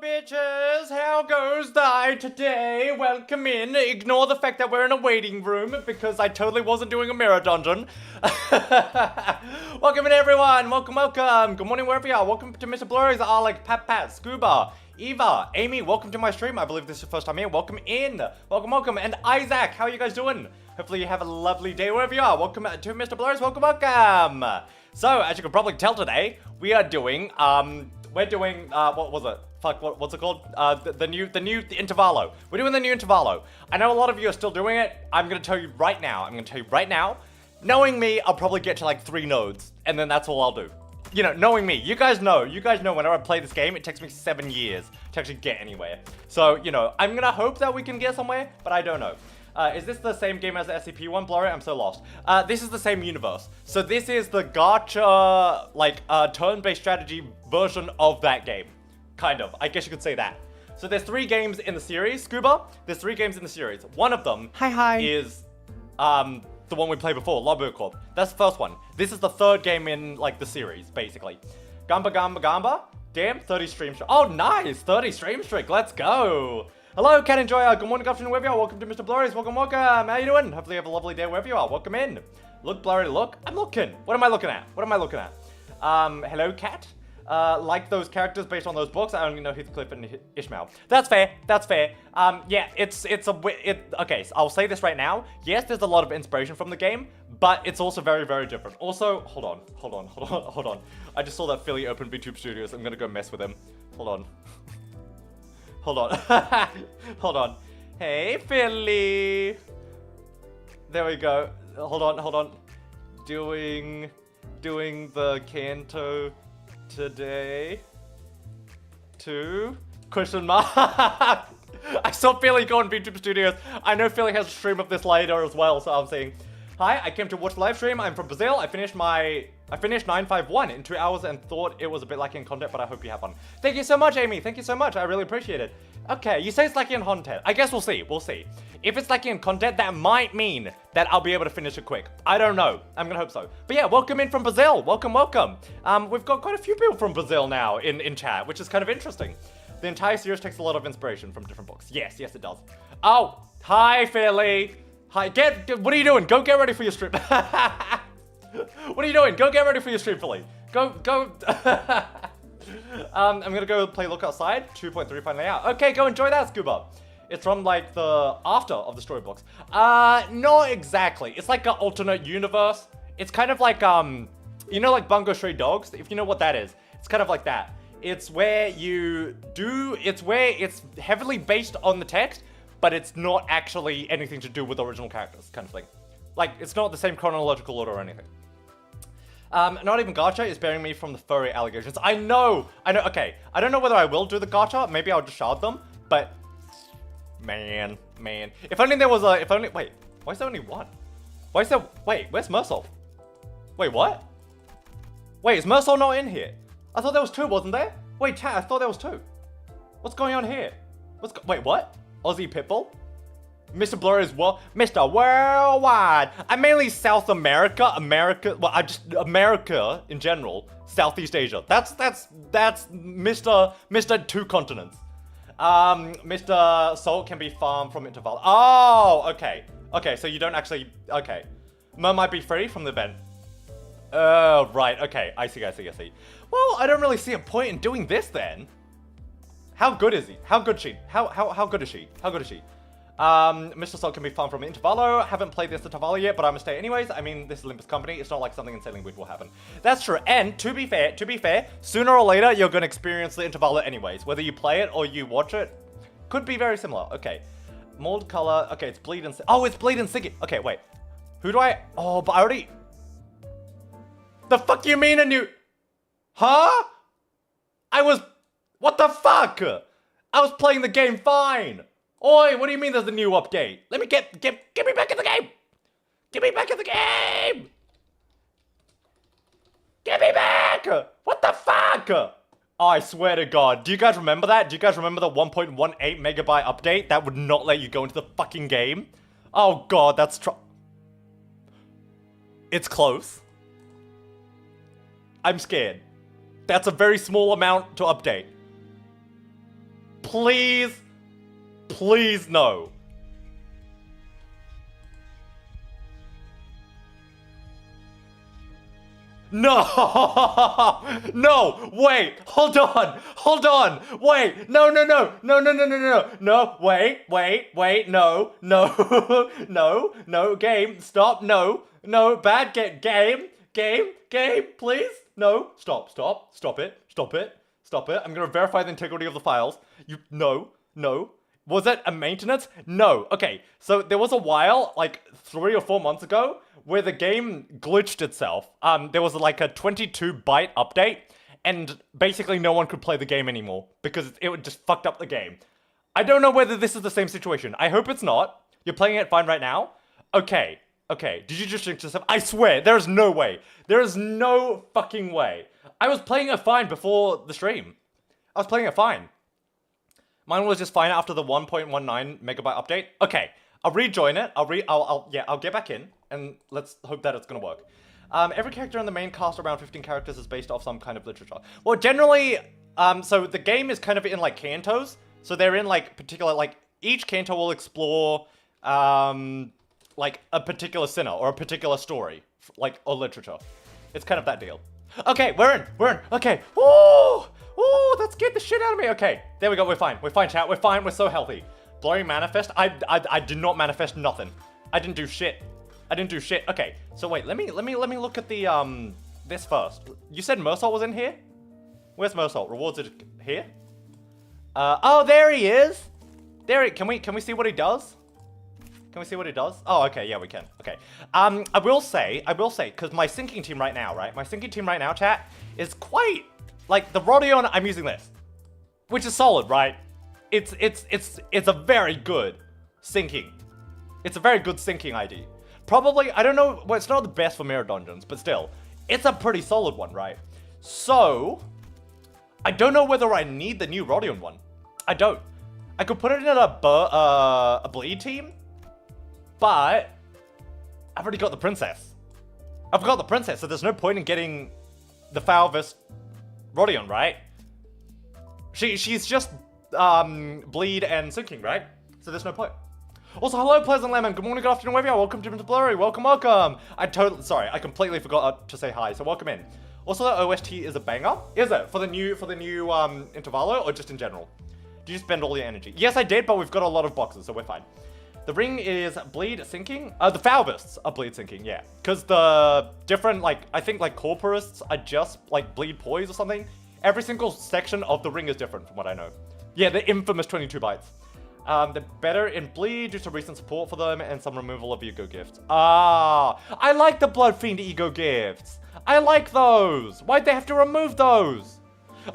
bitches, how goes thy today? Welcome in. Ignore the fact that we're in a waiting room because I totally wasn't doing a mirror dungeon. Welcome in everyone, welcome. Good morning wherever you are. Welcome to MrBlurry's Alec, Pat, Scuba, Eva, Amy, welcome to my stream. I believe this is your first time here. Welcome in. Welcome. And Isaac, how are you guys doing? Hopefully you have a lovely day wherever you are. Welcome to MrBlurry's, welcome. So, as you can probably tell today, we are doing, what was it? What's it called? The new intervallo. We're doing the new intervallo. I know a lot of you are still doing it. I'm gonna tell you right now. Knowing me, I'll probably get to like 3 nodes, and then that's all I'll do. You know, knowing me, you guys know whenever I play this game, it takes me 7 years to actually get anywhere. So, you know, I'm gonna hope that we can get somewhere, but I don't know. Is this the same game as the SCP one, Blurry? I'm so lost. This is the same universe. So this is the gacha, like, turn-based strategy version of that game. Kind of. I guess you could say that. So there's 3 games in the series, Scuba. There's 3 games in the series. One of them is, the one we played before, Lobby Corp. That's the first one. This is the 3rd game in, like, the series, basically. Gamba. Damn, 30 stream streak. Oh, nice! 30 stream streak. Let's go. Hello, Cat Enjoyer. Good morning, good afternoon, wherever you are. Welcome to MrBlurry's. Welcome. How you doing? Hopefully you have a lovely day wherever you are. Welcome in. Look, Blurry, look. I'm looking. What am I looking at? Hello, Cat. Like those characters based on those books. I only know Heathcliff and Ishmael. That's fair. Yeah, okay, so I'll say this right now. Yes, there's a lot of inspiration from the game, but it's also very, very different. Also, hold on. I just saw that Philly opened VTube Studios. I'm gonna go mess with him. Hold on. Hey, Philly. There we go. Hold on. Doing the canto today. Question mark. I saw Philly go on VTube Studios. I know Philly has a stream of this later as well, so I'm saying, hi, I came to watch the live stream. I'm from Brazil. I finished 951 in 2 hours and thought it was a bit lacking in content, but I hope you have fun. Thank you so much, Amy. Thank you so much. I really appreciate it. Okay, you say it's lacking in content. I guess we'll see. If it's lacking in content, that might mean that I'll be able to finish it quick. I don't know. I'm gonna hope so. But yeah, welcome in from Brazil. Welcome. We've got quite a few people from Brazil now in chat, which is kind of interesting. The entire series takes a lot of inspiration from different books. Yes, it does. Oh, hi, Philly. Hi, what are you doing? Go get ready for your stream. What are you doing? Go get ready for your stream, Philly. Go. I'm gonna go play Look Outside, 2.35 layout. Okay, go enjoy that, Scuba. It's from, like, the after of the storybooks. Not exactly. It's like an alternate universe. It's kind of like, you know, like Bungo Stray Dogs? If you know what that is. It's kind of like that. It's where it's heavily based on the text, but it's not actually anything to do with the original characters, kind of thing. Like, it's not the same chronological order or anything. Not even gacha is bearing me from the furry allegations. I know, okay. I don't know whether I will do the gacha, maybe I'll just shard them, but man. If only there was wait, why is there only one? Wait, where's Mersol? Wait, what? Wait, is Mersol not in here? I thought there was 2, wasn't there? Wait, chat, I thought there was 2. What's going on here? Wait, what? Aussie Pitbull? MrBlurry is Mr. Worldwide. I'm mainly South America, America in general, Southeast Asia. That's Mr. 2 continents. Mr. Salt can be farmed from interval. Oh, okay. Okay, so you don't actually, okay. Mer might be free from the event. Oh, right, okay. I see. Well, I don't really see a point in doing this then. How good is he? How good is she? How good is she? Mr. Salt can be farmed from Intervallo. Haven't played this Intervallo yet, but I'm gonna stay anyways. I mean, this is Limbus Company. It's not like something insanely weird will happen. That's true. And to be fair, sooner or later, you're gonna experience the Intervallo anyways. Whether you play it or you watch it, could be very similar. Okay. Mold color. Okay, it's Bleed and... Oh, it's Bleed and Siggy. Okay, wait. Who do I... Oh, but I already... The fuck you mean a new... Huh? What the fuck? I was playing the game fine. Oi, what do you mean there's a new update? Let me get me back in the game! Get me back in the game! Get me back! What the fuck? Oh, I swear to God. Do you guys remember that? Do you guys remember the 1.18 megabyte update that would not let you go into the fucking game? Oh God, that's It's close. I'm scared. That's a very small amount to update. Please. Please, no. No! No! Wait! Hold on! Wait! No! Wait! No! No! Game! Stop! No! Bad game! Please! No! Stop it! I'm gonna verify the integrity of the files. No! Was it a maintenance? No. Okay, so there was a while, like 3 or 4 months ago, where the game glitched itself. There was like a 22-byte update, and basically no one could play the game anymore because it just fucked up the game. I don't know whether this is the same situation. I hope it's not. You're playing it fine right now? Okay. Did you just jinx yourself? I swear, there is no way. There is no fucking way. I was playing it fine before the stream. I was playing it fine. Mine was just fine after the 1.19 megabyte update. Okay, I'll rejoin it. I'll get back in, and let's hope that it's gonna work. Every character in the main cast, around 15 characters, is based off some kind of literature. Well, generally, so the game is kind of in like cantos. So they're in like particular, like each canto will explore, like a particular sinner or a particular story, like or literature. It's kind of that deal. Okay, we're in. Okay. Oh, that scared the shit out of me. Okay, there we go. We're fine, chat. We're fine. We're so healthy. Blurry manifest. I did not manifest nothing. I didn't do shit. Okay, so wait. Let me look at the this first. You said Mersalt was in here. Where's Mersalt? Rewards are here. Oh, there he is. Can we see what he does? Can we see what he does? Oh, okay, yeah, we can. Okay. I will say, because my syncing team right now, chat, is quite, like, the Rodion, I'm using this. Which is solid, right? It's a very good syncing. It's a very good syncing ID. Probably, I don't know, well, it's not the best for mirror dungeons, but still, it's a pretty solid one, right? So, I don't know whether I need the new Rodion one. I don't. I could put it in a bleed team, but I've already got the princess. I've got the princess, so there's no point in getting the Falvis Rodion, right? She's just bleed and sinking, right? So there's no point. Also, hello, Pleasant Lemon. Good morning, good afternoon, wherever you are. Welcome to MrBlurry. Welcome. I completely forgot to say hi. So welcome in. Also, the OST is a banger. Is it for the new Intervallo or just in general? Did you spend all your energy? Yes, I did, but we've got a lot of boxes, so we're fine. The ring is bleed sinking. The Falvists are bleed sinking, yeah. Because the different, like, I think, like, corporists are just, like, bleed poise or something. Every single section of the ring is different, from what I know. Yeah, the infamous 22 bytes. They're better in bleed due to recent support for them and some removal of ego gifts. Ah, I like the Blood Fiend ego gifts. I like those. Why'd they have to remove those?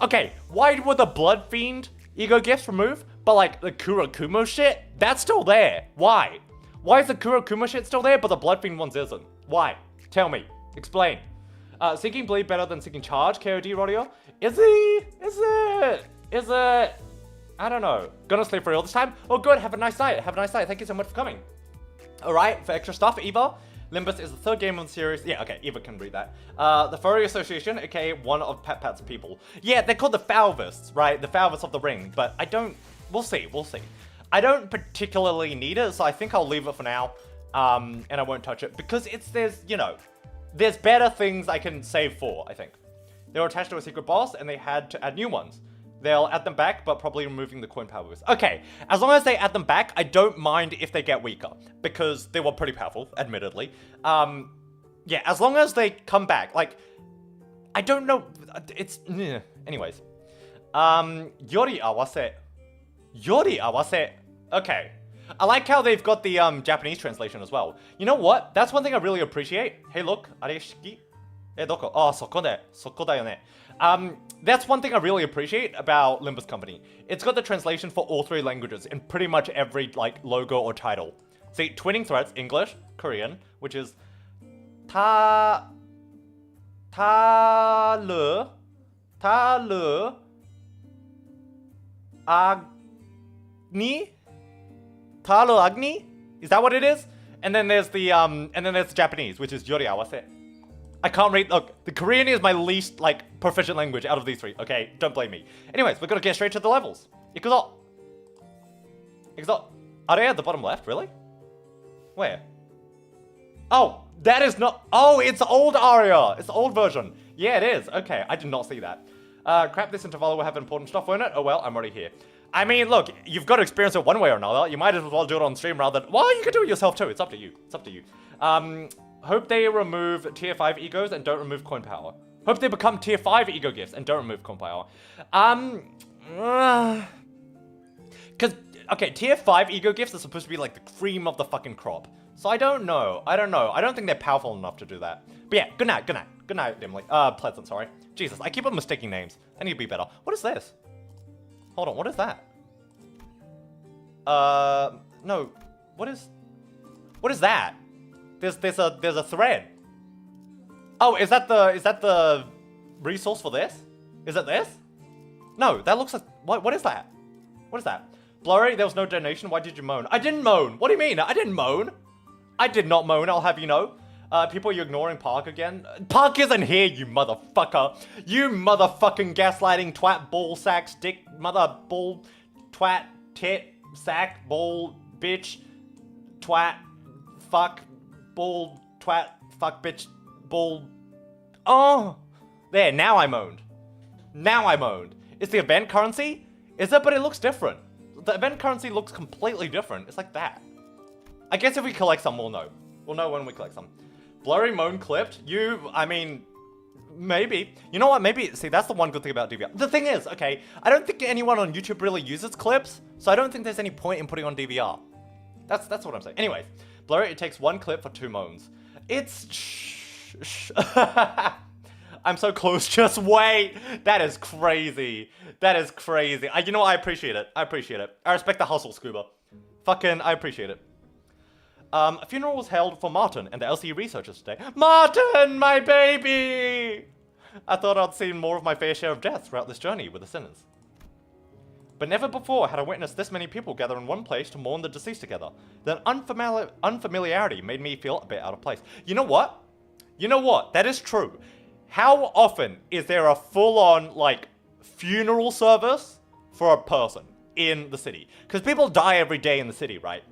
Okay, why were the Blood Fiend ego gifts removed? But like the Kurokumo shit, that's still there. Why? Why is the Kurokumo shit still there, but the Blood Fiend ones isn't? Why? Tell me. Explain. Sinking bleed better than sinking charge, KOD Rodio? Is he? Is it? I don't know. Gonna sleep for real this time? Oh good, have a nice night. Thank you so much for coming. Alright, for extra stuff, Eva. Limbus is the third game in the series. Yeah, okay, Eva can read that. The Furry Association, aka one of Pat's people. Yeah, they're called the Falvists, right? The Falvists of the Ring, but I don't... We'll see. I don't particularly need it, so I think I'll leave it for now. And I won't touch it, because there's better things I can save for, I think. They were attached to a secret boss, and they had to add new ones. They'll add them back, but probably removing the coin powers. Okay, as long as they add them back, I don't mind if they get weaker, because they were pretty powerful, admittedly. Yeah, as long as they come back, like, I don't know, it's, anyways. Yori awase. Okay. I like how they've got the Japanese translation as well. You know what? That's one thing I really appreciate. Hey, look, areshiki. Doko? Oh, soko da yone. That's one thing I really appreciate about Limbus Company. It's got the translation for all 3 languages in pretty much every, like, logo or title. See, Twinning Threats, English, Korean, which is ta le agni? Is that what it is? And then there's the Japanese, which is yori awase. I can't read. Look, the Korean is my least, like, proficient language out of these 3. Okay, don't blame me. Anyways, we're gonna get straight to the levels. Ikuzo. Are they at the bottom left, really? Where? Oh, that is not... Oh, it's old Aria. It's the old version. Yeah, it is. Okay, I did not see that. Crap, this interval will have important stuff, won't it? Oh, well, I'm already here. I mean, look, you've got to experience it one way or another. You might as well do it on stream rather than... Well, you can do it yourself, too. It's up to you. It's up to you. Hope they remove tier 5 egos and don't remove coin power. Hope they become tier 5 ego gifts and don't remove coin power. Because, okay, tier 5 ego gifts are supposed to be like the cream of the fucking crop. So I don't know. I don't think they're powerful enough to do that. But yeah, good night, good night. Good night, Dimly. Pleasant, sorry. Jesus, I keep on mistaking names. I need to be better. What is this? Hold on, what is that? No. What is that? There's a thread. Oh, is that the resource for this? Is it this? No, that looks like... What is that? What is that? Blurry, there was no donation. Why did you moan? I didn't moan. What do you mean? I didn't moan. I did not moan, I'll have you know. People, you're ignoring Park again? Park isn't here, you motherfucker. You motherfucking gaslighting twat, ball, sack, stick, mother, ball, twat, tit, sack, ball, bitch, twat, fuck, ball, twat, fuck, bitch, ball. Oh! There, now I moaned. Now I moaned. It's the event currency? Is it? But it looks different. The event currency looks completely different. It's like that. I guess if we collect some, we'll know. We'll know when we collect some. Blurry moan clipped? I mean, maybe. You know what, maybe, see, that's the one good thing about DVR. The thing is, okay, I don't think anyone on YouTube really uses clips, so I don't think there's any point in putting on DVR. That's what I'm saying. Anyways, Blurry, it takes one clip for 2 moans. It's... I'm so close, just wait! That is crazy. That is crazy. You know what, I appreciate it. I appreciate it. I respect the hustle, Scuba. Fucking, I appreciate it. A funeral was held for Martin and the LCE researchers today. Martin, my baby! I thought I'd seen more of my fair share of deaths throughout this journey with the sinners. But never before had I witnessed this many people gather in one place to mourn the deceased together. The unfamiliarity made me feel a bit out of place. You know what? You know what? That is true. How often is there a full-on, like, funeral service for a person in the city? Because people die every day in the city, right?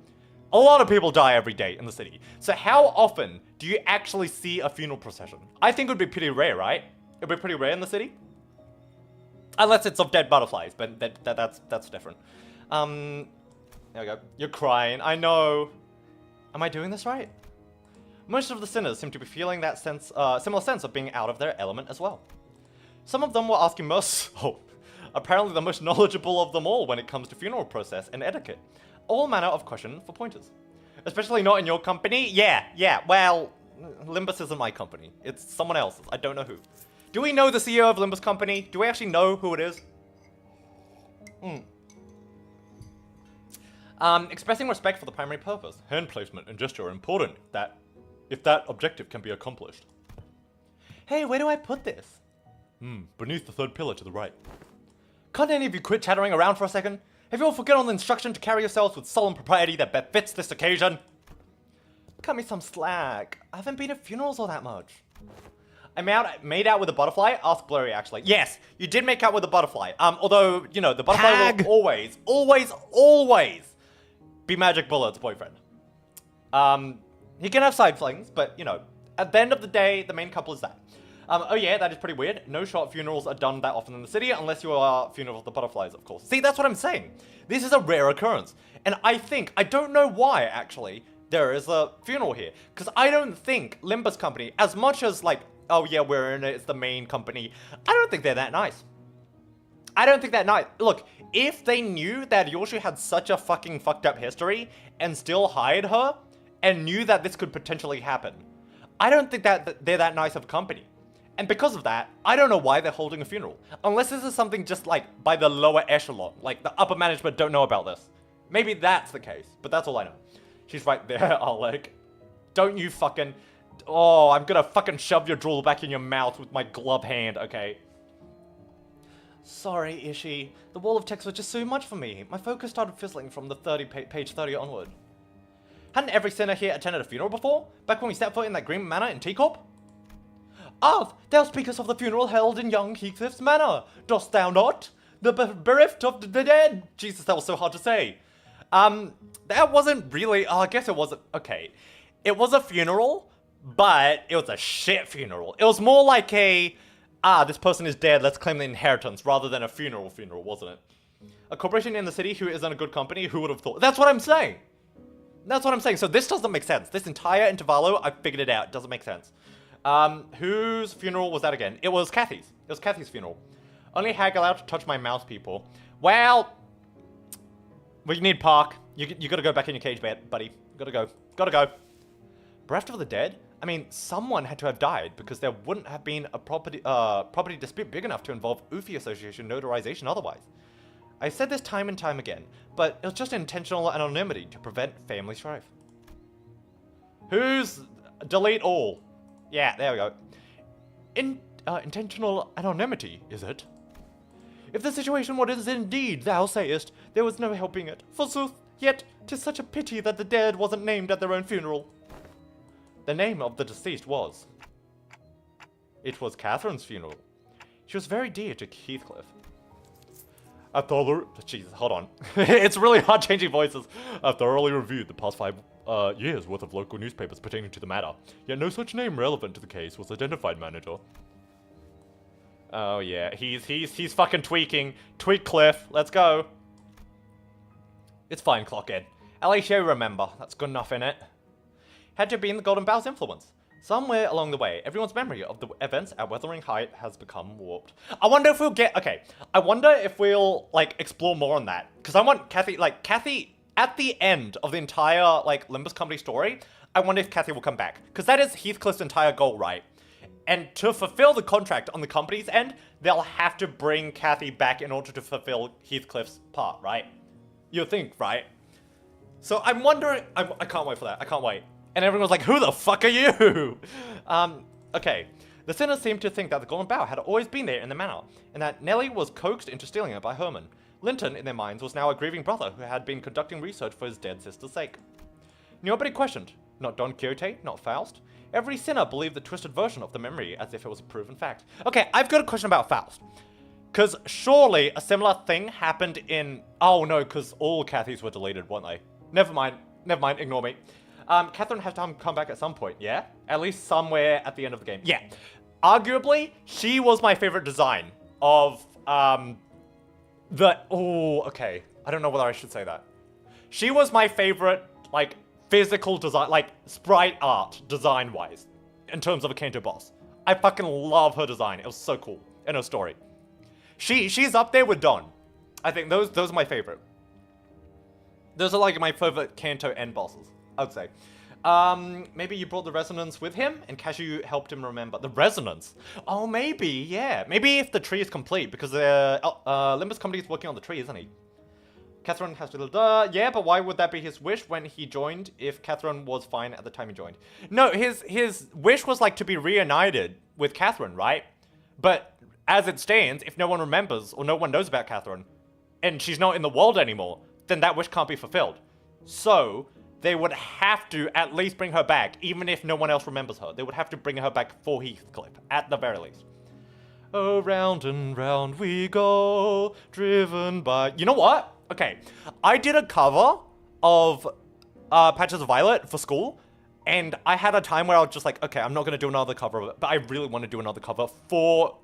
A lot of people die every day in the city. So how often do you actually see a funeral procession? I think it would be pretty rare, right? It would be pretty rare in the city. Unless it's of dead butterflies, but that's different. There we go. You're crying. I know. Am I doing this right? Most of the sinners seem to be feeling that similar sense of being out of their element as well. Some of them were asking apparently the most knowledgeable of them all when it comes to funeral process and etiquette. All manner of question for pointers. Especially not in your company? Yeah, well, Limbus isn't my company. It's someone else's. I don't know who. Do we know the CEO of Limbus Company? Do we actually know who it is? Expressing respect for the primary purpose. Hand placement and gesture are important if that objective can be accomplished. Hey, where do I put this? Beneath the 3rd pillar to the right. Can't any of you quit chattering around for a second? Have you all forgotten the instruction to carry yourselves with solemn propriety that befits this occasion? Cut me some slack. I haven't been at funerals all that much. I made out with a butterfly? Ask Blurry, actually. Yes, you did make out with a butterfly. Although, you know, the butterfly will always be Magic Bullet's boyfriend. He can have side flings, but, you know, at the end of the day, the main couple is that. Oh yeah, that is pretty weird. No short funerals are done that often in the city, unless you are Funeral of the Butterflies, of course. See, that's what I'm saying. This is a rare occurrence. And I don't know why, actually, there is a funeral here. Because I don't think Limbus Company, as much as, like, oh yeah, we're in it, it's the main company, I don't think they're that nice. I don't think that nice. Look, if they knew that Yoshi had such a fucking fucked up history, and still hired her, and knew that this could potentially happen, I don't think that they're that nice of a company. And because of that, I don't know why they're holding a funeral. Unless this is something just like by the lower echelon. Like the upper management don't know about this. Maybe that's the case, but that's all I know. She's right there, Oleg. Don't you fucking... Oh, I'm gonna fucking shove your drool back in your mouth with my glove hand, okay? Sorry, Ishi. The wall of text was just so much for me. My focus started fizzling from the page 30 onward. Hadn't every sinner here attended a funeral before? Back when we stepped foot in that green manor in Teacorp? Ah, thou speakest of the funeral held in young Heathcliff's manor. Dost thou not? The bereft of the dead. Jesus, that was so hard to say. That wasn't really, I guess it wasn't, okay. It was a funeral, but it was a shit funeral. It was more like a, this person is dead, let's claim the inheritance, rather than a funeral, wasn't it? A corporation in the city who isn't a good company, who would have thought? That's what I'm saying. That's what I'm saying. So this doesn't make sense. This entire intervallo, I figured it out. It doesn't make sense. Whose funeral was that again? It was Kathy's. It was Kathy's funeral. Only Hag allowed to touch my mouse, people. Well, we need Park. You gotta go back in your cage, buddy. Gotta go. Gotta go. Bereft of the dead? I mean, someone had to have died because there wouldn't have been a property dispute big enough to involve Ufi Association notarization otherwise. I said this time and time again, but it was just intentional anonymity to prevent family strife. Who's... delete all. Yeah, there we go. Intentional anonymity, is it? If the situation was indeed thou sayest, there was no helping it. Forsooth, yet 'tis such a pity that the dead wasn't named at their own funeral. The name of the deceased was... It was Catherine's funeral. She was very dear to Heathcliff. Jesus, hold on. It's really hard changing voices. I thoroughly reviewed the past 5 years worth of local newspapers pertaining to the matter. Yet no such name relevant to the case was identified, manager. Oh yeah, he's fucking tweaking. Tweak Cliff, let's go. It's fine, Clockhead. At least you remember. That's good enough, innit? Had to be in the Golden Bow's influence. Somewhere along the way, everyone's memory of the events at Wuthering Height has become warped. I wonder if we'll get... Okay, I wonder if we'll, like, explore more on that. Because I want Kathy... Like, Kathy, at the end of the entire, like, Limbus Company story, I wonder if Kathy will come back. Because that is Heathcliff's entire goal, right? And to fulfill the contract on the company's end, they'll have to bring Kathy back in order to fulfill Heathcliff's part, right? You think, right? So I'm wondering... I can't wait for that. I can't wait. And everyone's like, who the fuck are you? Okay. The sinners seemed to think that the Golden Bough had always been there in the manor, and that Nellie was coaxed into stealing it by Herman. Linton, in their minds, was now a grieving brother who had been conducting research for his dead sister's sake. Nobody questioned. Not Don Quixote, not Faust. Every sinner believed the twisted version of the memory as if it was a proven fact. Okay, I've got a question about Faust. Because surely a similar thing happened in... Oh no, because all Cathys were deleted, weren't they? Never mind, ignore me. Catherine has to come back at some point, yeah? At least somewhere at the end of the game. Yeah. Arguably, she was my favorite design of, oh, okay. I don't know whether I should say that. She was my favorite, like, physical design, like, sprite art, design-wise, in terms of a Kanto boss. I fucking love her design. It was so cool. And her story. She's up there with Don. I think those are my favorite. Those are, like, my favorite Kanto end bosses. I would say. Maybe you brought the resonance with him and Cashew helped him remember. The resonance? Oh, maybe, yeah. Maybe if the tree is complete because Limbus Company is working on the tree, isn't he? Catherine has to... yeah, but why would that be his wish when he joined if Catherine was fine at the time he joined? No, his wish was like to be reunited with Catherine, right? But as it stands, if no one remembers or no one knows about Catherine and she's not in the world anymore, then that wish can't be fulfilled. So... they would have to at least bring her back, even if no one else remembers her. They would have to bring her back for Heathcliff, at the very least. Oh, round and round we go, driven by... You know what? Okay, I did a cover of Patches of Violet for school, and I had a time where I was just like, okay, I'm not going to do another cover of it, but I really want to do another cover for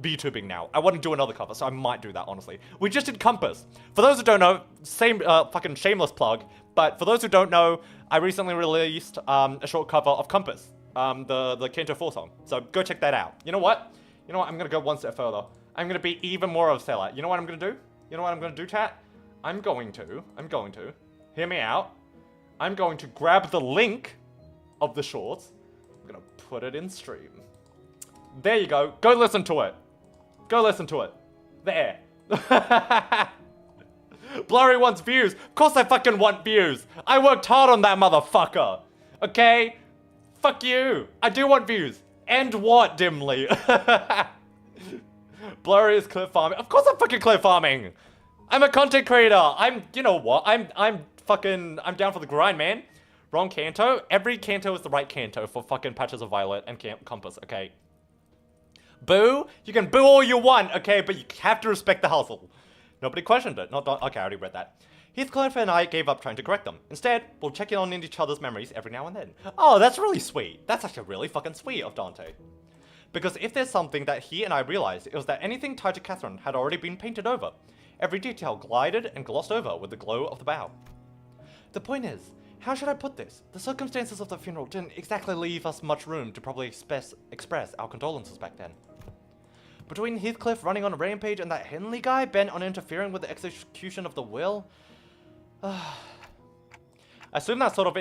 VTubing now. I want to do another cover, so I might do that, honestly. We just did Compass. For those who don't know, same fucking shameless plug, but for those who don't know, I recently released a short cover of Compass, the Kanto 4 song. So go check that out. You know what? I'm going to go one step further. I'm going to be even more of a sellout. You know what I'm going to do? You know what I'm going to do, chat? I'm going to, hear me out. I'm going to grab the link of the shorts. I'm going to put it in stream. There you go. Go listen to it. Go listen to it. There. Blurry wants views. Of course I fucking want views. I worked hard on that motherfucker. Okay? Fuck you. I do want views. And what, Dimly? Blurry is clip farming. Of course I'm fucking clip farming. I'm a content creator. You know what? I'm down for the grind, man. Wrong Kanto. Every Kanto is the right Kanto for fucking Patches of Violet and Compass, okay? Boo? You can boo all you want, okay? But you have to respect the hustle. Nobody questioned it. Okay, I already read that. Heathcliff and I gave up trying to correct them. Instead, we'll check in on each other's memories every now and then. Oh, that's really sweet. That's actually really fucking sweet of Dante. Because if there's something that he and I realized, it was that anything tied to Catherine had already been painted over. Every detail glided and glossed over with the glow of the bow. The point is, how should I put this? The circumstances of the funeral didn't exactly leave us much room to properly express our condolences back then. Between Heathcliff running on a rampage and that Henley guy bent on interfering with the execution of the will, I assume that sort of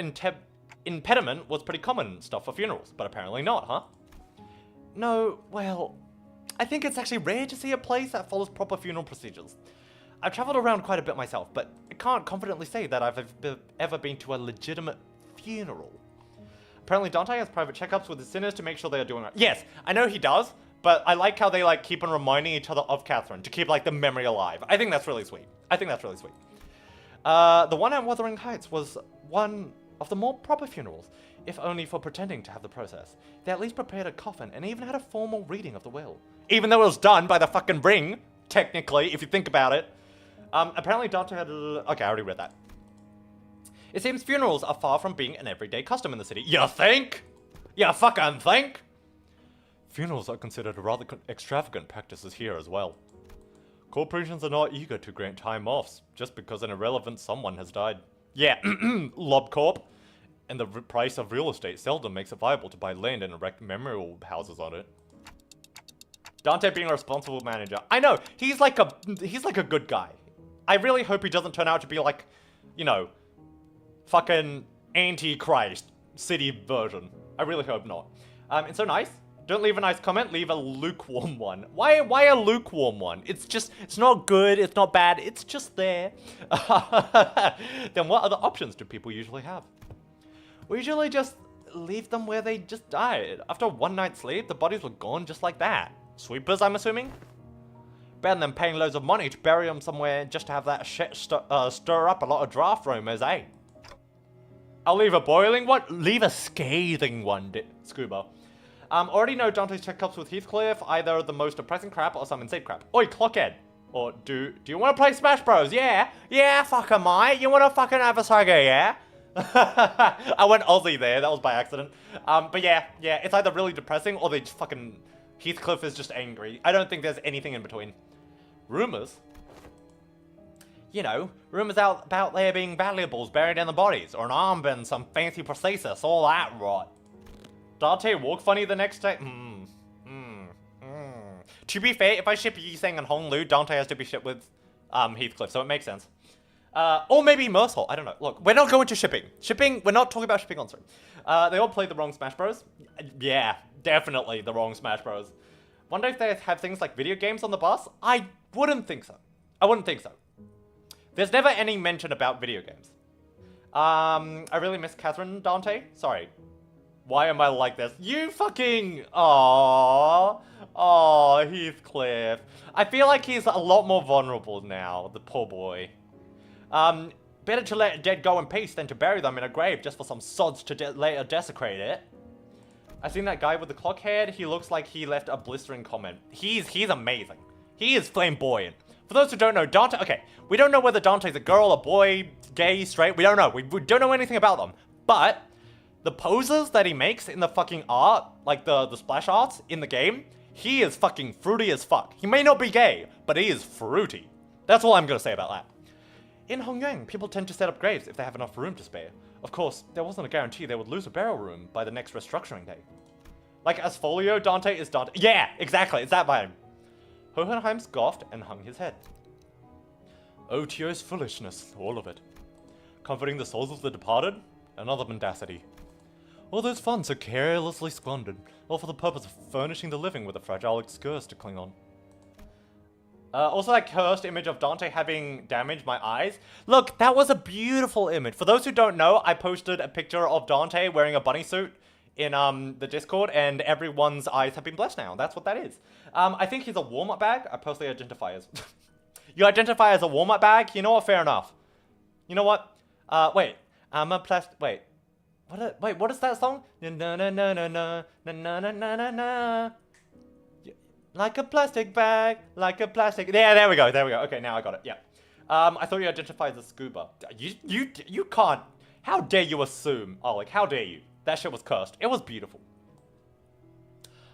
impediment was pretty common stuff for funerals, but apparently not, huh? No, well, I think it's actually rare to see a place that follows proper funeral procedures. I've traveled around quite a bit myself, but I can't confidently say that I've ever been to a legitimate funeral. Apparently Dante has private checkups with his sinners to make sure they are doing right. Yes, I know he does, but I like how they like keep on reminding each other of Catherine to keep like the memory alive. I think that's really sweet. The one at Wuthering Heights was one of the more proper funerals, if only for pretending to have the process. They at least prepared a coffin and even had a formal reading of the will. Even though it was done by the fucking ring, technically, if you think about it. Apparently Dante had okay, I already read that. It seems funerals are far from being an everyday custom in the city. You think? You fucking think? Funerals are considered a rather extravagant practices here as well. Corporations are not eager to grant time offs just because an irrelevant someone has died. Yeah, LobCorp. And the price of real estate seldom makes it viable to buy land and erect memorial houses on it. Dante being a responsible manager. I know, he's like a good guy. I really hope he doesn't turn out to be like, you know, fucking Antichrist city version. I really hope not. It's so nice. Don't leave a nice comment, leave a lukewarm one. Why a lukewarm one? It's not good, it's not bad, it's just there. Then what other options do people usually have? We usually just leave them where they just died. After one night's sleep, the bodies were gone just like that. Sweepers, I'm assuming? Better than paying loads of money to bury them somewhere just to have that shit stir up a lot of draft rumors, eh? I'll leave a boiling one, leave a scathing one, Scuba. Already know Dante's checkups with Heathcliff, either the most depressing crap or some insane crap. Oi, Clockhead! Or do you want to play Smash Bros? Yeah? Yeah, fucker, mate. You want to fucking have a saga, yeah? I went Aussie there, that was by accident. But yeah, it's either really depressing or they just fucking... Heathcliff is just angry. I don't think there's anything in between. Rumors? You know, rumors out about there being valuables buried in the bodies, or an armband, some fancy prosthesis, all that rot. Dante walk funny the next day? To be fair, if I ship Yiseng and Honglu, Dante has to be shipped with Heathcliff, so it makes sense. Or maybe Mersault, I don't know. Look, we're not going to shipping. We're not talking about shipping on stream. They all played the wrong Smash Bros. Yeah, definitely the wrong Smash Bros. Wonder if they have things like video games on the bus? I wouldn't think so. There's never any mention about video games. I really miss Catherine, Dante. Sorry. Why am I like this? You fucking... Aww, Heathcliff. I feel like he's a lot more vulnerable now, the poor boy. Better to let a dead go in peace than to bury them in a grave just for some sods to later desecrate it. I seen that guy with the clock head. He looks like he left a blistering comment. He's amazing. He is flamboyant. For those who don't know, Dante... Okay, we don't know whether Dante's a girl, a boy, gay, straight. We don't know. We don't know anything about them. But the poses that he makes in the fucking art, like the splash arts in the game, he is fucking fruity as fuck. He may not be gay, but he is fruity. That's all I'm gonna say about that. In Hongyang, people tend to set up graves if they have enough room to spare. Of course, there wasn't a guarantee they would lose a burial room by the next restructuring day. Like Asfolio, Dante is Dante. Yeah, exactly, it's that vibe. Hohenheim scoffed and hung his head. Oh, Tio's foolishness, all of it. Comforting the souls of the departed? Another mendacity. All those funds are carelessly squandered, all for the purpose of furnishing the living with a fragile excurse to cling on. Also that cursed image of Dante having damaged my eyes. Look, that was a beautiful image. For those who don't know, I posted a picture of Dante wearing a bunny suit in the Discord, and everyone's eyes have been blessed now. That's what that is. I think he's a warm-up bag. I personally identify as... You identify as a warm-up bag? You know what? Fair enough. You know what? Wait. I'm a Wait. What is that song? Na na na na na na na na na na. Like a plastic bag, like a plastic... Yeah, there we go. Okay, now I got it, yeah. I thought you identified as a scuba. You can't... How dare you assume? Oh, like, how dare you? That shit was cursed. It was beautiful.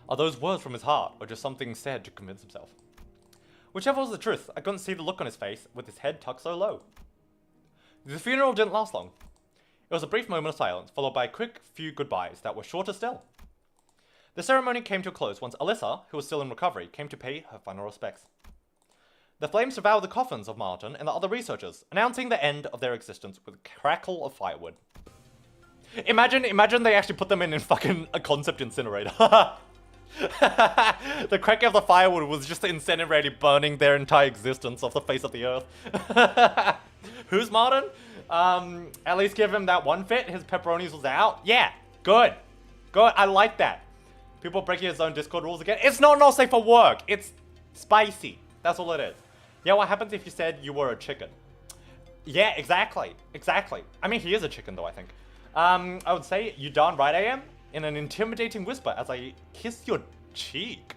Are those words from his heart, or just something said to convince himself? Whichever was the truth, I couldn't see the look on his face, with his head tucked so low. The funeral didn't last long. It was a brief moment of silence, followed by a quick few goodbyes that were shorter still. The ceremony came to a close once Alyssa, who was still in recovery, came to pay her final respects. The flames devoured the coffins of Martin and the other researchers, announcing the end of their existence with a crackle of firewood. Imagine they actually put them in fucking a concept incinerator. The crack of the firewood was just incinerating, burning their entire existence off the face of the earth. Who's Martin? At least give him that one fit. His pepperonis was out. Yeah, good. Good, I like that. People breaking his own Discord rules again. It's not safe for work. It's spicy. That's all it is. Yeah, what happens if you said you were a chicken? Yeah, exactly. Exactly. I mean, he is a chicken though, I think. I would say, you darn right I am, in an intimidating whisper as I kiss your cheek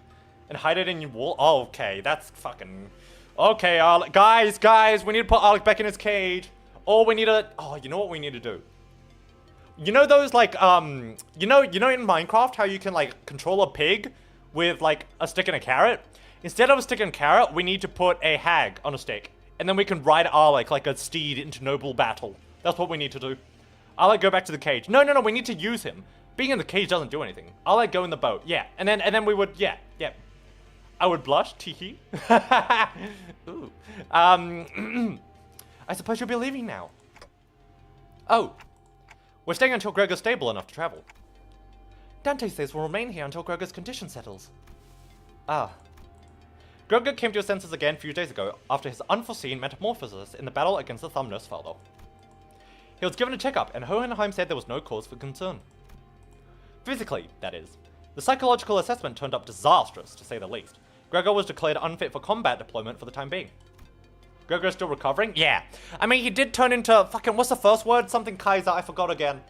and hide it in your wall. Oh, okay, that's fucking... Okay, guys, we need to put Alec back in his cage. Or we need to... Oh, you know what we need to do? You know those, like, you know in Minecraft how you can, like, control a pig with, like, a stick and a carrot? Instead of a stick and carrot, we need to put a hag on a stick. And then we can ride Alec like a steed into noble battle. That's what we need to do. Alec, go back to the cage. No, we need to use him. Being in the cage doesn't do anything. Alec, go in the boat. Yeah, and then we would, yeah. I would blush, teehee. Ooh. I suppose you'll be leaving now. Oh. We're staying until Gregor's stable enough to travel. Dante says we'll remain here until Gregor's condition settles. Ah. Gregor came to his senses again a few days ago after his unforeseen metamorphosis in the battle against the thumb nurse fellow. He was given a checkup, and Hohenheim said there was no cause for concern. Physically, that is. The psychological assessment turned up disastrous, to say the least. Gregor was declared unfit for combat deployment for the time being. Gregor is still recovering? Yeah. I mean, he did turn into fucking, what's the first word? Something Kaiser, I forgot again.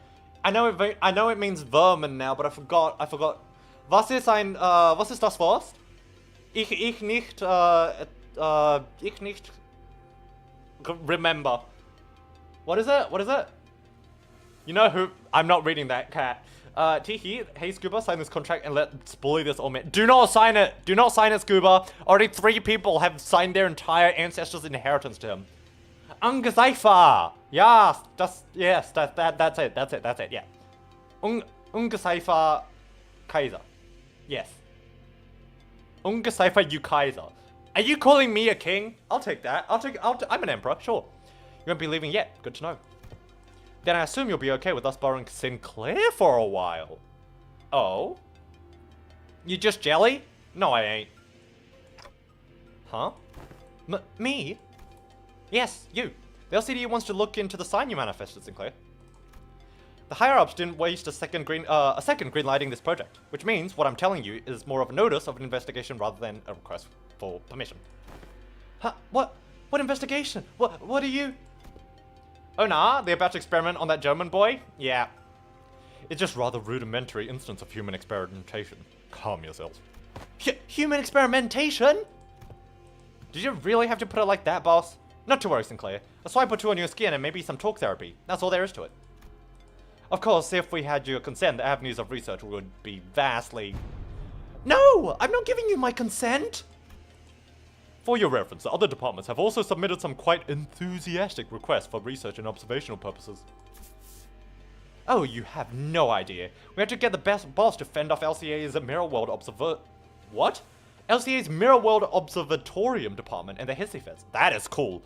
I know it means vermin now, but I forgot. Was ist das Wurst? Ich nicht remember. What is it? You know who? I'm not reading that, cat. Tiki, hey Scuba, sign this contract and let's bully this old man. Do not sign it! Do not sign it, Scuba! Already 3 people have signed their entire ancestors' inheritance to him. Ungezeifer! Yes, that's it, yeah. Ungezeifer Kaiser. Yes. Ungezeifer you Kaiser. Are you calling me a king? I'll take that. I'm an emperor, sure. You won't be leaving yet, good to know. Then I assume you'll be okay with us borrowing Sinclair for a while. Oh? You just jelly? No, I ain't. Huh? Me? Yes, you. The LCD wants to look into the sign you manifested, Sinclair. The higher-ups didn't waste a second green-lighting this project, which means what I'm telling you is more of a notice of an investigation rather than a request for permission. Huh? What investigation? What are you... Oh nah, they're about to experiment on that German boy? Yeah. It's just rather rudimentary instance of human experimentation. Calm yourselves. Human experimentation? Did you really have to put it like that, boss? Not to worry, Sinclair. A swipe or two on your skin and maybe some talk therapy. That's all there is to it. Of course, if we had your consent, the avenues of research would be vastly... No! I'm not giving you my consent! For your reference, the other departments have also submitted some quite enthusiastic requests for research and observational purposes. Oh, you have no idea. We had to get the best boss to fend off LCA's Mirror World What? LCA's Mirror World Observatorium department and the Hissy Fits. That is cool.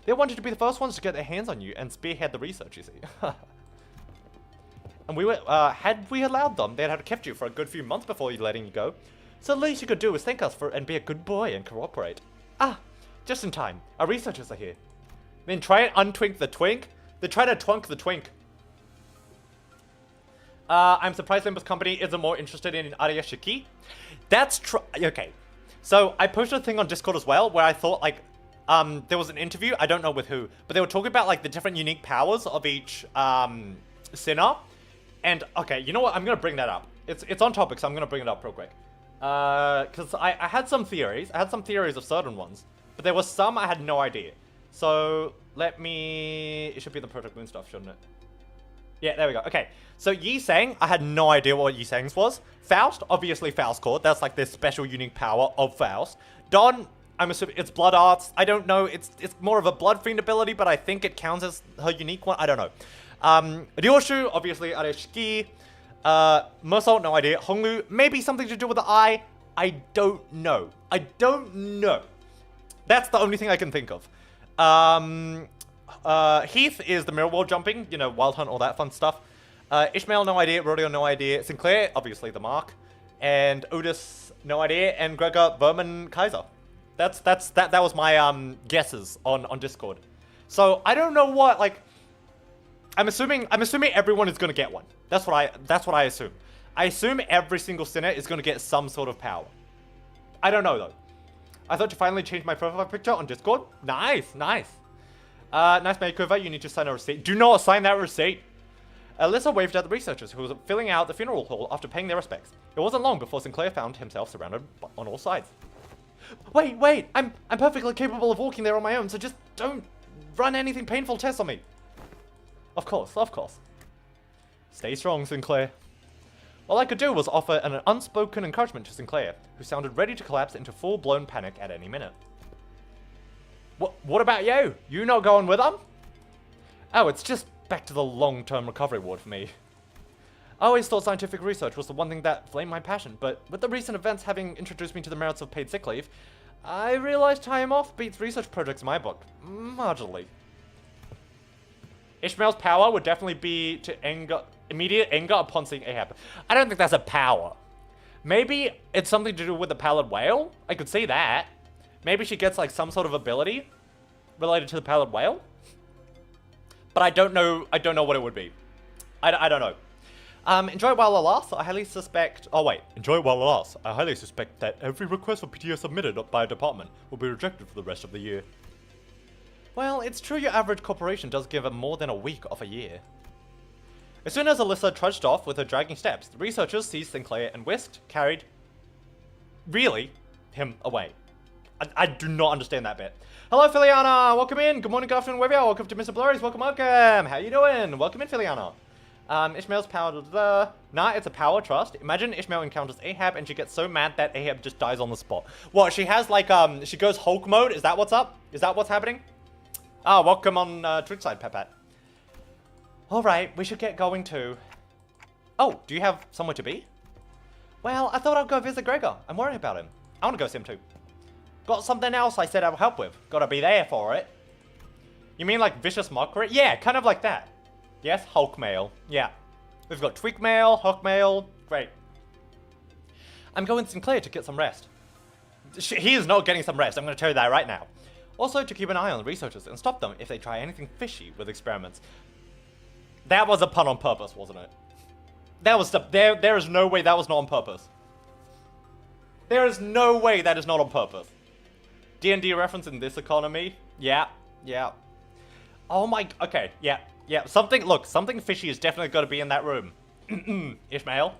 They wanted to be the first ones to get their hands on you and spearhead the research, you see. And we were, had we allowed them, they'd have kept you for a good few months before letting you go. So the least you could do is thank us and be a good boy and cooperate. Ah, just in time. Our researchers are here. Then try and untwink the twink. They try to twunk the twink. I'm surprised Limbus Company isn't more interested in Arya Shiki. That's true. Okay. So I posted a thing on Discord as well where I thought like, there was an interview, I don't know with who, but they were talking about like the different unique powers of each, sinner. And okay, you know what? I'm gonna bring that up. It's on topic, so I'm gonna bring it up real quick. Because I had some theories. I had some theories of certain ones. But there was some I had no idea. So, let me... It should be the Project Moon stuff, shouldn't it? Yeah, there we go. Okay. So, Yi Sang, I had no idea what Yi Sang's was. Faust, obviously Faust Core. That's like this special unique power of Faust. Don, I'm assuming it's Blood Arts. I don't know. It's more of a Blood Fiend ability, but I think it counts as her unique one. I don't know. Ryoshu, obviously Areshiki. Mersault, no idea. Honglu, maybe something to do with the eye. I don't know. I don't know. That's the only thing I can think of. Heath is the mirror wall jumping, you know, Wild Hunt, all that fun stuff. Ishmael, no idea. Rodeo, no idea. Sinclair, obviously the mark. And Otis, no idea. And Gregor, Vermin, Kaiser. That was my guesses on Discord. So I don't know what, like, I'm assuming everyone is gonna get one. That's what I assume. I assume every single sinner is gonna get some sort of power. I don't know though. I thought to finally change my profile picture on Discord. Nice, nice. Nice makeover. You need to sign a receipt. Do not sign that receipt. Alyssa waved at the researchers who were filling out the funeral hall after paying their respects. It wasn't long before Sinclair found himself surrounded on all sides. Wait! I'm perfectly capable of walking there on my own, so just don't run anything painful tests on me. Of course. Stay strong, Sinclair. All I could do was offer an unspoken encouragement to Sinclair, who sounded ready to collapse into full-blown panic at any minute. What about you? You not going with them? Oh, it's just back to the long-term recovery ward for me. I always thought scientific research was the one thing that flamed my passion, but with the recent events having introduced me to the merits of paid sick leave, I realized time off beats research projects in my book. Marginally. Ishmael's power would definitely be to immediate anger upon seeing Ahab. I don't think that's a power. Maybe it's something to do with the pallid whale? I could see that. Maybe she gets like some sort of ability related to the pallid whale? But I don't know what it would be. I don't know. Enjoy it while it lasts. I highly suspect... Oh wait, enjoy it while it lasts. I highly suspect that every request for PTO submitted by a department will be rejected for the rest of the year. Well, it's true your average corporation does give them more than a week off a year. As soon as Alyssa trudged off with her dragging steps, the researchers seized Sinclair and carried him away. I do not understand that bit. Hello, Filiana! Welcome in! Good morning, good afternoon, wherever you are. Welcome to MrBlurry's. Welcome. How you doing? Welcome in, Filiana. Ishmael's power, Nah, it's a power trust. Imagine Ishmael encounters Ahab and she gets so mad that Ahab just dies on the spot. What, she has like, she goes Hulk mode? Is that what's up? Is that what's happening? Ah, welcome on Twitch side, Pat. Alright, we should get going too. Oh, do you have somewhere to be? Well, I thought I'd go visit Gregor. I'm worried about him. I want to go see him too. Got something else I said I'd help with. Gotta be there for it. You mean like vicious mockery? Yeah, kind of like that. Yes, Hulk mail. Yeah. We've got Tweak mail, Hulk mail. Great. I'm going to Sinclair to get some rest. He is not getting some rest. I'm going to tell you that right now. Also, to keep an eye on the researchers and stop them if they try anything fishy with experiments. That was a pun on purpose, wasn't it? That was there is no way that was not on purpose. There is no way that is not on purpose. D&D reference in this economy? Yeah. Oh my, okay, yeah. Something fishy is definitely got to be in that room. Ishmael.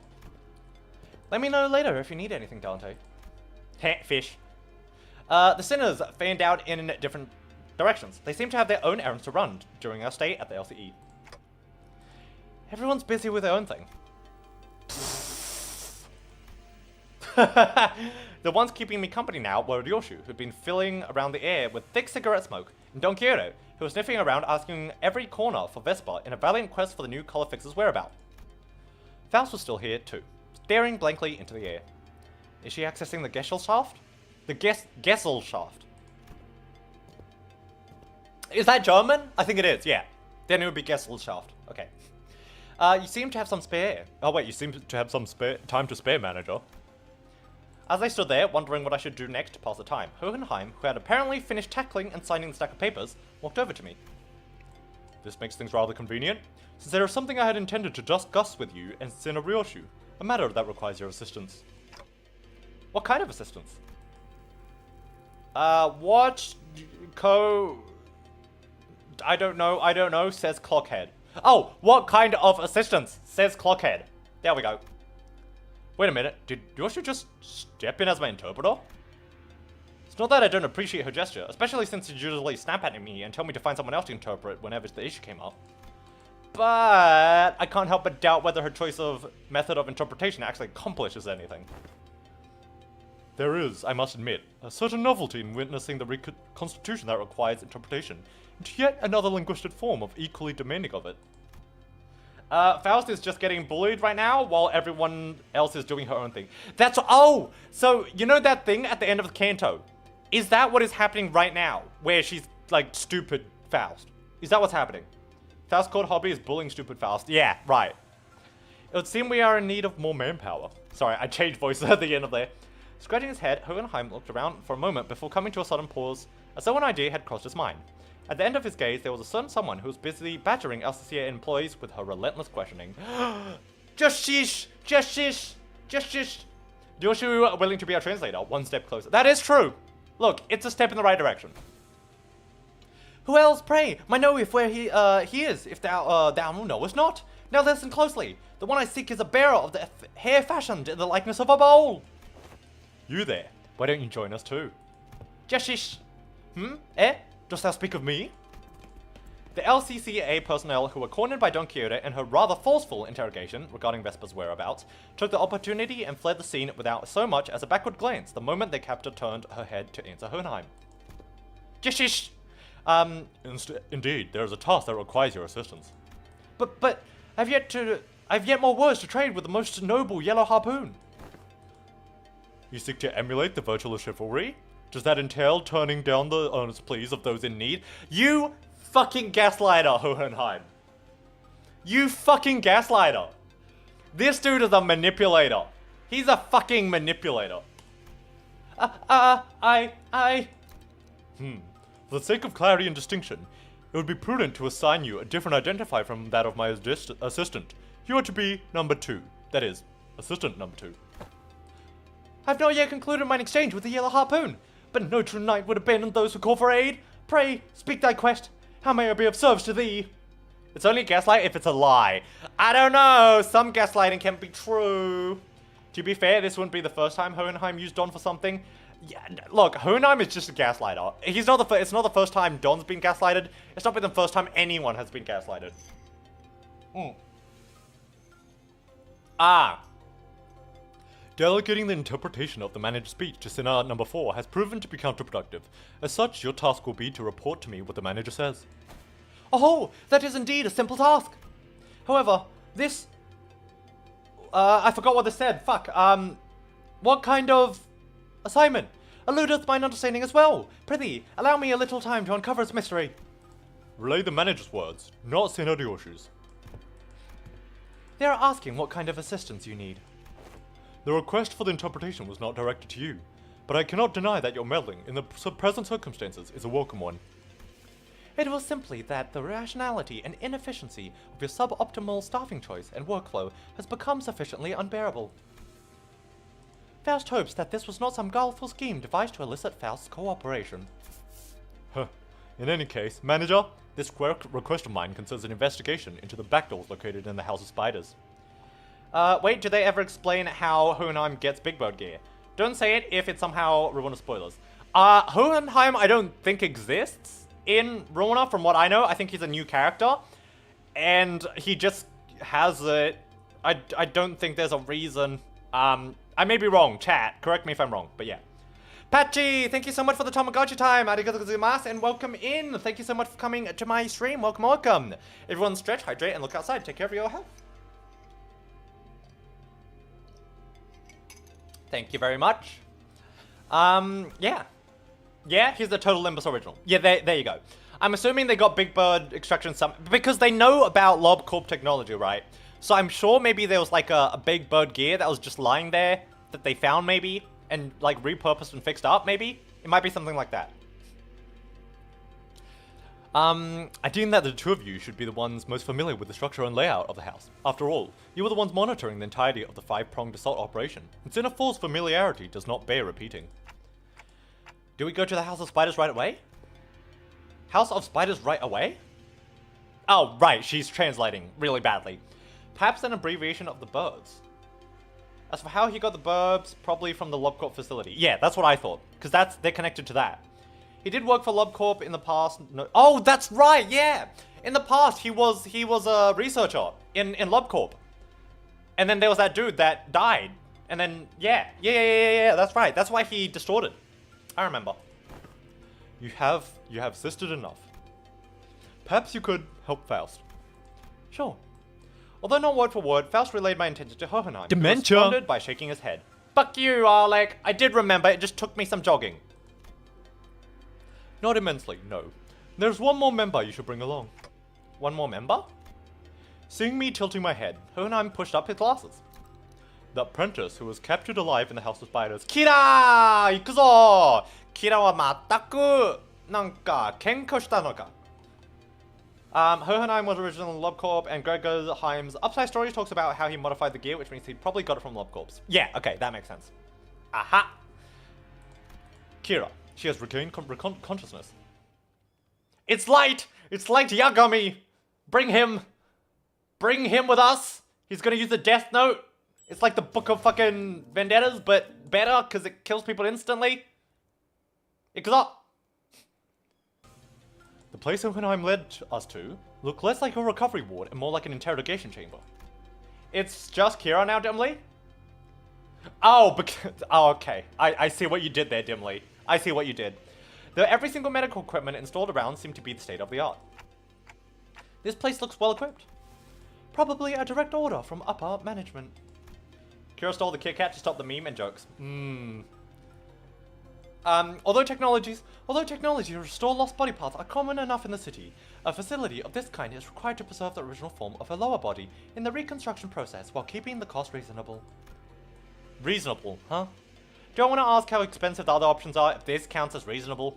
Let me know later if you need anything, Dante. Heh, fish. The sinners fanned out in different directions. They seem to have their own errands to run during our stay at the LCE. Everyone's busy with their own thing. The ones keeping me company now were Ryoshu, who'd been filling around the air with thick cigarette smoke, and Don Quixote, who was sniffing around asking every corner for Vespa in a valiant quest for the new color fixer's whereabouts. Faust was still here too, staring blankly into the air. Is she accessing the Gesellschaft? The Gesellschaft. Is that German? I think it is, yeah. Then it would be Gesellschaft. Okay. You seem to have some spare. Oh wait, you seem to have some time to spare, manager. As I stood there, wondering what I should do next to pass the time, Hohenheim, who had apparently finished tackling and signing the stack of papers, walked over to me. This makes things rather convenient, since there is something I had intended to discuss with you and Sinner Ryoshu, a matter that requires your assistance. What kind of assistance? I don't know, says Clockhead. Oh, what kind of assistance, says Clockhead. There we go. Wait a minute, did Yoshu just step in as my interpreter? It's not that I don't appreciate her gesture, especially since she'd usually snap at me and tell me to find someone else to interpret whenever the issue came up. But I can't help but doubt whether her choice of method of interpretation actually accomplishes anything. There is, I must admit, a certain novelty in witnessing the reconstitution that requires interpretation into yet another linguistic form of equally demanding of it. Faust is just getting bullied right now while everyone else is doing her own thing. That's- oh! So, you know that thing at the end of the canto? Is that what is happening right now? Where she's, like, stupid Faust? Is that what's happening? Faust's core hobby is bullying stupid Faust. Yeah, right. It would seem we are in need of more manpower. Sorry, I changed voices at the end of there. Scratching his head, Hohenheim looked around for a moment before coming to a sudden pause, as though an idea had crossed his mind. At the end of his gaze, there was a certain someone who was busily battering LCCA employees with her relentless questioning. Just shish! Just shish! Just shish! Yoshu willing to be our translator, one step closer. That is true! Look, it's a step in the right direction. Who else, pray, might know if where he is, if thou knowest not? Now listen closely. The one I seek is a bearer of the hair fashioned in the likeness of a bowl. You there, why don't you join us too? Jeshish. Eh? Dost thou speak of me? The LCCA personnel who were cornered by Don Quixote and her rather forceful interrogation regarding Vesper's whereabouts took the opportunity and fled the scene without so much as a backward glance the moment their captor turned her head to answer Hohenheim. Jeshish. Indeed, there is a task that requires your assistance. But, I've yet more words to trade with the most noble Yellow Harpoon. You seek to emulate the virtual chivalry? Does that entail turning down the earnest pleas of those in need? You fucking gaslighter, Hohenheim. You fucking gaslighter. This dude is a manipulator. He's a fucking manipulator. For the sake of clarity and distinction, it would be prudent to assign you a different identifier from that of my assistant. You are to be number 2. That is, assistant number 2. I've not yet concluded mine exchange with the Yellow Harpoon, but no true knight would abandon those who call for aid. Pray, speak thy quest. How may I be of service to thee? It's only gaslight if it's a lie. I don't know, some gaslighting can be true. To be fair, this wouldn't be the first time Hohenheim used Don for something. Yeah, look, Hohenheim is just a gaslighter. It's not the first time Don's been gaslighted. It's not been the first time anyone has been gaslighted. Delegating the interpretation of the managed speech to Senate number 4 has proven to be counterproductive. As such, your task will be to report to me what the manager says. Oh, that is indeed a simple task. However, this... I forgot what this said. Fuck. What kind of assignment? Eludeth mine understanding as well. Prithee, allow me a little time to uncover its mystery. Relay the manager's words, not Senator Yoshu's. They are asking what kind of assistance you need. The request for the interpretation was not directed to you, but I cannot deny that your meddling in the present circumstances is a welcome one. It was simply that the rationality and inefficiency of your suboptimal staffing choice and workflow has become sufficiently unbearable. Faust hopes that this was not some guileful scheme devised to elicit Faust's cooperation. In any case, manager, this request of mine concerns an investigation into the backdoors located in the House of Spiders. Wait, do they ever explain how Hohenheim gets Big Bird gear? Don't say it if it somehow ruins spoilers. Hohenheim I don't think exists in Ruiner from what I know. I think he's a new character. And he just has it. I don't think there's a reason. I may be wrong, chat. Correct me if I'm wrong, but yeah. Patchy, thank you so much for the Tamagotchi time. Arigatou gozaimasu, and welcome in. Thank you so much for coming to my stream. Welcome, welcome. Everyone stretch, hydrate, and look outside. Take care of your health. Thank you very much. Yeah. Yeah, he's the total Limbus original. Yeah, there you go. I'm assuming they got Big Bird extraction because they know about Lob Corp technology, right? So I'm sure maybe there was like a Big Bird gear that was just lying there that they found maybe and like repurposed and fixed up maybe. It might be something like that. I deem that the two of you should be the ones most familiar with the structure and layout of the house. After all, you were the ones monitoring the entirety of the 5-pronged assault operation, and Sinner 4's familiarity does not bear repeating. Do we go to the House of Spiders right away? House of Spiders right away? Oh, right, she's translating really badly. Perhaps an abbreviation of the birds. As for how he got the burbs, probably from the LobCorp facility. Yeah, that's what I thought, because they're connected to that. He did work for LobCorp in the past. No, oh, that's right, yeah! In the past, he was a researcher in LobCorp. And then there was that dude that died. And then, yeah, that's right. That's why he distorted. I remember. You have assisted enough. Perhaps you could help Faust. Sure. Although not word for word, Faust relayed my intention to Hohenheim. Dementia! Who responded by shaking his head. Fuck you, Alec. I did remember, it just took me some jogging. Not immensely, no. There's one more member you should bring along. One more member? Seeing me tilting my head, Hohenheim pushed up his glasses. The apprentice who was captured alive in the House of Spiders. Kira! Ikuzo! Kira wa mataku nanka kenko shita no ka? Hohenheim was originally LobCorp, and Gregor Heim's Upside Stories talks about how he modified the gear, which means he probably got it from LobCorp's. Yeah, okay, that makes sense. Aha! Kira. She has regained consciousness. It's light! It's light Yagami! Bring him! Bring him with us! He's gonna use the Death Note! It's like the Book of fucking Vendettas, but better, because it kills people instantly. Ikuzo! The place Hohenheim led us to looked less like a recovery ward and more like an interrogation chamber. It's just Kira now, Dimly? Oh, okay. I see what you did there, Dimly. I see what you did. Though every single medical equipment installed around seemed to be the state of the art. This place looks well equipped. Probably a direct order from upper management. Kira stole the Kit Kat to stop the meme and jokes. Although technologies to restore lost body parts are common enough in the city, a facility of this kind is required to preserve the original form of her lower body in the reconstruction process while keeping the cost reasonable. Reasonable, huh? Do I want to ask how expensive the other options are if this counts as reasonable?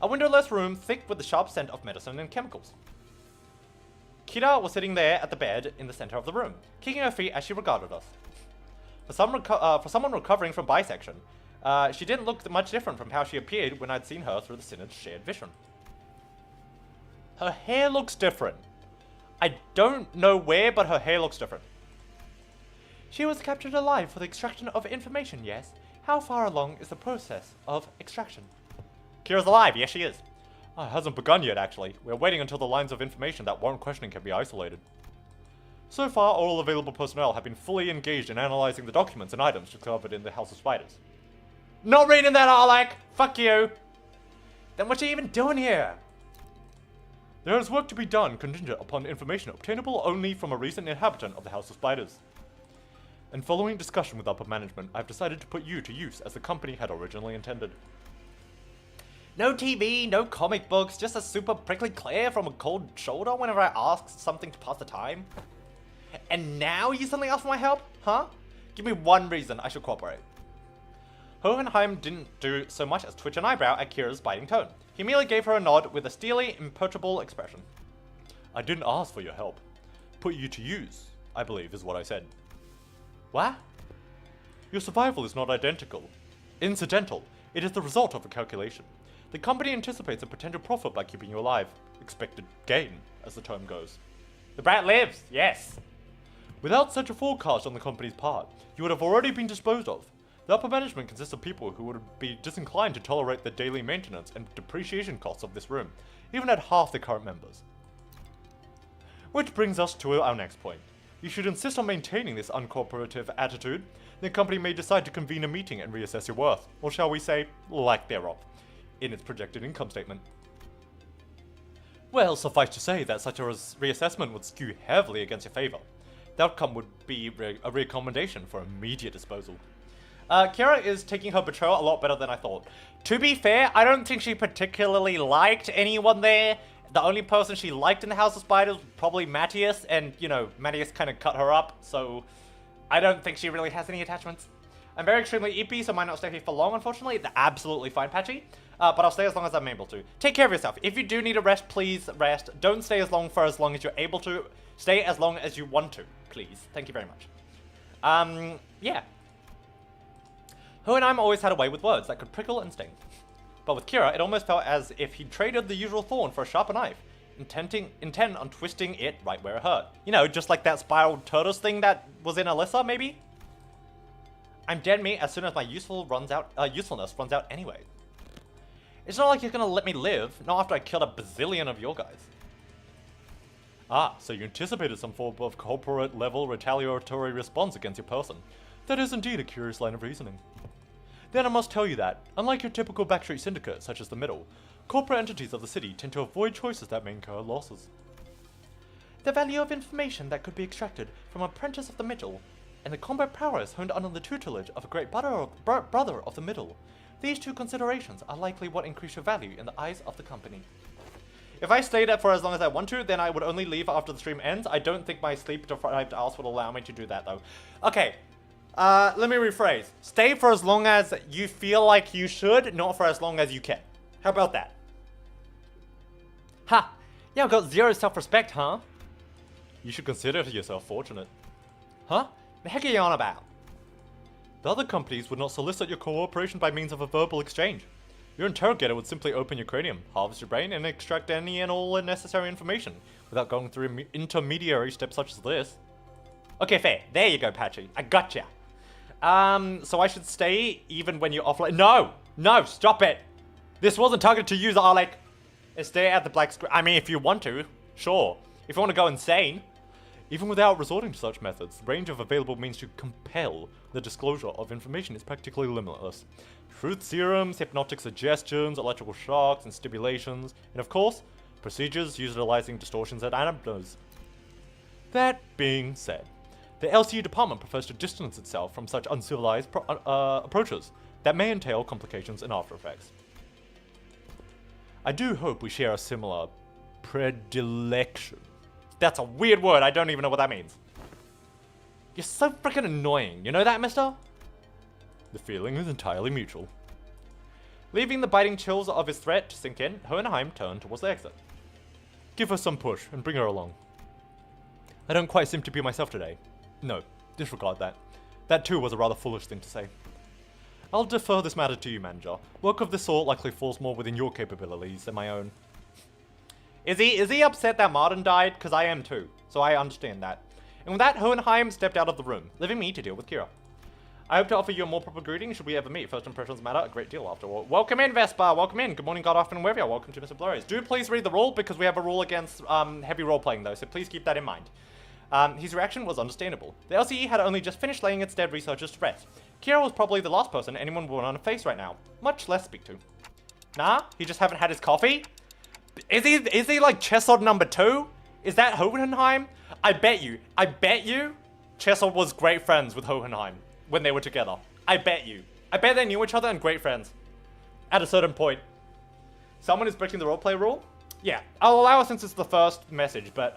A windowless room thick with the sharp scent of medicine and chemicals. Kira was sitting there at the bed in the center of the room, kicking her feet as she regarded us. For someone recovering from bisection, she didn't look much different from how she appeared when I'd seen her through the Synod's shared vision. Her hair looks different. I don't know where, but her hair looks different. She was captured alive for the extraction of information, yes. How far along is the process of extraction? Kira's alive, yes she is. It hasn't begun yet, actually. We're waiting until the lines of information that warrant questioning can be isolated. So far, all available personnel have been fully engaged in analyzing the documents and items discovered in the House of Spiders. Not reading that, Alec! Fuck you! Then what's she even doing here? There is work to be done contingent upon information obtainable only from a recent inhabitant of the House of Spiders. And following discussion with upper management, I've decided to put you to use as the company had originally intended. No TV, no comic books, just a super prickly glare from a cold shoulder whenever I ask something to pass the time. And now you suddenly ask for my help? Huh? Give me one reason I should cooperate. Hohenheim didn't do so much as twitch an eyebrow at Kira's biting tone. He merely gave her a nod with a steely, imperturbable expression. I didn't ask for your help. Put you to use, I believe is what I said. What? Your survival is not incidental. It is the result of a calculation. The company anticipates a potential profit by keeping you alive. Expected gain, as the term goes. The brat lives, yes. Without such a forecast on the company's part, you would have already been disposed of. The upper management consists of people who would be disinclined to tolerate the daily maintenance and depreciation costs of this room, even at half the current members. Which brings us to our next point. You should insist on maintaining this uncooperative attitude. The company may decide to convene a meeting and reassess your worth, or shall we say, lack thereof, in its projected income statement. Well, suffice to say that such a reassessment would skew heavily against your favor. The outcome would be a recommendation for immediate disposal. Kira is taking her betrayal a lot better than I thought. To be fair, I don't think she particularly liked anyone there. The only person she liked in the House of Spiders was probably Matthias, and, you know, Matthias kind of cut her up, so I don't think she really has any attachments. I'm very extremely eepy, so I might not stay here for long, unfortunately. They're absolutely fine, Patchy. But I'll stay as long as I'm able to. Take care of yourself. If you do need a rest, please rest. Don't stay as long as you're able to. Stay as long as you want to, please. Thank you very much. Yeah. Hohenheim always had a way with words that could prickle and sting. But with Kira, it almost felt as if he traded the usual thorn for a sharper knife, intent on twisting it right where it hurt. You know, just like that spiraled tortoise thing that was in Alyssa, maybe? I'm dead meat as soon as my usefulness runs out anyway. It's not like you're gonna let me live, not after I killed a bazillion of your guys. Ah, so you anticipated some form of corporate-level retaliatory response against your person. That is indeed a curious line of reasoning. Then I must tell you that, unlike your typical backstreet syndicate, such as the Middle, corporate entities of the city tend to avoid choices that may incur losses. The value of information that could be extracted from an apprentice of the Middle, and the combat prowess honed under the tutelage of a great brother of the Middle. These two considerations are likely what increase your value in the eyes of the company. If I stayed for as long as I want to, then I would only leave after the stream ends. I don't think my sleep-deprived ass would allow me to do that, though. Okay, let me rephrase. Stay for as long as you feel like you should, not for as long as you can. How about that? Ha! Yeah, I've got zero self-respect, huh? You should consider yourself fortunate. Huh? The heck are you on about? The other companies would not solicit your cooperation by means of a verbal exchange. Your interrogator would simply open your cranium, harvest your brain, and extract any and all necessary information, without going through intermediary steps such as this. Okay, fair. There you go, Patchy. I gotcha. So I should stay even when you're offline? No! No, stop it! This wasn't targeted to you, Zarlik. Stay at the black screen. I mean, if you want to, sure. If you want to go insane. Even without resorting to such methods, the range of available means to compel the disclosure of information is practically limitless. Truth serums, hypnotic suggestions, electrical shocks and stimulations, and of course, procedures utilizing distortions and anabnos. That being said, the LCU department prefers to distance itself from such uncivilized approaches that may entail complications and after effects. I do hope we share a similar predilection. That's a weird word, I don't even know what that means. You're so freaking annoying, you know that, mister? The feeling is entirely mutual. Leaving the biting chills of his threat to sink in, Hohenheim turned towards the exit. Give her some push and bring her along. I don't quite seem to be myself today. No, disregard that. That too was a rather foolish thing to say. I'll defer this matter to you, manager. Work of this sort likely falls more within your capabilities than my own. Is he upset that Martin died? Because I am too, so I understand that. And with that, Hohenheim stepped out of the room, leaving me to deal with Kira. I hope to offer you a more proper greeting should we ever meet. First impressions matter a great deal after all. Welcome in, Vespa. Welcome in. Good morning, God afternoon, wherever you are. Welcome to MrBlurry. Do please read the rule, because we have a rule against heavy role-playing, though, so please keep that in mind. His reaction was understandable. The LCE had only just finished laying its dead researchers to rest. Kira was probably the last person anyone would want to face right now, much less speak to. Nah, he just haven't had his coffee? Is he like Chesod number 2? Is that Hohenheim? I bet you, Chesod was great friends with Hohenheim when they were together. I bet you. I bet they knew each other and great friends. At a certain point. Someone is breaking the roleplay rule? Yeah, I'll allow it since it's the first message, but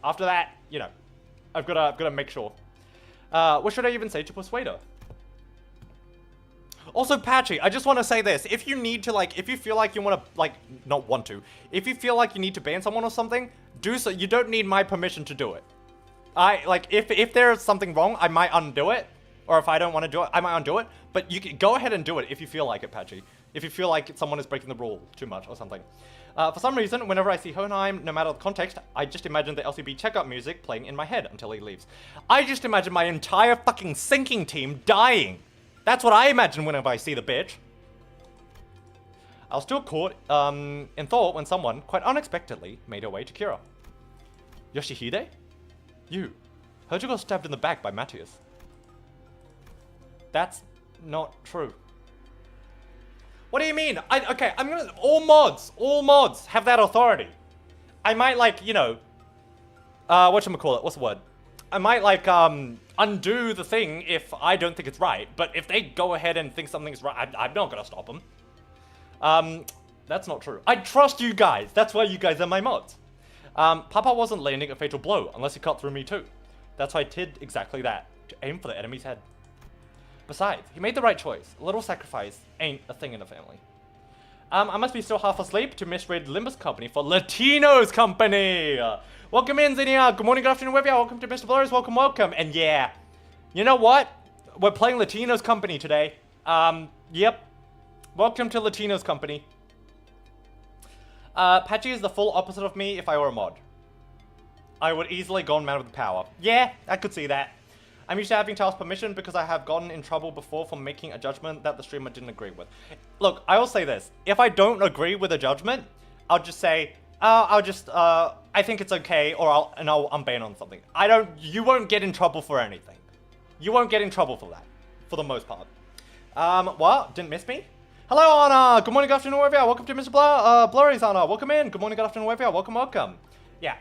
after that, you know, I've gotta make sure. What should I even say to persuade her? Also, Patchy, I just want to say this. If you need to, like, if you feel like you want to, like, not want to. If you feel like you need to ban someone or something, do so. You don't need my permission to do it. If there's something wrong, I might undo it. Or if I don't want to do it, I might undo it. But you can go ahead and do it if you feel like it, Patchy. If you feel like someone is breaking the rule too much or something. For some reason, whenever I see Hohenheim, no matter the context, I just imagine the LCB checkup music playing in my head until he leaves. I just imagine my entire fucking sinking team dying. That's what I imagine whenever I see the bitch. I was still caught in thought when someone, quite unexpectedly, made her way to Kira. Yoshihide? You. Heard you got stabbed in the back by Matthias. That's not true. What do you mean? Okay, I'm gonna... All mods have that authority. I might, like, you know... whatchamacallit? What's the word? I might, like, undo the thing if I don't think it's right. But if they go ahead and think something's right, I'm not gonna stop them. That's not true. I trust you guys. That's why you guys are my mods. Papa wasn't landing a fatal blow unless he cut through me too. That's why I did exactly that. To aim for the enemy's head. Besides, he made the right choice. A little sacrifice ain't a thing in the family. I must be still half asleep to misread Limbus Company for Latino's Company. Welcome in, Zinnia. Good morning, good afternoon, wherever you are. Welcome to MrBlurry's. Welcome, welcome. And yeah, you know what? We're playing Latino's Company today. Yep. Welcome to Latino's Company. Patchy is the full opposite of me if I were a mod. I would easily go on man with the power. Yeah, I could see that. I'm used to having to ask permission because I have gotten in trouble before for making a judgment that the streamer didn't agree with. Look, I will say this. If I don't agree with a judgment, I'll just say, I think it's okay, or I'll unban on something. You won't get in trouble for anything. You won't get in trouble for that, for the most part. What? Didn't miss me? Hello, Anna! Good morning, good afternoon, wherever you are. Welcome to MrBlurry's, Anna. Welcome in. Good morning, good afternoon, wherever you are. Welcome, welcome. Yeah.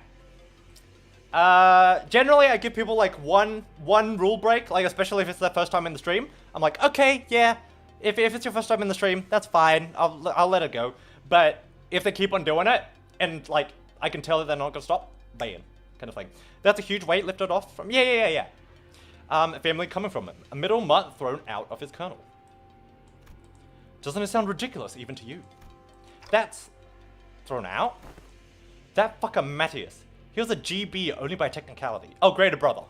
Generally, I give people, like, one rule break, like, especially if it's their first time in the stream. I'm like, okay, yeah, if it's your first time in the stream, that's fine. I'll let it go. But if they keep on doing it, and, like, I can tell that they're not gonna stop, ban, kind of thing. That's a huge weight lifted off from, yeah. A family coming from him. A middle mutt thrown out of his kernel. Doesn't it sound ridiculous, even to you? That's thrown out? That fucker Matthias. He was a GB only by technicality. Oh, greater brother.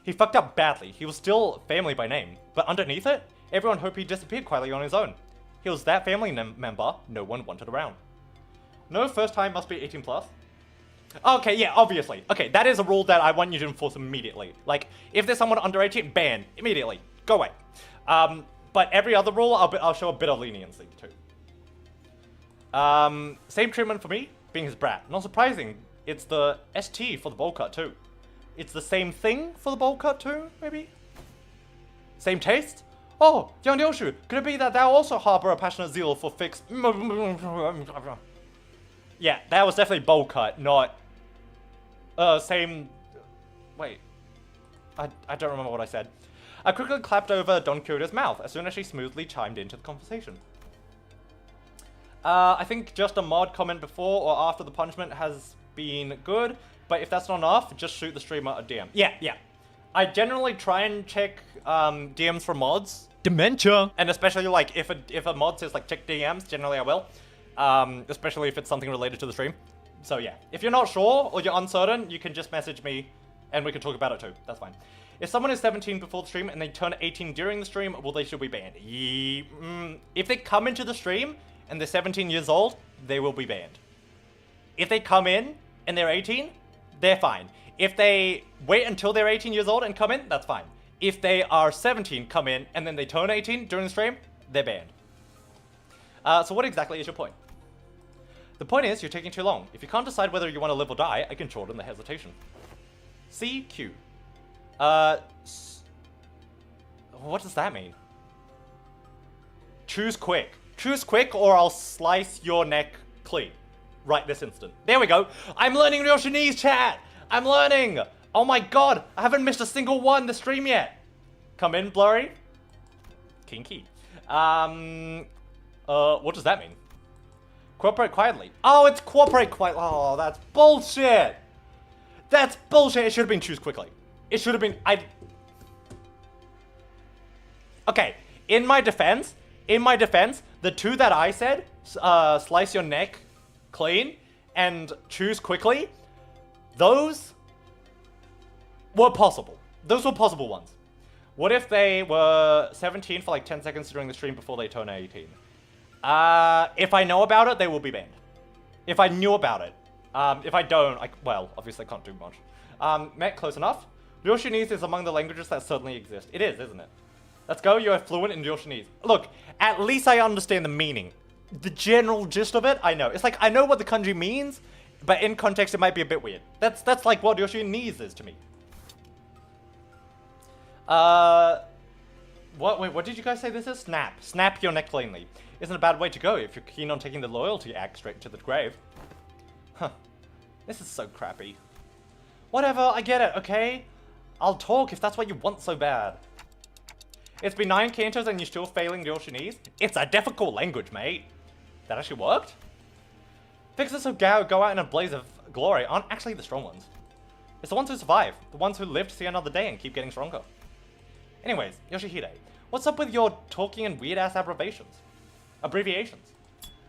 He fucked up badly. He was still family by name. But underneath it, everyone hoped he disappeared quietly on his own. He was that family member no one wanted around. No first time must be 18 plus. Okay, yeah, obviously. Okay, that is a rule that I want you to enforce immediately. Like, if there's someone under 18, ban. Immediately. Go away. But every other rule, I'll show a bit of leniency, too. Same treatment for me, being his brat. Not surprising. It's the ST for the bowl cut, too. It's the same thing for the bowl cut, too, maybe? Same taste? Oh, young Yoshu, could it be that thou also harbor a passionate zeal for fix... Yeah, that was definitely bowl cut, not... same... Wait. I don't remember what I said. I quickly clapped over Don Quixote's mouth as soon as she smoothly chimed into the conversation. I think just a mod comment before or after the punishment has been good, but if that's not enough, just shoot the streamer a DM. Yeah. I generally try and check DMs for mods. Dementia! And especially, like, if a mod says, like, check DMs, generally I will. Especially if it's something related to the stream. So, yeah. If you're not sure or you're uncertain, you can just message me and we can talk about it too. That's fine. If someone is 17 before the stream and they turn 18 during the stream, well, they should be banned. If they come into the stream and they're 17 years old, they will be banned. If they come in and they're 18, they're fine. If they wait until they're 18 years old and come in, that's fine. If they are 17, come in, and then they turn 18 during the stream, they're banned. So what exactly is your point? The point is, you're taking too long. If you can't decide whether you want to live or die, I can shorten the hesitation. CQ. What does that mean? Choose quick. Choose quick or I'll slice your neck clean. Right this instant. There we go. I'm learning Ryoshinese, chat! I'm learning! Oh my god, I haven't missed a single one this stream yet. Come in, Blurry. Kinky. What does that mean? Cooperate quietly. Oh, it's cooperate quietly. Oh, that's bullshit. That's bullshit. It should have been choose quickly. It should have been, Okay, in my defense, the two that I said, slice your neck clean and choose quickly, those were possible. Those were possible ones. What if they were 17 for like 10 seconds during the stream before they turn 18? If I know about it, they will be banned. If I knew about it. If I don't, well, obviously I can't do much. Met, close enough. Ryoshinese is among the languages that certainly exist. It is, isn't it? Let's go, you're fluent in Ryoshinese. Look, at least I understand the meaning. The general gist of it, I know. It's like, I know what the kanji means, but in context it might be a bit weird. That's like what Ryoshinese is to me. What did you guys say this is? Snap. Snap your neck cleanly. Isn't a bad way to go if you're keen on taking the loyalty act straight to the grave. Huh. This is so crappy. Whatever, I get it, okay? I'll talk if that's what you want so bad. It's been 9 cantos and you're still failing Ryoshinese? It's a difficult language, mate. That actually worked? Fixers who go out in a blaze of glory aren't actually the strong ones. It's the ones who survive, the ones who live to see another day and keep getting stronger. Anyways, Yoshihide, what's up with your talking in weird-ass abbreviations?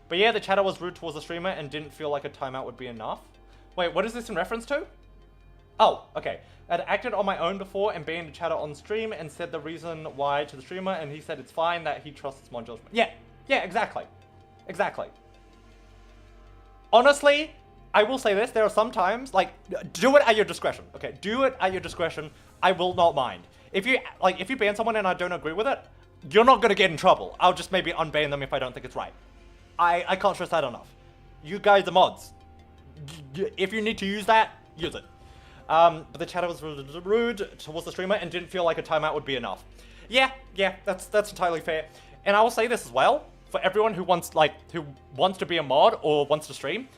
But yeah, the chatter was rude towards the streamer and didn't feel like a timeout would be enough. Wait, what is this in reference to? Oh, okay. I'd acted on my own before and banned the chatter on stream and said the reason why to the streamer, and he said it's fine, that he trusts my judgment. Yeah, exactly. Exactly. Honestly, I will say this, there are some times, like, do it at your discretion, okay? Do it at your discretion. I will not mind. If you ban someone and I don't agree with it, you're not gonna get in trouble. I'll just maybe unban them if I don't think it's right. I can't stress that enough. You guys are mods. If you need to use that, use it. But the chatter was rude towards the streamer and didn't feel like a timeout would be enough. Yeah, that's entirely fair. And I will say this as well, for everyone who wants to be a mod or wants to stream,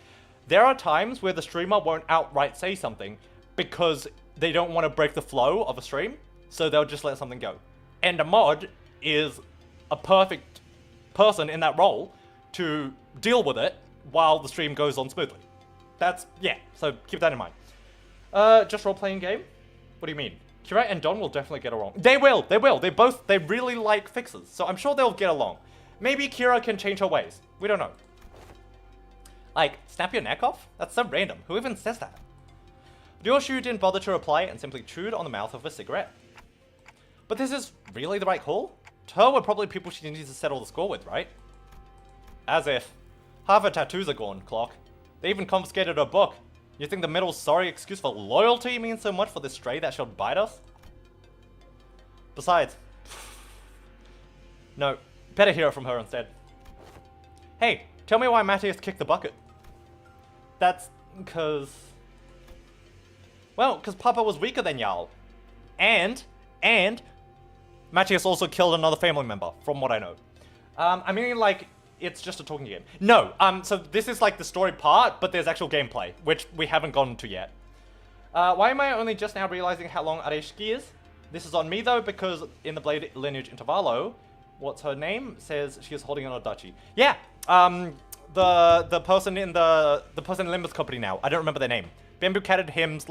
there are times where the streamer won't outright say something because they don't want to break the flow of a stream, so they'll just let something go. And a mod is a perfect person in that role to deal with it while the stream goes on smoothly. So keep that in mind. Just role-playing game? What do you mean? Kira and Don will definitely get along. They will. They really like fixers, so I'm sure they'll get along. Maybe Kira can change her ways. We don't know. Like, snap your neck off? That's so random. Who even says that? Ryoshu didn't bother to reply and simply chewed on the mouth of a cigarette. But this is really the right call? Her were probably people she needs to settle the score with, right? As if. Half her tattoos are gone, Clock. They even confiscated her book. You think the middle sorry excuse for loyalty means so much for this stray that she'll bite us? Besides. No, better hear it from her instead. Hey, tell me why Matthias kicked the bucket. That's because... Well, because Papa was weaker than y'all. And Matthias also killed another family member, from what I know. I mean, like, it's just a talking game. No, so this is like the story part, but there's actual gameplay, which we haven't gotten to yet. Why am I only just now realizing how long Areshiki is? This is on me though, because in the Blade Lineage Intervallo, what's her name? Says she is holding an Odachi. Yeah, the person in the person in Limbus Company now. I don't remember their name. Bamboo catted Kim's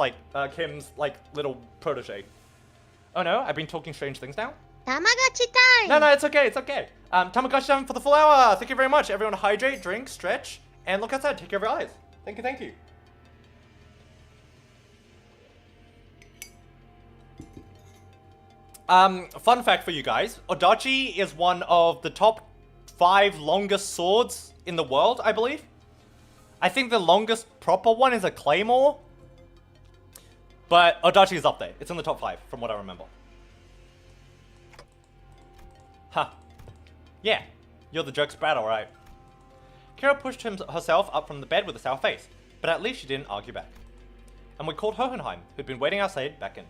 little protege. Oh no, I've been talking strange things now. Tamagotchi time! No, it's okay, it's okay. Tamagotchi time for the full hour. Thank you very much. Everyone hydrate, drink, stretch, and look outside. Take care of your eyes. Thank you. Fun fact for you guys. Odachi is one of the top 5 longest swords in the world, I believe. I think the longest proper one is a claymore. But Odachi is up there. It's in the top 5, from what I remember. Huh. Yeah, you're the jerk spat, alright. Kira pushed herself up from the bed with a sour face, but at least she didn't argue back. And we called Hohenheim, who'd been waiting outside, back in.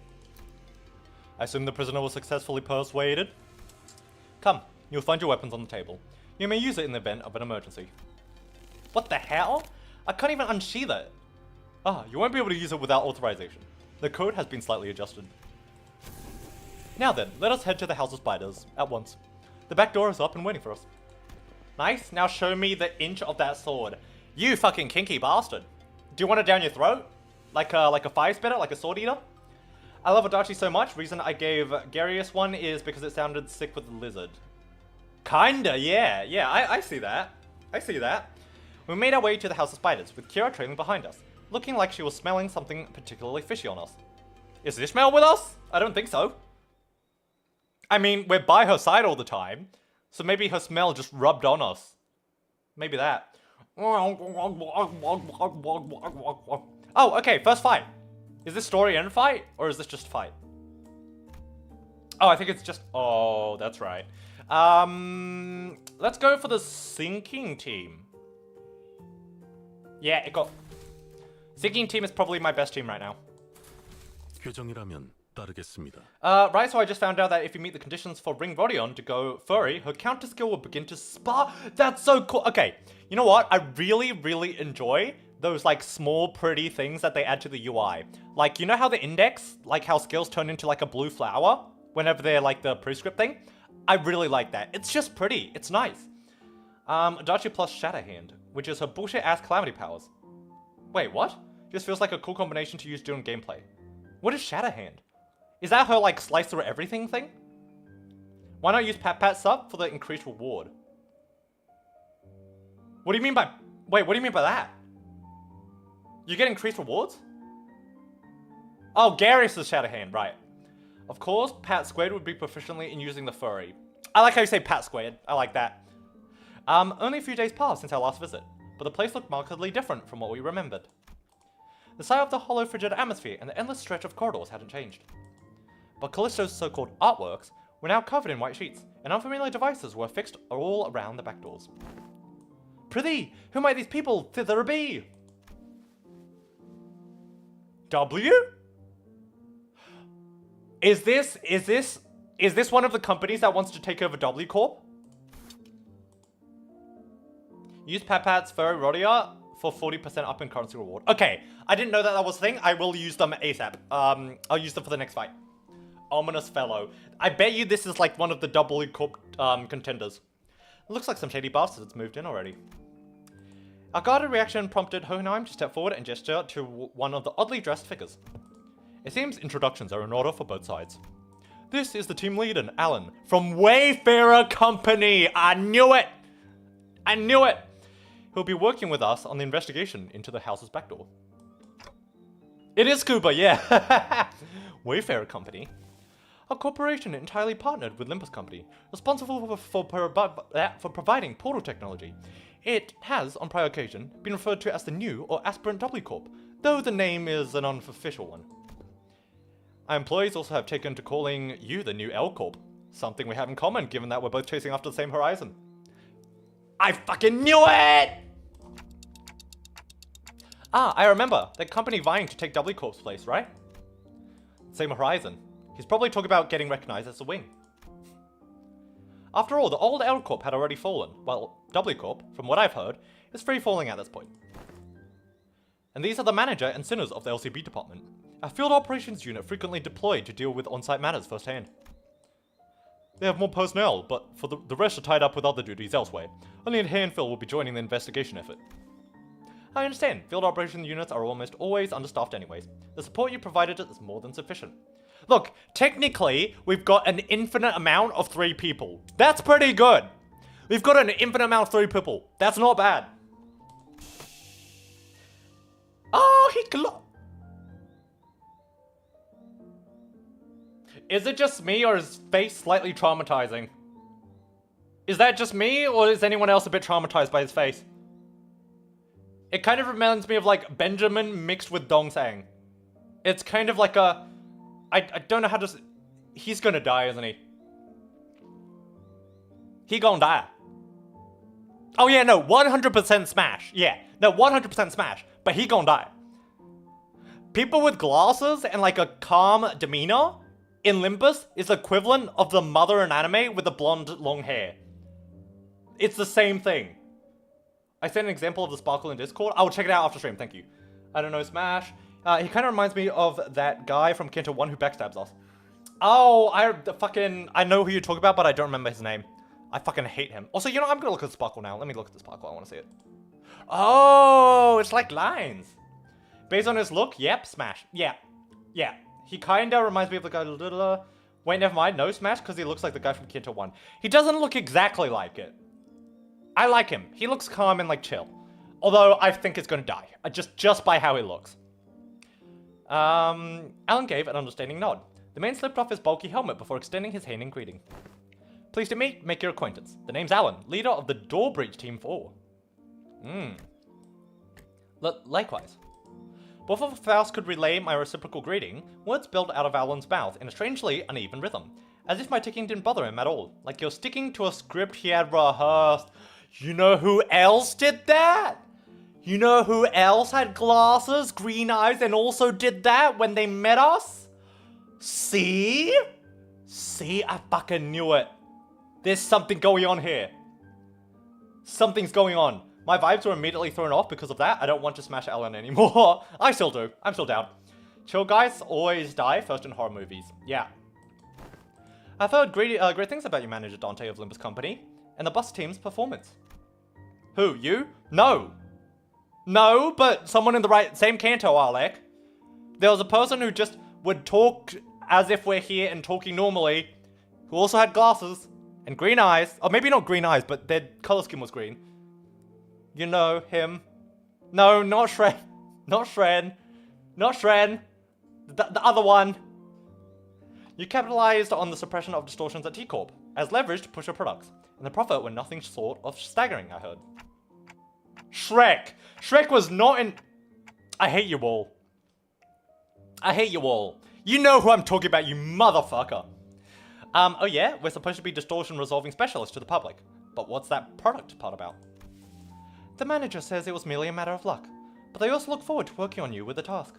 I assume the prisoner was successfully persuaded? Come, you'll find your weapons on the table. You may use it in the event of an emergency. What the hell? I can't even unsheath it. You won't be able to use it without authorization. The code has been slightly adjusted. Now then, let us head to the House of Spiders, at once. The back door is up and waiting for us. Nice, now show me the inch of that sword. You fucking kinky bastard. Do you want it down your throat? Like a fire spitter, like a sword eater? I love Odachi so much, reason I gave Garius one is because it sounded sick with the lizard. Kinda, yeah, I see that. We made our way to the House of Spiders, with Kira trailing behind us, looking like she was smelling something particularly fishy on us. Is Ishmael with us? I don't think so. I mean, we're by her side all the time, so maybe her smell just rubbed on us. Maybe that. Oh, okay, first fight. Is this story and fight, or is this just fight? Oh, I think it's just... Oh, that's right. Let's go for the sinking team. Yeah, it got... Sinking team is probably my best team right now. Right, so I just found out that if you meet the conditions for Ring Rodion to go furry, her counter skill will begin to spark. That's so cool. Okay, you know what? I really enjoy those like small pretty things that they add to the UI. Like, you know how the index, like how skills turn into like a blue flower whenever they're like the prescript thing? I really like that. It's just pretty. It's nice. Adachi plus Shatterhand, which is her bullshit ass calamity powers. Wait, what? Just feels like a cool combination to use during gameplay. What is Shatterhand? Is that her like slice through everything thing? Why not use Pat Sub for the increased reward? What do you mean by... Wait, what do you mean by that? You get increased rewards? Oh, Garius is Shatterhand, right. Of course, Pat Squared would be proficiently in using the furry. I like how you say Pat Squared. I like that. Only a few days passed since our last visit, but the place looked markedly different from what we remembered. The sight of the hollow frigid atmosphere and the endless stretch of corridors hadn't changed. But Callisto's so-called artworks were now covered in white sheets, and unfamiliar devices were fixed all around the back doors. Prithee, who might these people thither be? W? Is this one of the companies that wants to take over W Corp? Use Papat's Furry Rodia for 40% up in currency reward. Okay, I didn't know that that was a thing. I will use them ASAP. I'll use them for the next fight. Ominous Fellow. I bet you this is like one of the W Corp contenders. It looks like some shady bastards moved in already. Our guarded reaction prompted Hohenheim to step forward and gesture to one of the oddly dressed figures. It seems introductions are in order for both sides. This is the team leader, Alan, from Wayfarer Company. I knew it! I knew it! He'll be working with us on the investigation into the house's back door. It is Scuba, yeah! Wayfarer Company. A corporation entirely partnered with Limbus Company, responsible for providing portal technology. It has, on prior occasion, been referred to as the new or aspirant W Corp, though the name is an unofficial one. Our employees also have taken to calling you the new L Corp, something we have in common given that we're both chasing after the same horizon. I fucking knew it! Ah, I remember, that company vying to take W Corp's place, right? Same horizon. He's probably talking about getting recognized as a wing. After all, the old L Corp had already fallen, while W Corp, from what I've heard, is free falling at this point. And these are the manager and sinners of the LCB department. A field operations unit frequently deployed to deal with on-site matters firsthand. They have more personnel, but for the rest are tied up with other duties elsewhere. Only a handful will be joining the investigation effort. I understand, field operations units are almost always understaffed anyways. The support you provided is more than sufficient. Look, technically, we've got an infinite amount of 3 people. That's pretty good. We've got an infinite amount of 3 people. That's not bad. Oh, Is it just me, or is his face slightly traumatizing? Is that just me, or is anyone else a bit traumatized by his face? It kind of reminds me of like Benjamin mixed with Dongsang. It's kind of like a... I don't know how to... He's gonna die, isn't he? He gonna die. Oh yeah, no, 100% smash. Yeah, no, 100% smash. But he gonna die. People with glasses and like a calm demeanor in Limbus is equivalent of the mother in anime with the blonde long hair. It's the same thing. I sent an example of the sparkle in Discord. I will check it out after stream, thank you. I don't know, Smash. He kind of reminds me of that guy from Kanto 1 who backstabs us. Oh, I know who you're talking about, but I don't remember his name. I fucking hate him. Also, you know, I'm gonna look at the sparkle now. Let me look at the sparkle, I wanna see it. Oh, it's like lines. Based on his look, yep, Smash. Yeah. He kinda reminds me of the guy, wait, never mind, no Smash, because he looks like the guy from Kanto 1. He doesn't look exactly like it. I like him. He looks calm and like chill. Although I think it's gonna die. Just by how he looks. Alan gave an understanding nod. The man slipped off his bulky helmet before extending his hand in greeting. Pleased to meet, make your acquaintance. The name's Alan, leader of the Door Breach Team 4. Likewise. Before Faust could relay my reciprocal greeting, words spilled out of Alan's mouth in a strangely uneven rhythm, as if my ticking didn't bother him at all, like you're sticking to a script he had rehearsed. You know who else did that? You know who else had glasses, green eyes, and also did that when they met us? See? See, I fucking knew it. There's something going on here. Something's going on. My vibes were immediately thrown off because of that. I don't want to smash Alan anymore. I still do. I'm still down. Chill guys always die first in horror movies. Yeah. I've heard great things about your manager Dante of Limbus Company and the bus team's performance. Who, you? No. No, but someone in the same canto, Alec. There was a person who just would talk as if we're here and talking normally, who also had glasses and green eyes. Or maybe not green eyes, but their color scheme was green. You know him. No, not Shren. Not Shren. Not Shren. The other one. You capitalized on the suppression of distortions at T-Corp as leverage to push your products, and the profit were nothing short of staggering, I heard. Shrek. Shrek was not in... I hate you all. I hate you all. You know who I'm talking about, you motherfucker. Oh yeah, we're supposed to be distortion resolving specialists to the public. But what's that product part about? The manager says it was merely a matter of luck, but they also look forward to working on you with the task.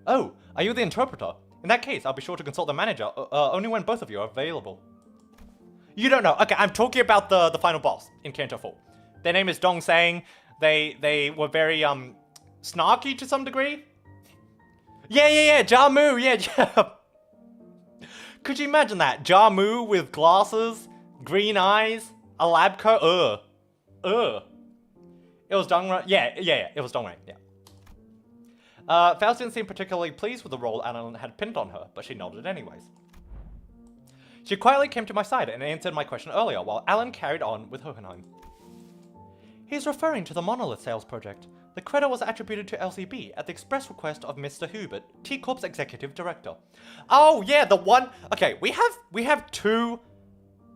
Oh, are you the interpreter? In that case, I'll be sure to consult the manager only when both of you are available. You don't know. Okay, I'm talking about the final boss in Kanto 4. Their name is Dong Sang. They were very snarky to some degree. Yeah, Jamu, yeah. Could you imagine that? Jamu with glasses, green eyes, a lab coat. It was Dongran. Yeah, it was Dongran. Yeah. Faust didn't seem particularly pleased with the role Alan had pinned on her, but she nodded anyways. She quietly came to my side and answered my question earlier, while Alan carried on with Hohenheim. He's referring to the monolith sales project. The credit was attributed to LCB at the express request of Mr. Hubert, T Corp's executive director. Oh yeah, the one. Okay, we have two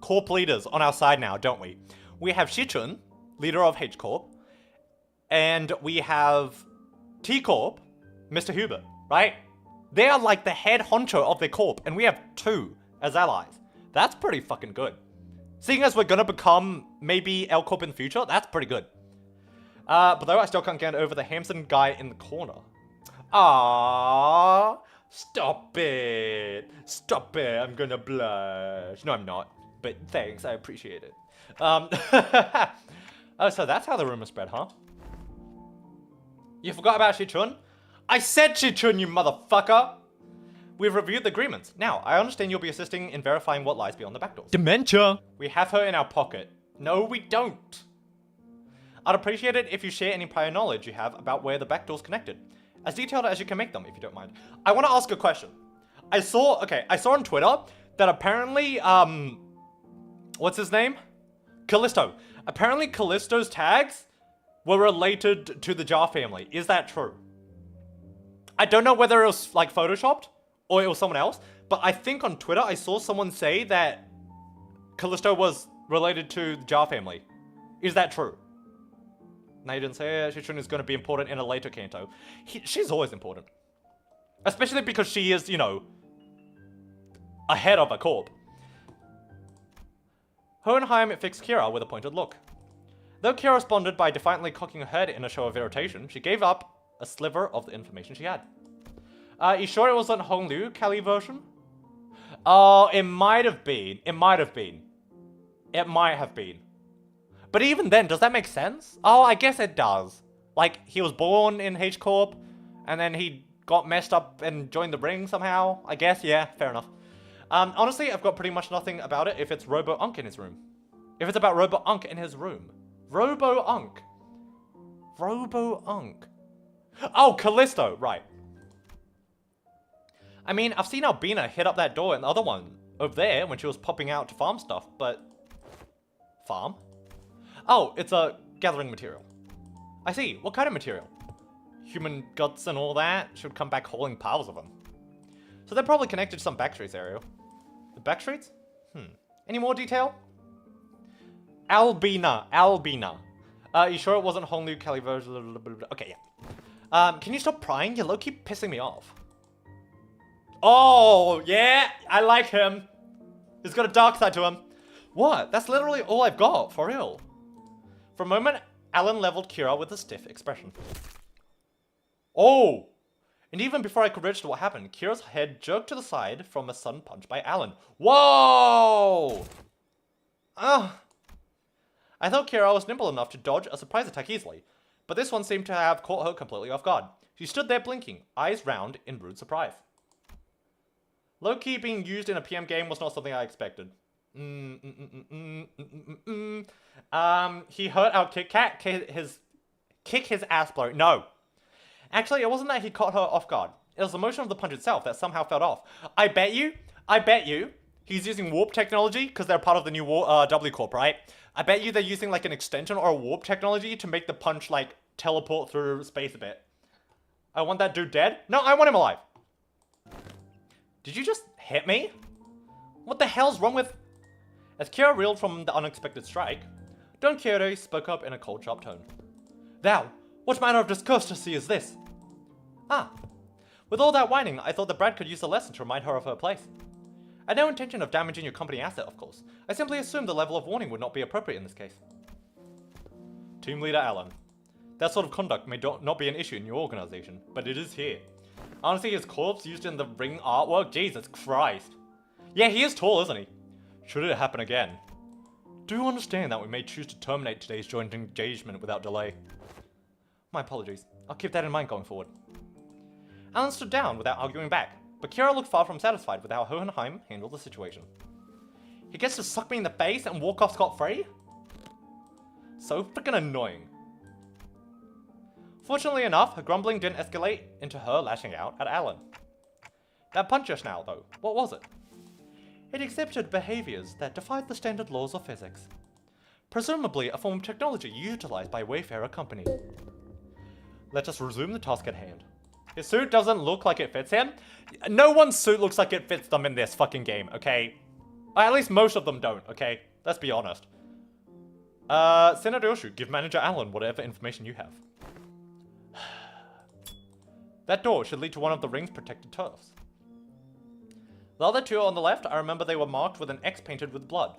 Corp leaders on our side now, don't we? We have Shichun, leader of H Corp, and we have T Corp, Mr. Hubert, right? They are like the head honcho of their corp, and we have two as allies. That's pretty fucking good. Seeing as we're gonna become maybe L Corp in the future, that's pretty good. But though I still can't get over the Hamson guy in the corner. Ah, stop it. Stop it, I'm gonna blush. No, I'm not. But thanks, I appreciate it. Oh, so that's how the rumor spread, huh? You forgot about Shichun? I said Shichun, you motherfucker! We've reviewed the agreements. Now, I understand you'll be assisting in verifying what lies beyond the backdoors. Dementia! We have her in our pocket. No, we don't. I'd appreciate it if you share any prior knowledge you have about where the backdoor's connected. As detailed as you can make them, if you don't mind. I want to ask a question. I saw on Twitter that apparently, what's his name? Callisto. Apparently Callisto's tags were related to the Jar family. Is that true? I don't know whether it was like photoshopped or it was someone else, but I think on Twitter I saw someone say that Callisto was related to the Jar family. Is that true? No, you didn't say it. Shichun is going to be important in a later Kanto. She's always important. Especially because she is, you know, ahead of a corp. Hohenheim fixed Kira with a pointed look. Though Kira responded by defiantly cocking her head in a show of irritation, she gave up a sliver of the information she had. You sure it wasn't Honglu Kali version? Oh, it might have been. It might have been. It might have been. But even then, does that make sense? Oh, I guess it does. Like, he was born in H Corp, and then he got messed up and joined the ring somehow. I guess, yeah, fair enough. Honestly, I've got pretty much nothing about it if it's Robo-Unk in his room. If it's about Robo-Unk in his room. Robo-Unk. Robo-Unk. Oh, Callisto, right. I mean, I've seen Albina hit up that door in the other one over there when she was popping out to farm stuff, but... Farm? Oh, it's a gathering material. I see. What kind of material? Human guts and all that? Should come back hauling piles of them. So they're probably connected to some backstreets area. The backstreets? Any more detail? Albina. You sure it wasn't Honglu Caliver? Okay, yeah. Can you stop prying? You're low-key pissing me off. Oh, yeah, I like him. He's got a dark side to him. What? That's literally all I've got, for real. For a moment, Alan leveled Kira with a stiff expression. Oh! And even before I could register what happened, Kira's head jerked to the side from a sudden punch by Alan. Whoa! Ugh. I thought Kira was nimble enough to dodge a surprise attack easily, but this one seemed to have caught her completely off guard. She stood there blinking, eyes round in rude surprise. Low-key being used in a PM game was not something I expected. He hurt our Kit Kat, kick his ass blow. No. Actually, it wasn't that he caught her off guard. It was the motion of the punch itself that somehow felt off. I bet you, he's using warp technology because they're part of the new W Corp, right? I bet you they're using like an extension or a warp technology to make the punch like teleport through space a bit. I want that dude dead? No, I want him alive. Did you just hit me? What the hell's wrong with... As Kira reeled from the unexpected strike, Don Quixote spoke up in a cold, sharp tone. Thou, what manner of discourtesy is this? Ah, With all that whining, I thought that Brad could use a lesson to remind her of her place. I had no intention of damaging your company asset, of course. I simply assumed the level of warning would not be appropriate in this case. Team Leader Alan. That sort of conduct may not be an issue in your organization, but it is here. Honestly, his corpse used in the ring artwork? Jesus Christ. Yeah, he is tall, isn't he? Should it happen again? Do you understand that we may choose to terminate today's joint engagement without delay? My apologies. I'll keep that in mind going forward. Alan stood down without arguing back, but Kira looked far from satisfied with how Hohenheim handled the situation. He gets to suck me in the face and walk off scot-free? So freaking annoying. Fortunately enough, her grumbling didn't escalate into her lashing out at Alan. That punch just now, though, what was it? It exhibited behaviors that defied the standard laws of physics. Presumably a form of technology utilized by Wayfarer Company. Let us resume the task at hand. His suit doesn't look like it fits him. No one's suit looks like it fits them in this fucking game, okay? At least most of them don't, okay? Let's be honest. Senator Yoshu, give Manager Alan whatever information you have. That door should lead to one of the ring's protected turfs. The other two on the left, I remember they were marked with an X painted with blood.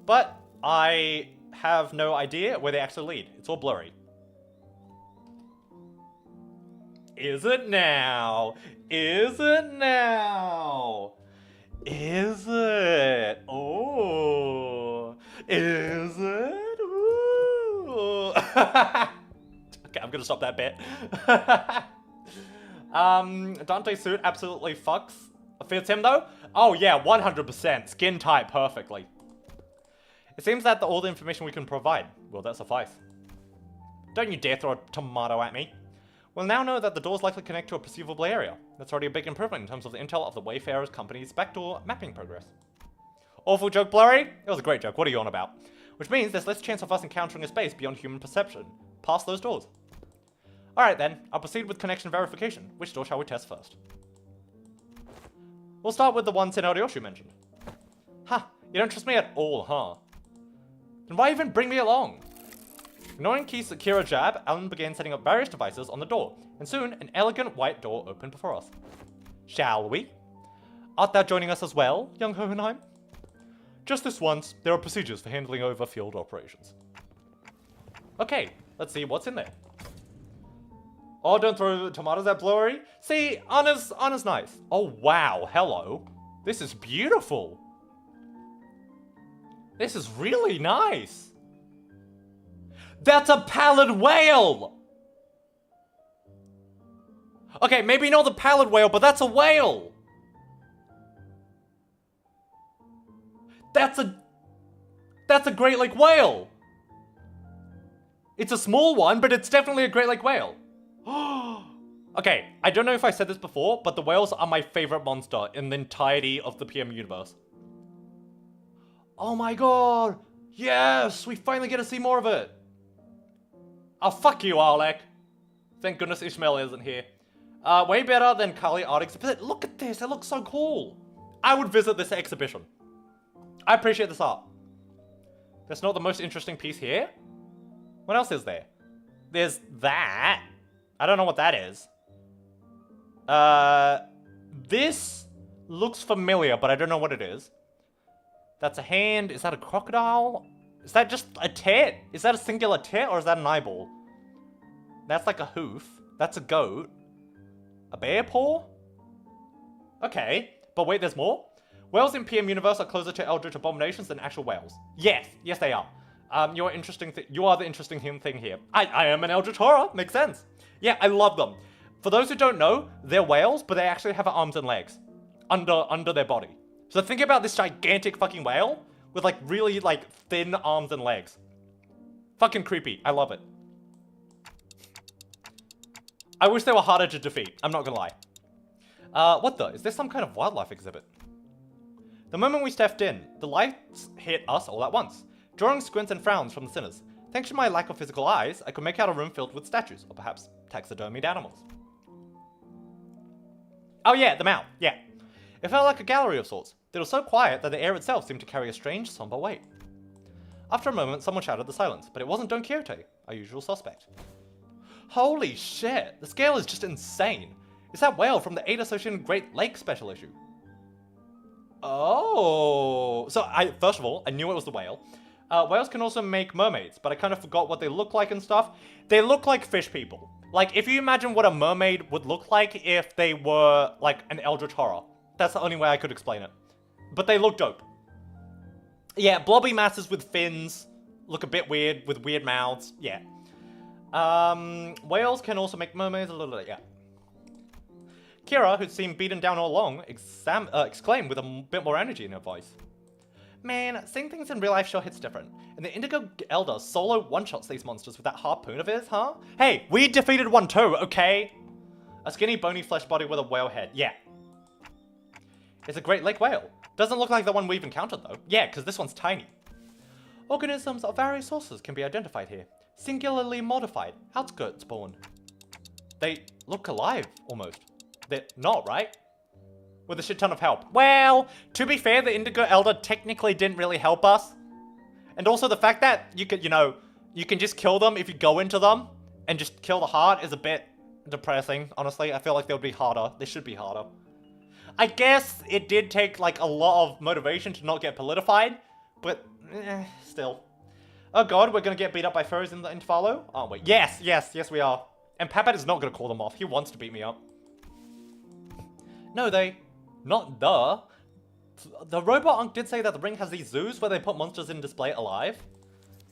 But I have no idea where they actually lead. It's all blurry. Is it now? Is it now? Is it? Oh. Is it? Ooh. Okay, I'm gonna stop that bit. Dante's suit absolutely fits him though? Oh yeah, 100%. Skin type perfectly. It seems that all the information we can provide, will that suffice? Don't you dare throw a tomato at me. We'll now know that the doors likely connect to a perceivable area. That's already a big improvement in terms of the intel of the Wayfarers Company's backdoor mapping progress. Awful joke, Blurry? It was a great joke, what are you on about? Which means there's less chance of us encountering a space beyond human perception, past those doors. Alright then, I'll proceed with connection verification. Which door shall we test first? We'll start with the one Senator Yoshu mentioned. Ha, you don't trust me at all, huh? Then why even bring me along? Ignoring Kira jab, Alan began setting up various devices on the door, and soon an elegant white door opened before us. Shall we? Art thou joining us as well, young Hohenheim? Just this once, there are procedures for handling over field operations. Okay, let's see what's in there. Oh, don't throw tomatoes at Blurry. See, Anna's nice. Oh, wow, hello. This is beautiful. This is really nice. That's a pallid whale! Okay, maybe not the pallid whale, but that's a whale! That's a Great Lake whale! It's a small one, but it's definitely a Great Lake whale. Okay, I don't know if I said this before, but the whales are my favorite monster in the entirety of the PM universe. Oh my god! Yes! We finally get to see more of it! Oh, fuck you, Alec. Thank goodness Ishmael isn't here. Way better than Kali Art Exhibit. Look at this, it looks so cool. I would visit this exhibition. I appreciate this art. That's not the most interesting piece here. What else is there? There's that. I don't know what that is. This looks familiar, but I don't know what it is. That's a hand. Is that a crocodile? Is that just a tit? Is that a singular tit or is that an eyeball? That's like a hoof. That's a goat. A bear paw? Okay. But wait, there's more? Whales in PM Universe are closer to eldritch abominations than actual whales. Yes. Yes, they are. You are the interesting thing here. I am an eldritch horror. Makes sense. Yeah, I love them. For those who don't know, they're whales, but they actually have arms and legs under their body. So think about this gigantic fucking whale with like really like thin arms and legs. Fucking creepy. I love it. I wish they were harder to defeat. I'm not gonna lie. What the? Is this some kind of wildlife exhibit? The moment we stepped in, the lights hit us all at once, drawing squints and frowns from the sinners. Thanks to my lack of physical eyes, I could make out a room filled with statues, or perhaps taxidermied animals. Oh yeah, the mouth. Yeah. It felt like a gallery of sorts. It was so quiet that the air itself seemed to carry a strange, somber weight. After a moment, someone shattered the silence, but it wasn't Don Quixote, our usual suspect. Holy shit, the scale is just insane. It's that whale from the 8 Associated Great Lakes special issue. Oh. So, first of all, I knew it was the whale. Whales can also make mermaids, but I kind of forgot what they look like and stuff. They look like fish people. Like, if you imagine what a mermaid would look like if they were, like, an eldritch horror. That's the only way I could explain it. But they look dope. Yeah, blobby masses with fins. Look a bit weird, with weird mouths. Yeah. Whales can also make mermaids. Yeah. Kira, who'd seemed beaten down all along, exclaimed with a bit more energy in her voice. Man, seeing things in real life sure hits different. And the Indigo Elder solo one-shots these monsters with that harpoon of his, huh? Hey, we defeated one too, okay? A skinny, bony flesh body with a whale head. Yeah. It's a Great Lake whale. Doesn't look like the one we've encountered though. Yeah, because this one's tiny. Organisms of various sources can be identified here. Singularly modified, outskirts born. They look alive, almost. They're not, right? With a shit ton of help. Well, to be fair, the Indigo Elder technically didn't really help us. And also the fact that you could, you can just kill them if you go into them and just kill the heart is a bit depressing, honestly. I feel like they would be harder. They should be harder. I guess it did take, like, a lot of motivation to not get politified, but still. Oh god, we're gonna get beat up by furries in the intervallo, aren't we? Yes, we are. And Papat is not gonna call them off. He wants to beat me up. No, not the robot Unk did say that the ring has these zoos where they put monsters in display alive.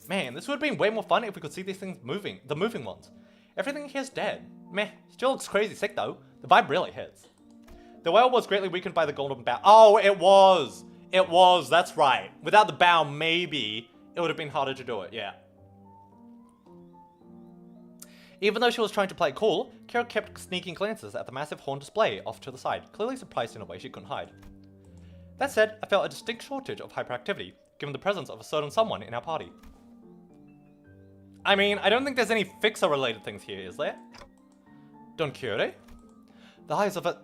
Man, this would have been way more fun if we could see these things moving, the moving ones. Everything here's dead. Meh, still looks crazy sick though. The vibe really hits. The whale was greatly weakened by the golden bow. Oh, it was! It was, that's right. Without the bow, maybe it would have been harder to do it, yeah. Even though she was trying to play it cool, Kira kept sneaking glances at the massive horn display off to the side, clearly surprised in a way she couldn't hide. That said, I felt a distinct shortage of hyperactivity, given the presence of a certain someone in our party. I mean, I don't think there's any fixer-related things here, is there? Don Quixote? The eyes of a...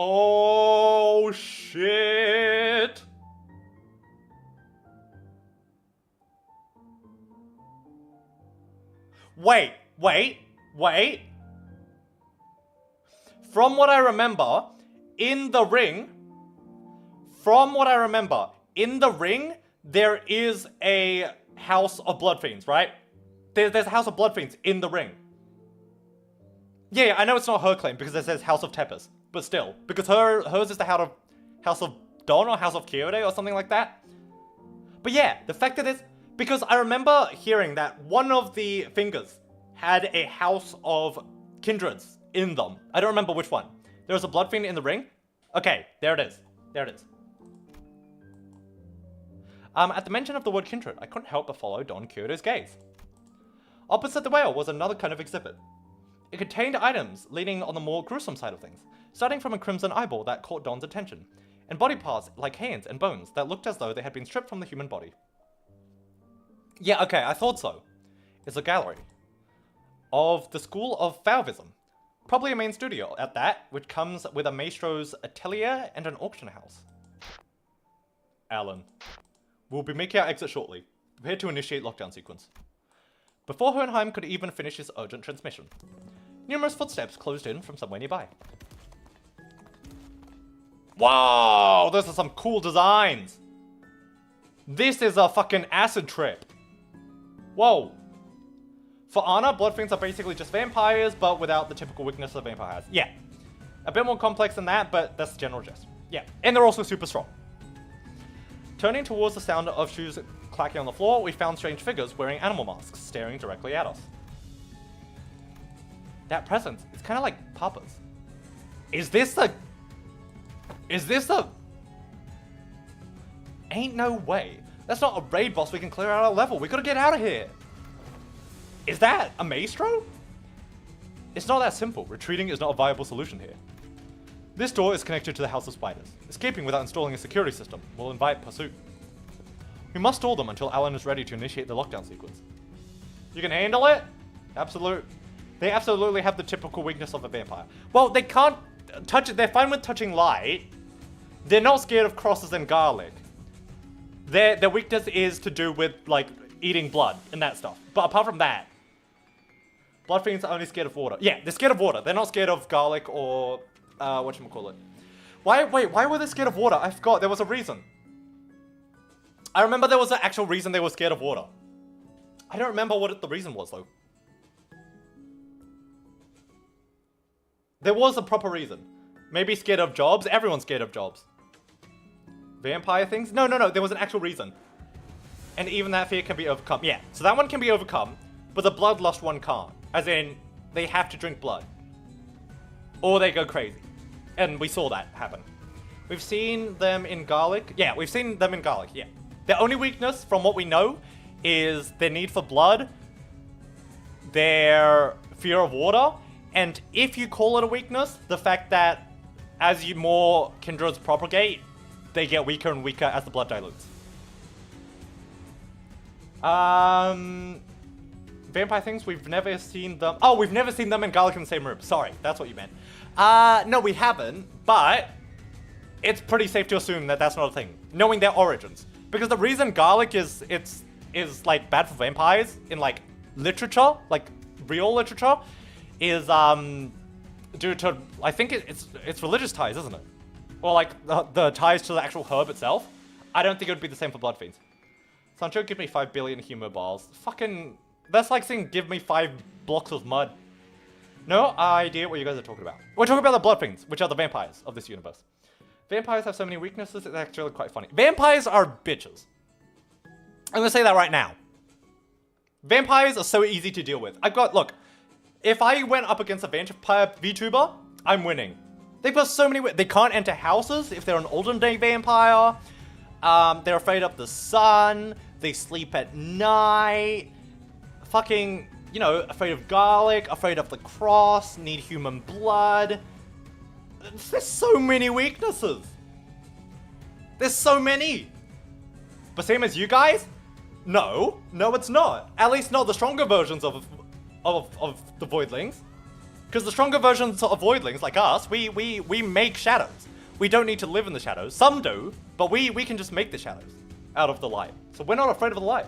Oh, shit! Wait. From what I remember, in the ring, there is a house of blood fiends, right? There's a house of blood fiends in the ring. Yeah, I know it's not her claim because it says House of Tepes, but still, because hers is the House of Don or House of Quixote or something like that. But yeah, the fact that it's, because I remember hearing that one of the fingers had a House of Kindreds in them. I don't remember which one. There was a blood fiend in the ring. Okay, there it is. At the mention of the word kindred, I couldn't help but follow Don Quixote's gaze. Opposite the whale was another kind of exhibit. It contained items leaning on the more gruesome side of things, starting from a crimson eyeball that caught Don's attention, and body parts like hands and bones that looked as though they had been stripped from the human body. Yeah, okay, I thought so. It's a gallery of the School of Fauvism. Probably a main studio at that, which comes with a maestro's atelier and an auction house. Alan. We'll be making our exit shortly. Prepare to initiate lockdown sequence. Before Hohenheim could even finish his urgent transmission, numerous footsteps closed in from somewhere nearby. Wow, those are some cool designs. This is a fucking acid trip. Whoa. For Anna, blood fiends are basically just vampires, but without the typical weakness a vampire has. Yeah. A bit more complex than that, but that's the general gist. Yeah. And they're also super strong. Turning towards the sound of shoes clacking on the floor, we found strange figures wearing animal masks staring directly at us. That presence is kind of like Papa's. Is this a... Ain't no way. That's not a raid boss we can clear out our level. We gotta get out of here. Is that a maestro? It's not that simple. Retreating is not a viable solution here. This door is connected to the House of Spiders. Escaping without installing a security system will invite pursuit. We must stall them until Alan is ready to initiate the lockdown sequence. You can handle it? They absolutely have the typical weakness of a vampire. Well, they can't touch it. They're fine with touching light. They're not scared of crosses and garlic. Their weakness is to do with, like, eating blood and that stuff. But apart from that, Blood fiends are only scared of water. Yeah, they're scared of water. They're not scared of garlic or, whatchamacallit. Wait, why were they scared of water? I forgot, there was a reason. I remember there was an actual reason they were scared of water. I don't remember what the reason was, though. There was a proper reason. Maybe scared of jobs? Everyone's scared of jobs. Vampire things? No, there was an actual reason. And even that fear can be overcome. Yeah, so that one can be overcome, but the bloodlust one can't. As in, they have to drink blood. Or they go crazy. And we saw that happen. We've seen them in garlic. Yeah, we've seen them in garlic, yeah. Their only weakness, from what we know, is their need for blood, their fear of water, and if you call it a weakness, the fact that as you more kindreds propagate, they get weaker and weaker as the blood dilutes. Vampire things, we've never seen them. Oh, we've never seen them in garlic in the same room. Sorry, that's what you meant. No, we haven't, but it's pretty safe to assume that that's not a thing, knowing their origins. Because the reason garlic is like bad for vampires in like literature, like real literature, is due to, I think it's religious ties, isn't it? Or like the ties to the actual herb itself. I don't think it would be the same for blood fiends. Sancho, give me 5 billion humor balls. Fucking, that's like saying give me 5 blocks of mud. No idea what you guys are talking about. We're talking about the blood fiends, which are the vampires of this universe. Vampires have so many weaknesses, it's actually quite funny. Vampires are bitches. I'm gonna say that right now. Vampires are so easy to deal with. Look, if I went up against a vampire VTuber, I'm winning. They've got so many, they can't enter houses if they're an olden day vampire. They're afraid of the sun. They sleep at night. Fucking, you know, afraid of garlic, afraid of the cross, need human blood. There's so many weaknesses. There's so many. But same as you guys? No, it's not. At least not the stronger versions of the Voidlings. Because the stronger versions of Voidlings, like us, we make shadows. We don't need to live in the shadows. Some do, but we can just make the shadows out of the light. So we're not afraid of the light.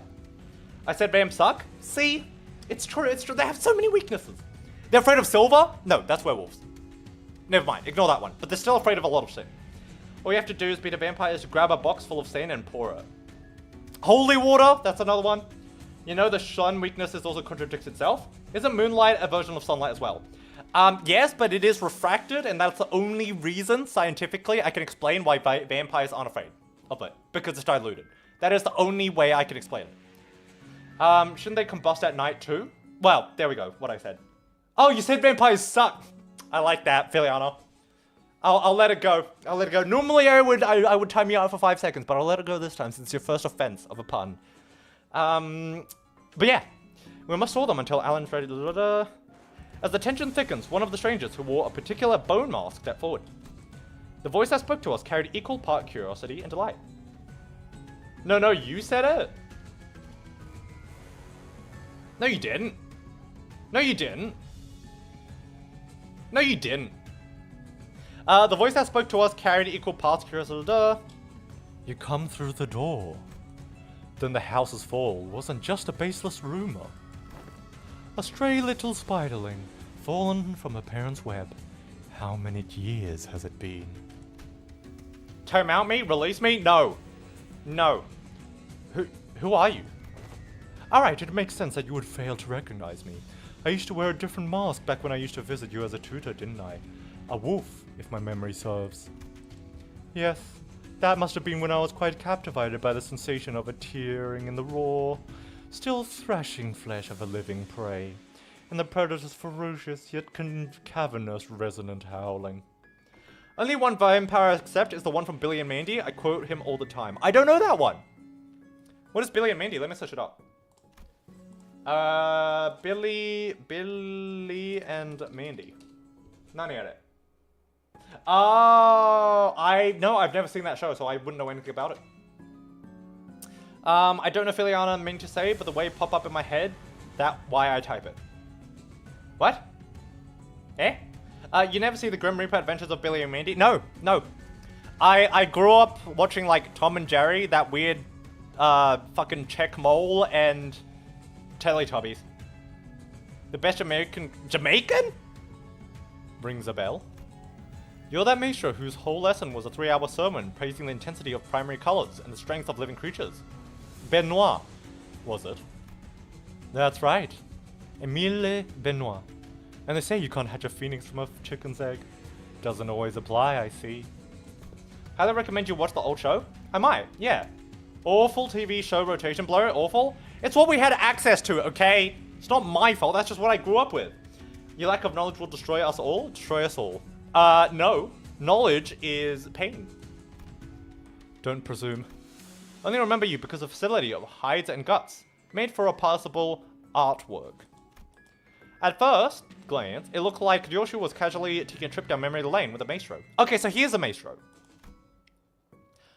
I said vamps suck. See? It's true, it's true. They have so many weaknesses. They're afraid of silver? No, that's werewolves. Never mind, ignore that one. But they're still afraid of a lot of shit. All you have to do is beat a vampire is to grab a box full of sand and pour it. Holy water, that's another one. You know the sun weakness also contradicts itself? Isn't moonlight a version of sunlight as well? Yes, but it is refracted, and that's the only reason, scientifically, I can explain why vampires aren't afraid of it. Because it's diluted. That is the only way I can explain it. Shouldn't they combust at night too? Well, there we go, what I said. Oh, you said vampires suck! I like that, Filiana. I'll let it go. I'll let it go. Normally I would time you out for 5 seconds, but I'll let it go this time since it's your first offense of a pun. But yeah. We must hold them until Alan's ready. As the tension thickens, one of the strangers who wore a particular bone mask stepped forward. The voice that spoke to us carried equal part curiosity and delight. No, you said it. No, you didn't. No, you didn't. No, you didn't. The voice that spoke to us carried equal parts curiosity. You come through the door. Then the house's fall wasn't just a baseless rumor. A stray little spiderling, fallen from a parent's web. How many years has it been? Tome out me? Release me? No. No. Who are you? Alright, it makes sense that you would fail to recognize me. I used to wear a different mask back when I used to visit you as a tutor, didn't I? A wolf, if my memory serves. Yes, that must have been when I was quite captivated by the sensation of a tearing in the raw, still thrashing flesh of a living prey, and the predator's ferocious yet cavernous resonant howling. Only one vampire I accept is the one from Billy and Mandy. I quote him all the time. I don't know that one! What is Billy and Mandy? Let me search it up. Billy and Mandy. Nani at it. Oh, I've never seen that show, so I wouldn't know anything about it. I don't know if Filiana meant to say, but the way it popped up in my head, that's why I type it. What? Eh? You never see the Grim Reaper Adventures of Billy and Mandy? No. I grew up watching, like, Tom and Jerry, that weird, fucking Czech mole, and Teletubbies. The best Jamaican? Rings a bell. You're that maestro whose whole lesson was a 3-hour sermon praising the intensity of primary colors and the strength of living creatures. Benoit, was it? That's right. Emile Benoit. And they say you can't hatch a phoenix from a chicken's egg. Doesn't always apply, I see. Highly recommend you watch the old show. I might, yeah. Awful TV show rotation, Blur, awful. It's what we had access to, okay? It's not my fault, that's just what I grew up with. Your lack of knowledge will destroy us all? Destroy us all. No. Knowledge is pain. Don't presume. Only remember you because of facility of hides and guts, made for a passable artwork. At first glance, it looked like Ryoshu was casually taking a trip down memory lane with a maestro. Okay, so he is a maestro.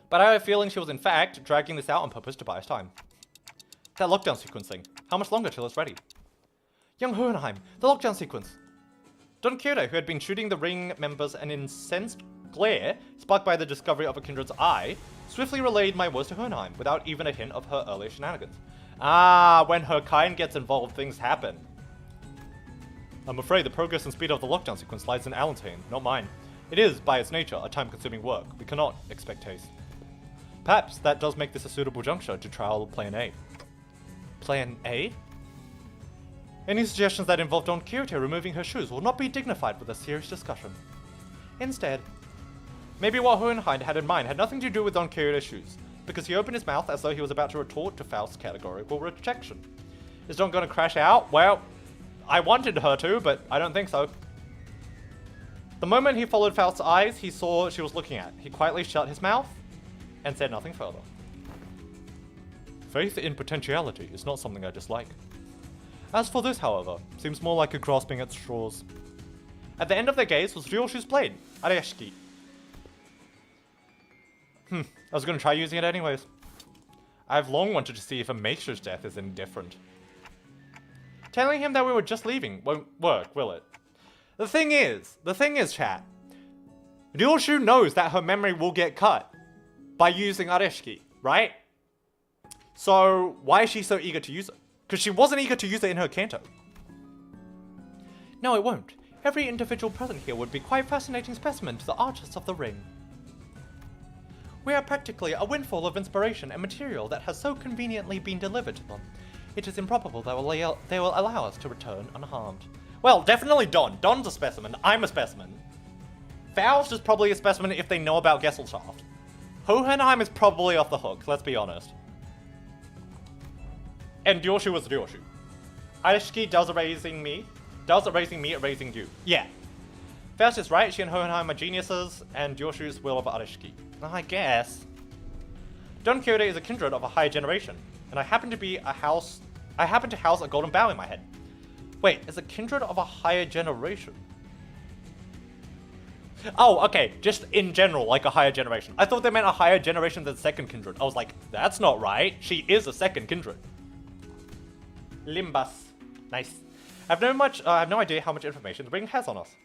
But I have a feeling she was in fact dragging this out on purpose to buy us time. That lockdown sequencing. How much longer till it's ready? Young Hohenheim, the lockdown sequence. Don Quixote, who had been shooting the ring members an incensed glare sparked by the discovery of a kindred's eye, swiftly relayed my words to Hohenheim without even a hint of her earlier shenanigans. Ah, when her kind gets involved, things happen. I'm afraid the progress and speed of the lockdown sequence lies in Alan's hand, not mine. It is, by its nature, a time-consuming work. We cannot expect haste. Perhaps that does make this a suitable juncture to trial Plan A. Plan A? Any suggestions that involve Don Quixote removing her shoes will not be dignified with a serious discussion. Instead, maybe what Hohenheim had in mind had nothing to do with Don Quixote's shoes, because he opened his mouth as though he was about to retort to Faust's categorical rejection. Is Don gonna crash out? Well, I wanted her to, but I don't think so. The moment he followed Faust's eyes, he saw she was looking at. He quietly shut his mouth and said nothing further. Faith in potentiality is not something I dislike. As for this, however, seems more like a grasping at straws. At the end of their gaze was Ryoshu's blade, Areshiki. I was gonna try using it anyways. I've long wanted to see if a maestro's death is any different. Telling him that we were just leaving won't work, will it? The thing is, chat. Ryoshu knows that her memory will get cut by using Areshiki, right? So why is she so eager to use it? Because she wasn't eager to use it in her canto. No, it won't. Every individual present here would be quite a fascinating specimen to the artists of the ring. We are practically a windfall of inspiration and material that has so conveniently been delivered to them. It is improbable that they will allow us to return unharmed. Well, definitely Don. Don's a specimen. I'm a specimen. Faust is probably a specimen if they know about Gesellschaft. Hohenheim is probably off the hook, let's be honest. And Ryoshu was Ryoshu. Areshiki does erasing me, erasing you. Yeah. Faust is right, she and Hohenheim are geniuses, and Ryoshu's will of Areshiki. I guess. Don Quixote is a kindred of a higher generation, and I happen to house a golden bough in my head. Wait, is a kindred of a higher generation? Oh, okay, just in general, like a higher generation. I thought they meant a higher generation than second kindred. I was like, that's not right. She is a second kindred. Limbus. Nice. I have no idea how much information the ring has on us.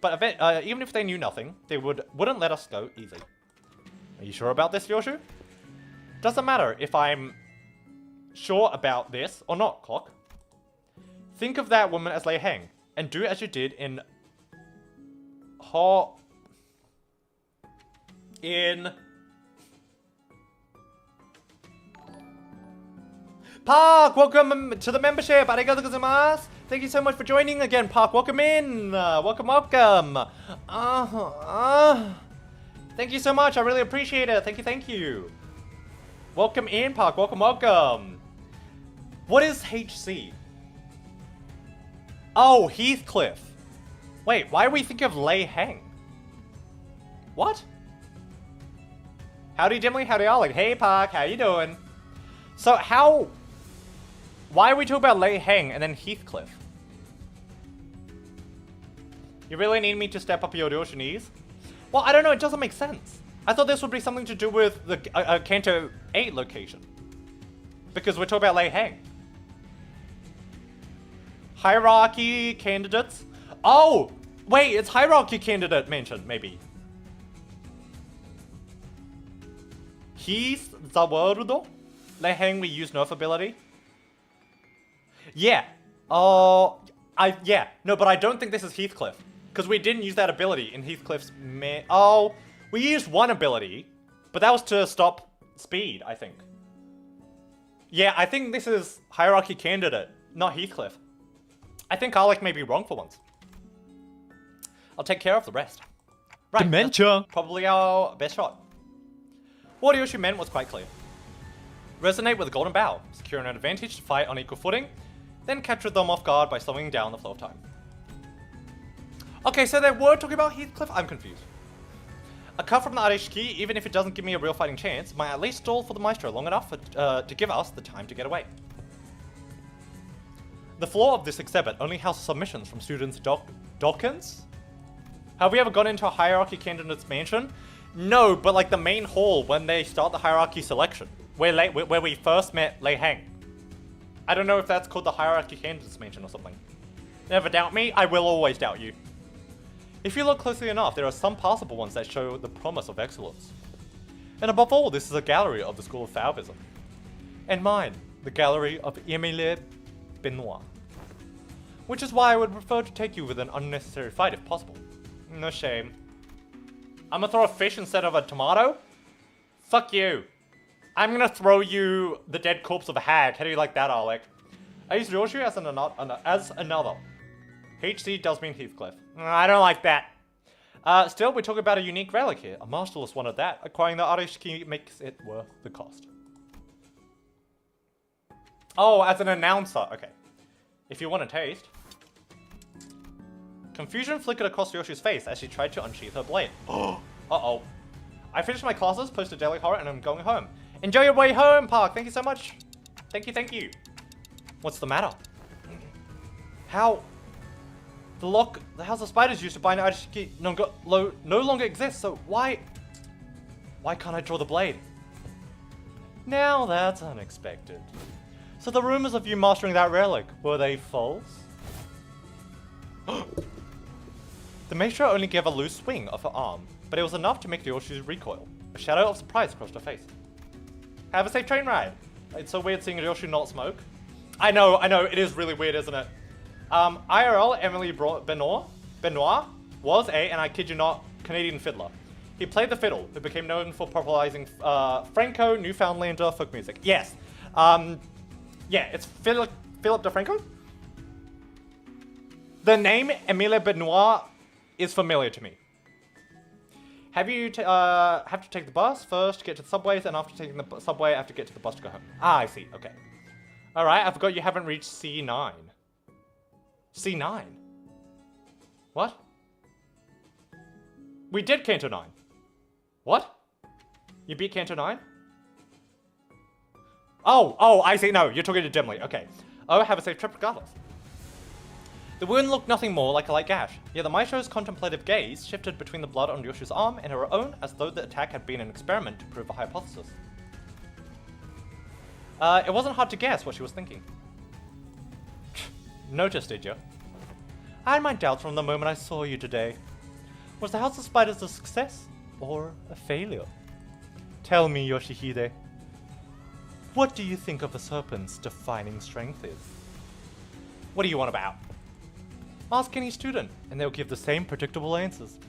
But even if they knew nothing, they wouldn't let us go easy. Are you sure about this, Ryoshu? Doesn't matter if I'm sure about this or not, Clock. Think of that woman as Lei Heng, and do as you did in Park, welcome to the membership. Arigatou gozaimasu. Thank you so much for joining again, Park. Welcome in. Welcome. Thank you so much. I really appreciate it. Thank you. Welcome in, Park. Welcome. What is HC? Oh, Heathcliff. Wait, why are we thinking of Lei Heng? What? Howdy, Dimly. Howdy, all. Like, hey, Park. How you doing? So why are we talking about Lei Heng and then Heathcliff? You really need me to step up your Ryoshinese? Well, I don't know, it doesn't make sense. I thought this would be something to do with the Kanto 8 location. Because we're talking about Lei Heng. Hierarchy candidates? Oh! Wait, it's hierarchy candidate mentioned, maybe. He's the world. Lei Heng we use nerf ability. Yeah. Oh, Yeah, no, but I don't think this is Heathcliff. Because we didn't use that ability in Heathcliff's oh, we used one ability, but that was to stop speed, I think. Yeah, I think this is Hierarchy Candidate, not Heathcliff. I think Alec may be wrong for once. I'll take care of the rest. Right, Dementia! Probably our best shot. What Yoshi meant was quite clear. Resonate with the Golden Bow, secure an advantage to fight on equal footing, then capture them off guard by slowing down the flow of time. Okay, so they were talking about Heathcliff? I'm confused. A cut from the Arishiki, even if it doesn't give me a real fighting chance, might at least stall for the Maestro long enough to give us the time to get away. The floor of this exhibit only houses submissions from students Dawkins? Have we ever gone into a hierarchy candidate's mansion? No, but like the main hall when they start the hierarchy selection, where we first met Lei Heng. I don't know if that's called the hierarchy candidate's mansion or something. Never doubt me, I will always doubt you. If you look closely enough, there are some passable ones that show the promise of excellence. And above all, this is a gallery of the school of Fauvism. And mine, the gallery of Emile Benoit. Which is why I would prefer to take you with an unnecessary fight if possible. No shame. I'm gonna throw a fish instead of a tomato? Fuck you. I'm gonna throw you the dead corpse of a hag. How do you like that, Alec? I use Yoshi as another. HC does mean Heathcliff. I don't like that. Still, we talk about a unique relic here. A masterless one at that. Acquiring the Arishiki makes it worth the cost. Oh, as an announcer. Okay. If you want a taste. Confusion flickered across Yoshi's face as she tried to unsheath her blade. Uh-oh. I finished my classes, posted Daily Horror, and I'm going home. Enjoy your way home, Park. Thank you so much. Thank you, thank you. What's the matter? How? The house of spiders used to bind Arishiki no longer exists, so why can't I draw the blade? Now that's unexpected. So the rumors of you mastering that relic, were they false? The maestro only gave a loose swing of her arm, but it was enough to make Yoshi recoil. A shadow of surprise crossed her face. Have a safe train ride. It's so weird seeing Yoshi not smoke. I know, it is really weird, isn't it? IRL Emily Benoit was and I kid you not, Canadian fiddler. He played the fiddle, who became known for popularizing Franco Newfoundlander folk music. Yes. Yeah, it's Philip DeFranco. The name Emile Benoit is familiar to me. Have to take the bus first to get to the subways, and after taking the subway, I have to get to the bus to go home. Ah, I see. Okay. All right. I forgot you haven't reached C9. C9. What? We did Canto 9. What? You beat Canto 9? Oh, I see. No, you're talking to Dimly. Okay. Oh, have a safe trip regardless. The wound looked nothing more like a light gash, yet the maestro's contemplative gaze shifted between the blood on Yoshi's arm and her own as though the attack had been an experiment to prove a hypothesis. It wasn't hard to guess what she was thinking. Noticed, did you? I had my doubts from the moment I saw you today. Was the House of Spiders a success or a failure? Tell me, Yoshihide. What do you think of the serpent's defining strength is? What do you want about? Ask any student, and they'll give the same predictable answers.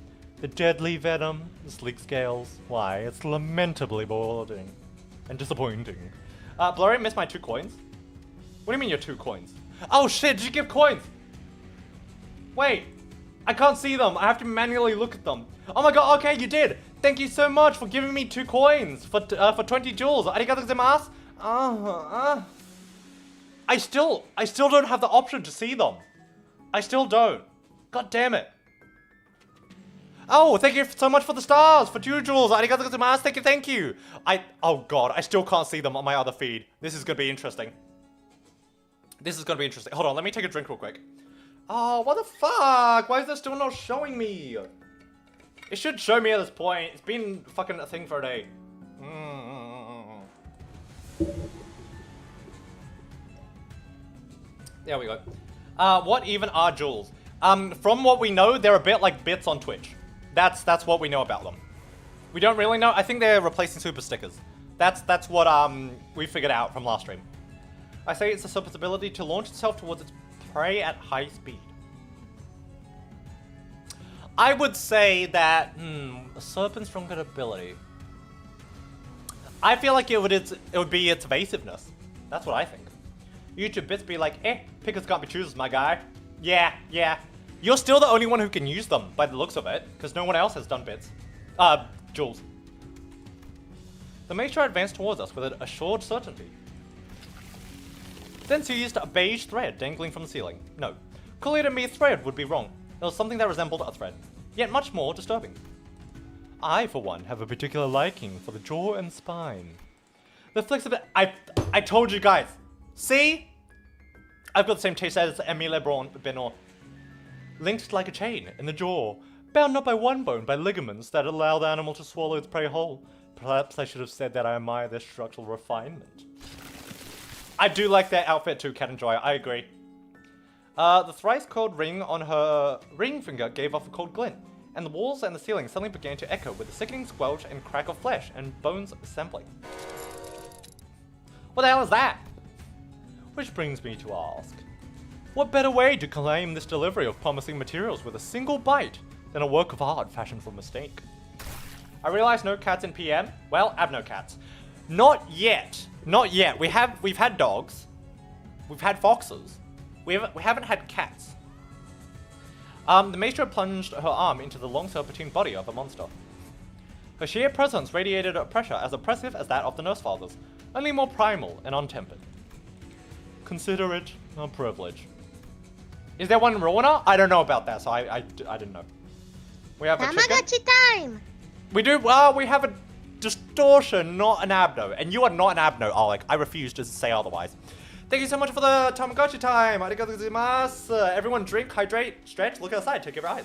The deadly venom, the sleek scales. Why, it's lamentably boring and disappointing. Blurry missed my 2 coins. What do you mean your 2 coins? Oh shit, did you give coins? Wait, I can't see them. I have to manually look at them. Oh my god, okay, you did. Thank you so much for giving me 2 coins for 20 jewels. Arigatou gozaimasu. I still don't have the option to see them. I still don't. God damn it. Oh, thank you so much for the stars, for 2 jewels. Arigatou gozaimasu. Thank you. Oh god, I still can't see them on my other feed. This is gonna be interesting. Hold on, let me take a drink real quick. Oh, what the fuck? Why is this still not showing me? It should show me at this point. It's been fucking a thing for a day. There we go. What even are jewels? From what we know, they're a bit like bits on Twitch. That's what we know about them. We don't really know. I think they're replacing super stickers. That's what we figured out from last stream. I say it's the serpent's ability to launch itself towards its prey at high speed. I would say that, a serpent's stronger ability. I feel like it would be its evasiveness. That's what I think. YouTube bits be like, pickers can't be choosers, my guy. Yeah. You're still the only one who can use them, by the looks of it, because no one else has done bits. Jules. The Maestro advanced towards us with an assured certainty. Then seized a beige thread dangling from the ceiling. No, calling it a mere thread would be wrong. It was something that resembled a thread, yet much more disturbing. I, for one, have a particular liking for the jaw and spine. The flexibility. I told you guys. See? I've got the same taste as Emile Benoit. Linked like a chain in the jaw, bound not by one bone, by ligaments that allow the animal to swallow its prey whole. Perhaps I should have said that I admire their structural refinement. I do like their outfit too, Cat and Joy. I agree. The thrice coiled ring on her ring finger gave off a cold glint, and the walls and the ceiling suddenly began to echo with a sickening squelch and crack of flesh and bones assembling. What the hell is that? Which brings me to ask, what better way to claim this delivery of promising materials with a single bite than a work of art fashioned from mistake? I realize no cats in PM. Well, I have no cats. Not yet. Not yet. We've had dogs. We've had foxes. We haven't had cats. The Maestro plunged her arm into the long serpentine body of the monster. Her sheer presence radiated a pressure as oppressive as that of the Nurse Fathers, only more primal and untempered. Consider it a privilege. Is there one Ruiner? I don't know about that, so I didn't know. We have a chicken. Time! We do, well, we have a distortion, not an abno. And you are not an abno, Alec. I refuse to say otherwise. Thank you so much for the Tamagotchi time. Arigatou gozaimasu. Everyone drink, hydrate, stretch, look outside, take your eyes.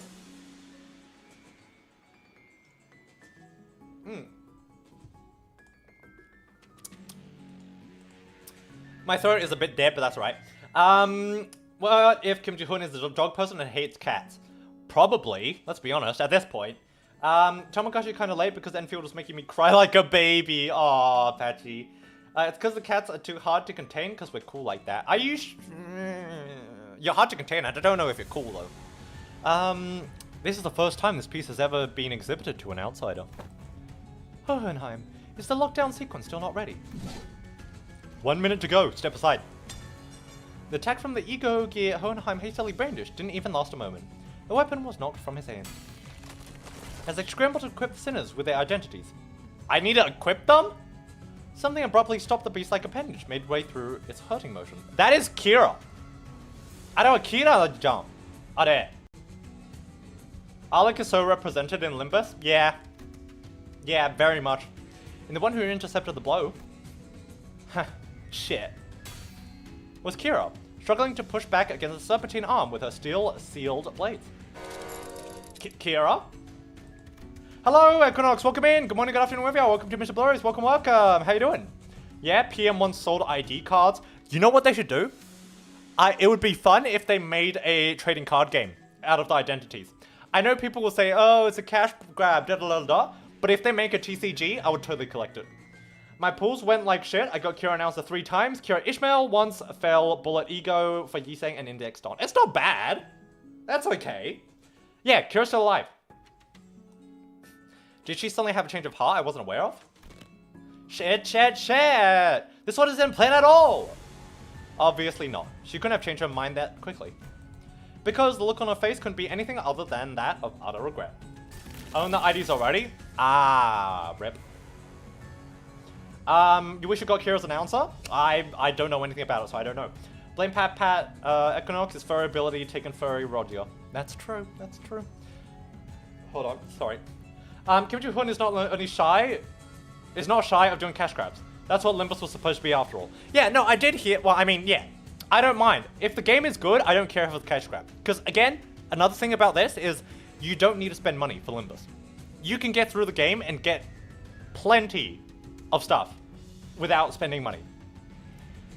My throat is a bit dead, but that's right. What if Kim Ji-hoon is a dog person and hates cats? Probably, let's be honest, at this point. Tamagotchi kind of late because Enfield was making me cry like a baby. Aw, Patchy. It's because the cats are too hard to contain because we're cool like that. Are you You're hard to contain. I don't know if you're cool, though. This is the first time this piece has ever been exhibited to an outsider. Hohenheim, is the lockdown sequence still not ready? 1 minute to go. Step aside. The attack from the ego gear Hohenheim hastily brandished didn't even last a moment. The weapon was knocked from his hand. As they scrambled to equip the sinners with their identities. I need to equip them? Something abruptly stopped the beast-like appendage midway through its hurting motion. That is Kira. I don't Kira jump. Are there? Alec is so represented in Limbus? Yeah. Yeah, very much. And the one who intercepted the blow. Shit. Was Kira, struggling to push back against the serpentine arm with her steel-sealed blades. Kira? Hello, Equinox, welcome in. Good morning, good afternoon, wherever you are. Welcome to MrBlurry's. Welcome. How you doing? Yeah, PM once sold ID cards. You know what they should do? It would be fun if they made a trading card game out of the identities. I know people will say, oh, it's a cash grab, da-da-da-da. But if they make a TCG, I would totally collect it. My pools went like shit. I got Kira Announcer 3 times. Kira Ishmael once fell Bullet Ego for Yisang and Index Dawn. It's not bad. That's okay. Yeah, Kira's still alive. Did she suddenly have a change of heart I wasn't aware of? Shit. This one isn't planned at all. Obviously not. She couldn't have changed her mind that quickly. Because the look on her face couldn't be anything other than that of utter regret. Own the IDs already? Ah, rip. You wish you got Kira's announcer? I don't know anything about it, so I don't know. Blame Pat, Equinox is furry ability taken furry Roger. That's true. Hold on, sorry. Kim Ji-hoon is not only shy, is not shy of doing cash grabs. That's what Limbus was supposed to be after all. Yeah, no, I did hear, well, I mean, yeah. I don't mind. If the game is good, I don't care if it's cash grab. Because, again, another thing about this is you don't need to spend money for Limbus. You can get through the game and get plenty of stuff without spending money.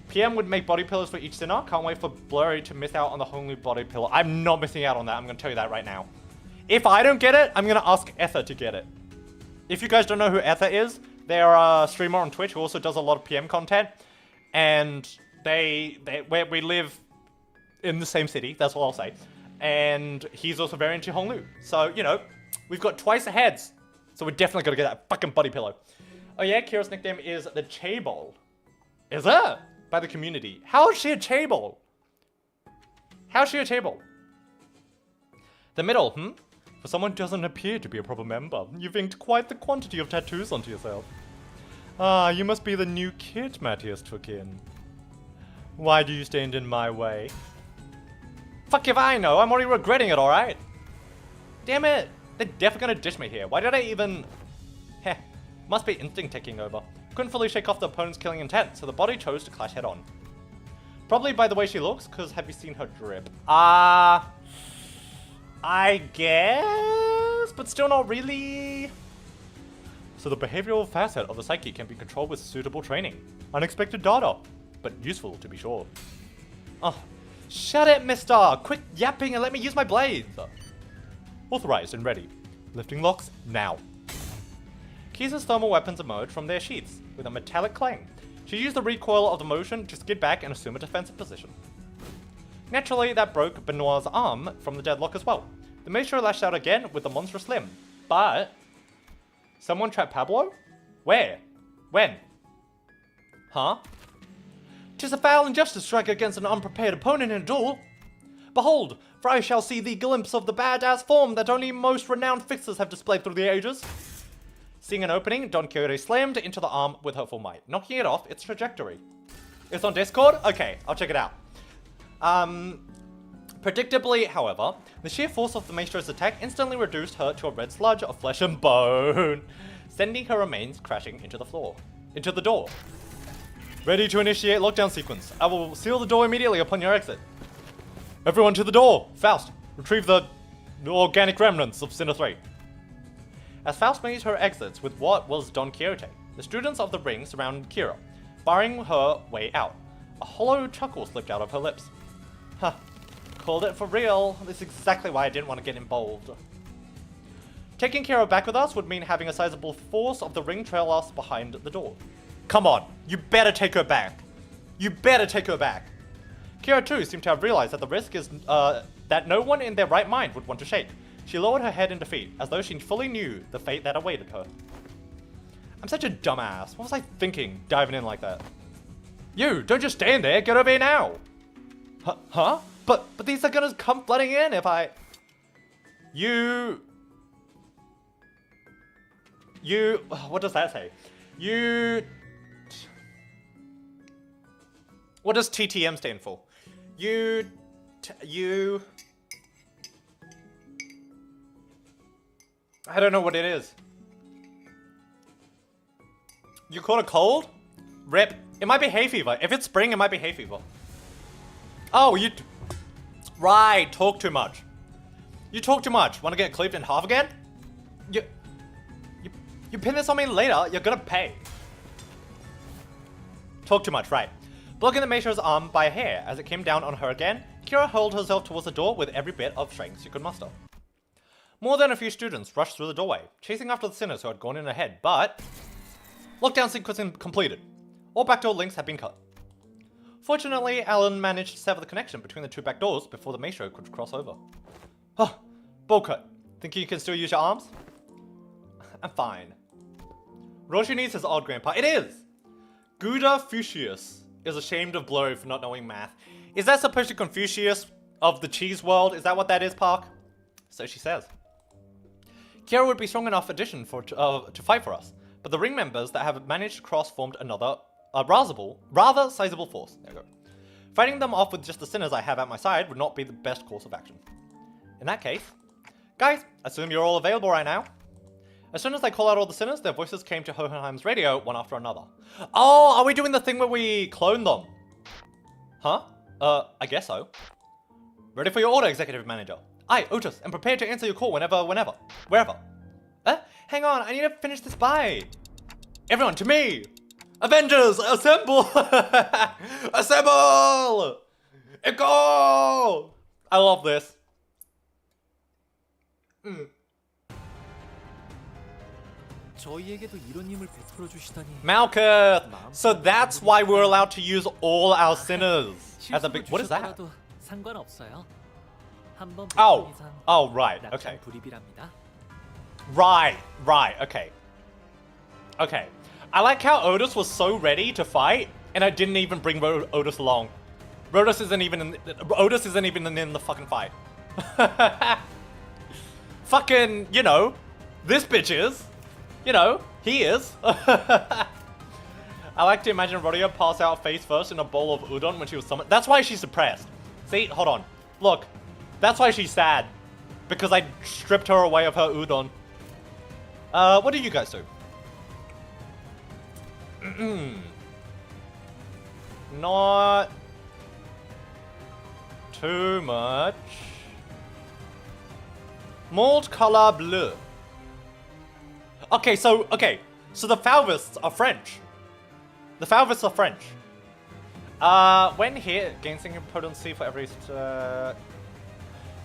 PM would make body pillows for each sinner. Can't wait for Blurry to miss out on the homely body pillow. I'm not missing out on that. I'm going to tell you that right now. If I don't get it, I'm going to ask Ether to get it. If you guys don't know who Ether is, they're a streamer on Twitch who also does a lot of PM content. And we live in the same city, that's all I'll say. And he's also very into Honglu. So, you know, we've got twice the heads. So we're definitely gonna get that fucking body pillow. Oh yeah, Kira's nickname is the Chaebol. Is it? By the community. How is she a Chaebol? How is she a Chaebol? The middle, For someone who doesn't appear to be a proper member, you've inked quite the quantity of tattoos onto yourself. Ah, you must be the new kid Matthias took in. Why do you stand in my way? Fuck if I know, I'm already regretting it, alright? Damn it! They're definitely gonna ditch me here. Why did I even... Heh, must be instinct taking over. Couldn't fully shake off the opponent's killing intent, so the body chose to clash head on. Probably by the way she looks, because have you seen her drip? I guess, but still not really. So the behavioral facet of the psyche can be controlled with suitable training. Unexpected data, but useful to be sure. Oh, shut it, mister! Quit yapping and let me use my blades! Authorized and ready. Lifting locks, now. Kiza's thermal weapons emerge from their sheaths, with a metallic clang. She used the recoil of the motion to skid back and assume a defensive position. Naturally, that broke Benoit's arm from the deadlock as well. The Maestro lashed out again with the monstrous limb. But... someone trapped Pablo? Where? When? Huh? 'Tis a foul injustice to strike against an unprepared opponent in a duel. Behold, for I shall see the glimpse of the badass form that only most renowned fixers have displayed through the ages. Seeing an opening, Don Quixote slammed into the arm with her full might, knocking it off its trajectory. It's on Discord? Okay, I'll check it out. Predictably, however, the sheer force of the Maestro's attack instantly reduced her to a red sludge of flesh and bone, sending her remains crashing into the door. Ready to initiate lockdown sequence. I will seal the door immediately upon your exit. Everyone to the door! Faust, retrieve the organic remnants of Sinner 3. As Faust made her exits with what was Don Quixote, the students of the ring surrounded Kira, barring her way out. A hollow chuckle slipped out of her lips. Huh. Called it for real. This is exactly why I didn't want to get involved. Taking Kira back with us would mean having a sizable force of the ring trail us behind the door. Come on, you better take her back. You better take her back. Kira too seemed to have realized that the risk is that no one in their right mind would want to shake. She lowered her head in defeat, as though she fully knew the fate that awaited her. I'm such a dumbass. What was I thinking, diving in like that? You, don't just stand there, get over here now! Huh? But these are gonna come flooding in if I... You... What does that say? What does TTM stand for? I don't know what it is. You caught a cold? Rip. It might be hay fever. If it's spring, it might be hay fever. Oh, right, talk too much. You talk too much. Want to get cleaved in half again? You pin this on me later, you're gonna pay. Talk too much, right. Blocking the Maestro's arm by a hair as it came down on her again, Kira hurled herself towards the door with every bit of strength she could muster. More than a few students rushed through the doorway, chasing after the sinners who had gone in ahead, but... lockdown sequence completed. All backdoor links had been cut. Fortunately, Alan managed to sever the connection between the two back doors before the Maestro could cross over. Huh, ball cut. Think you can still use your arms? I'm fine. Roshi needs his odd grandpa. It is! Gouda Fuchsius is ashamed of Blurry for not knowing math. Is that supposed to Confucius of the cheese world? Is that what that is, Park? So she says. Kira would be strong enough addition to fight for us, but the ring members that have managed to cross formed another rather sizable force. There we go. Fighting them off with just the sinners I have at my side would not be the best course of action. In that case, guys, assume you're all available right now. As soon as I call out all the sinners, their voices came to Hohenheim's radio one after another. Oh, are we doing the thing where we clone them? Huh? I guess so. Ready for your order, Executive Manager. Aye, Otis, and prepare to answer your call wherever. Hang on, I need to finish this bite. Everyone, to me! Avengers, assemble! Assemble! Echo! I love this. Malkuth! So that's why we're allowed to use all our sinners. As a big... What is that? 상관없어요. 한번 Oh. 본 이상 Oh, right. Okay. 낙장 불입이랍니다. Right. Okay. Okay. I like how Otis was so ready to fight, and I didn't even bring Otis along. Otis isn't even in the fucking fight. Fucking, you know, this bitch is. You know, he is. I like to imagine Rodeo pass out face first in a bowl of udon when she was summoned. That's why she's suppressed. See, hold on. Look, that's why she's sad. Because I stripped her away of her udon. What do you guys do? Not too much. Mold color bleu. Okay, so the Falvists are French. The Falvists are French. When hit, gain single potency for every.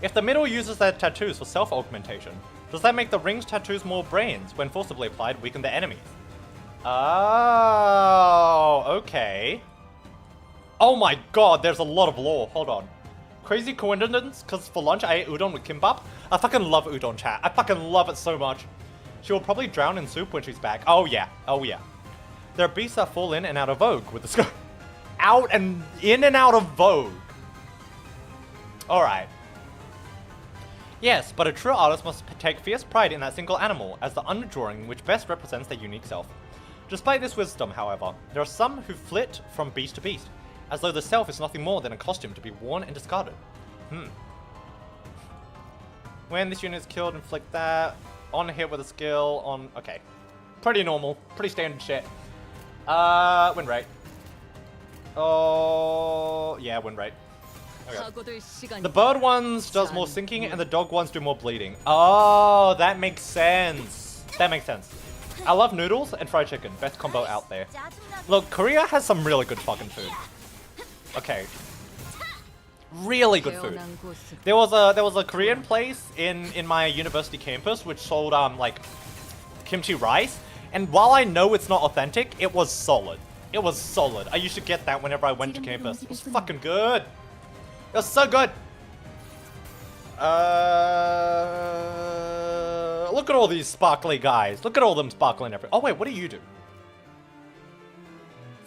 If the middle uses their tattoos for self-augmentation, does that make the ring's tattoos more brains when forcibly applied, weaken the enemies? Oh, okay. Oh my god, there's a lot of lore. Hold on. Crazy coincidence, because for lunch I ate udon with kimbap. I fucking love udon, chat. I fucking love it so much. She will probably drown in soup when she's back. Oh yeah. There are beasts that fall in and out of vogue with the scope. In and out of vogue. Alright. Yes, but a true artist must take fierce pride in that single animal as the underdrawing which best represents their unique self. Despite this wisdom, however, there are some who flit from beast to beast, as though the self is nothing more than a costume to be worn and discarded. When this unit is killed, inflict that. On hit with a skill, on... Okay. Pretty normal. Pretty standard shit. Win rate. Oh... Yeah, win rate. Okay. The bird ones does more sinking, and the dog ones do more bleeding. Oh, that makes sense. That makes sense. I love noodles and fried chicken. Best combo out there. Look, Korea has some really good fucking food. Okay. Really good food. There was a Korean place in my university campus which sold like kimchi rice, and while I know it's not authentic, it was solid. It was solid. I used to get that whenever I went to campus. It was fucking good. It was so good. Look at all these sparkly guys. Look at all them sparkling everywhere. Oh wait, what do you do?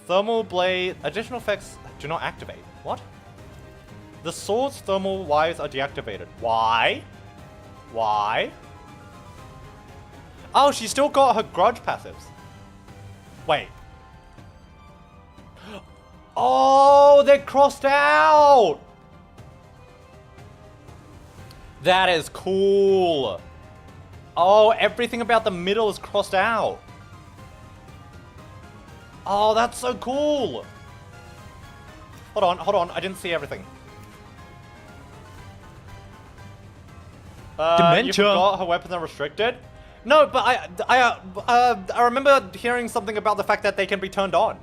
Thermal blade. Additional effects do not activate. What? The sword's thermal wires are deactivated. Why? Why? Oh, she still got her grudge passives. Wait. Oh, they're crossed out! That is cool. Oh, everything about the middle is crossed out. Oh, that's so cool. Hold on. I didn't see everything. You forgot her weapons are restricted? No, but I remember hearing something about the fact that they can be turned on.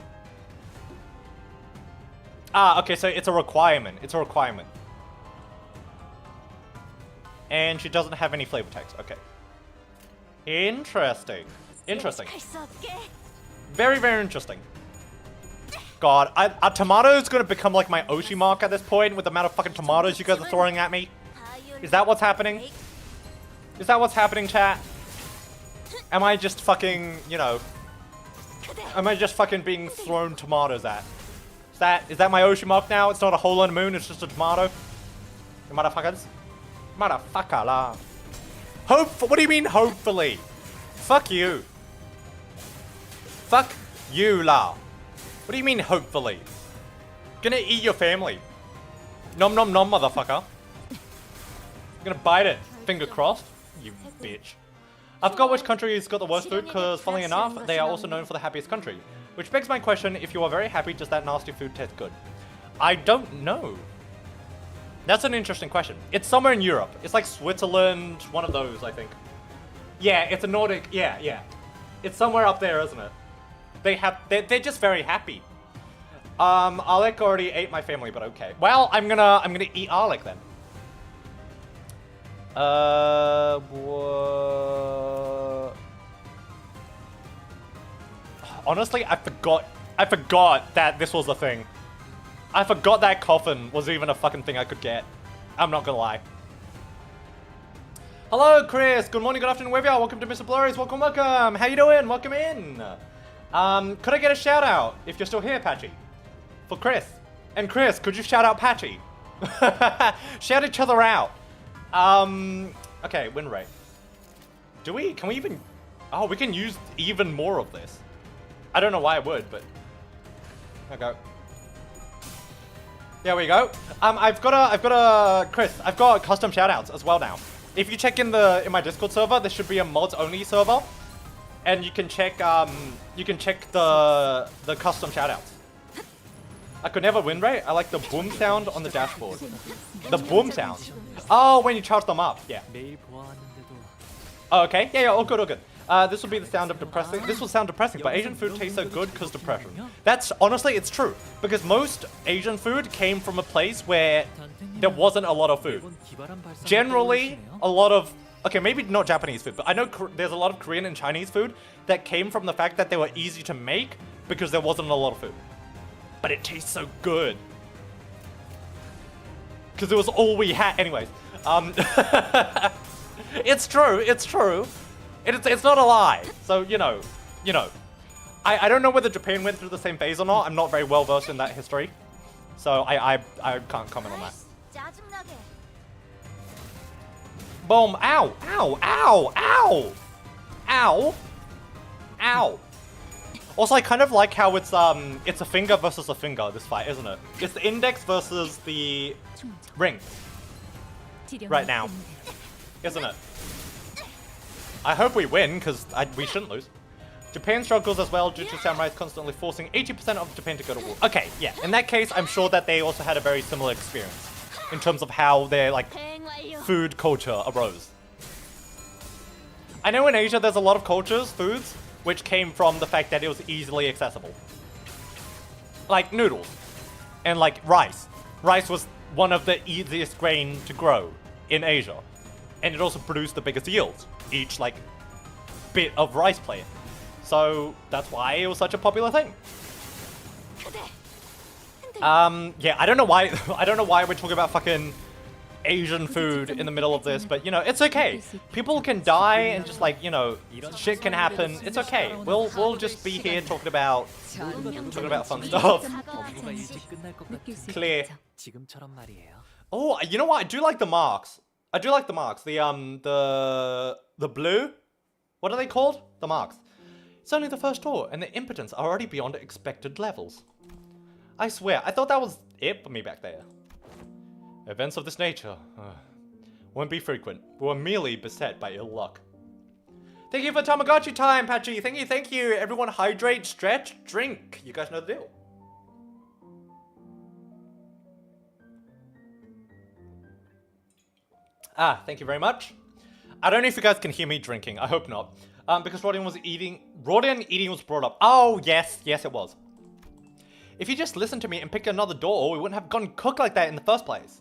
Ah, okay, so it's a requirement. It's a requirement. And she doesn't have any flavor text. Okay. Interesting. Interesting. Very, very interesting. God, a tomato is gonna become like my Oshi mark at this point with the amount of fucking tomatoes you guys are throwing at me. Is that what's happening? Is that what's happening, chat? Am I just fucking, you know... Am I just fucking being thrown tomatoes at? Is that my Oshi mark now? It's not a hole in the moon, it's just a tomato? You motherfuckers. Motherfucker lah. What do you mean, hopefully? Fuck you. Fuck you lah. What do you mean, hopefully? Gonna eat your family. Nom nom nom, motherfucker. Gonna bite it. Finger crossed. You bitch. I forgot which country's got the worst food, because funnily enough, they are also known for the happiest country. Which begs my question, if you are very happy, does that nasty food taste good? I don't know. That's an interesting question. It's somewhere in Europe. It's like Switzerland, one of those, I think. Yeah, it's a Nordic, yeah. It's somewhere up there, isn't it? They're just very happy. Alec already ate my family, but okay. Well, I'm gonna eat Alec then. Honestly, I forgot that this was a thing. I forgot that coffin was even a fucking thing I could get. I'm not gonna lie. Hello, Chris. Good morning, good afternoon, wherever you are. Welcome to MrBlurry's. Welcome, welcome. How you doing? Welcome in. Could I get a shout out if you're still here, Patchy? For Chris. And Chris, could you shout out Patchy? Shout each other out. Okay, win rate. Can we even... Oh, we can use even more of this. I don't know why I would, but... Okay. There we go. Chris, I've got custom shoutouts as well now. If you check in my Discord server, there should be a mods only server, and you can check the custom shoutouts. I could never win rate. I like the boom sound on the dashboard. The boom sound. Oh, when you charge them up. Yeah. Oh, okay. Yeah, all good, all good. This will be the sound of depressing. This will sound depressing, but Asian food tastes so good because depression. That's honestly, it's true. Because most Asian food came from a place where there wasn't a lot of food. Generally, a lot of... Okay, maybe not Japanese food, but I know there's a lot of Korean and Chinese food that came from the fact that they were easy to make because there wasn't a lot of food. But it tastes so good. Because it was all we had. Anyways. It's true, it's true. It's not a lie. So, you know. I don't know whether Japan went through the same phase or not. I'm not very well versed in that history. So I can't comment on that. Boom. Ow. Ow. Ow. Ow. Ow. Ow. Also, I kind of like how it's a finger versus a finger, this fight, isn't it? It's the index versus the ring. Right now. Isn't it? I hope we win, because we shouldn't lose. Japan struggles as well due to samurais constantly forcing 80% of Japan to go to war. Okay, yeah. In that case, I'm sure that they also had a very similar experience in terms of how their, like, food culture arose. I know in Asia there's a lot of foods, which came from the fact that it was easily accessible. Like noodles. And like rice. Rice was one of the easiest grain to grow in Asia. And it also produced the biggest yields. Each like bit of rice plant. So that's why it was such a popular thing. Yeah, I don't know why we're talking about fucking Asian food in the middle of this, but you know, it's okay. People can die and just like, you know, shit can happen. It's okay. We'll just be here talking about fun stuff. Clear. Oh, you know what? I do like the marks. The blue. What are they called? The marks. It's only the first tour, and the impotents are already beyond expected levels. I swear, I thought that was it for me back there. Events of this nature won't be frequent. We're merely beset by ill luck. Thank you for Tamagotchi time, Patchy. Thank you. Everyone hydrate, stretch, drink. You guys know the deal. Thank you very much. I don't know if you guys can hear me drinking. I hope not. Because Rodian eating was brought up. Oh, yes, it was. If you just listened to me and picked another door, we wouldn't have gone cooked like that in the first place.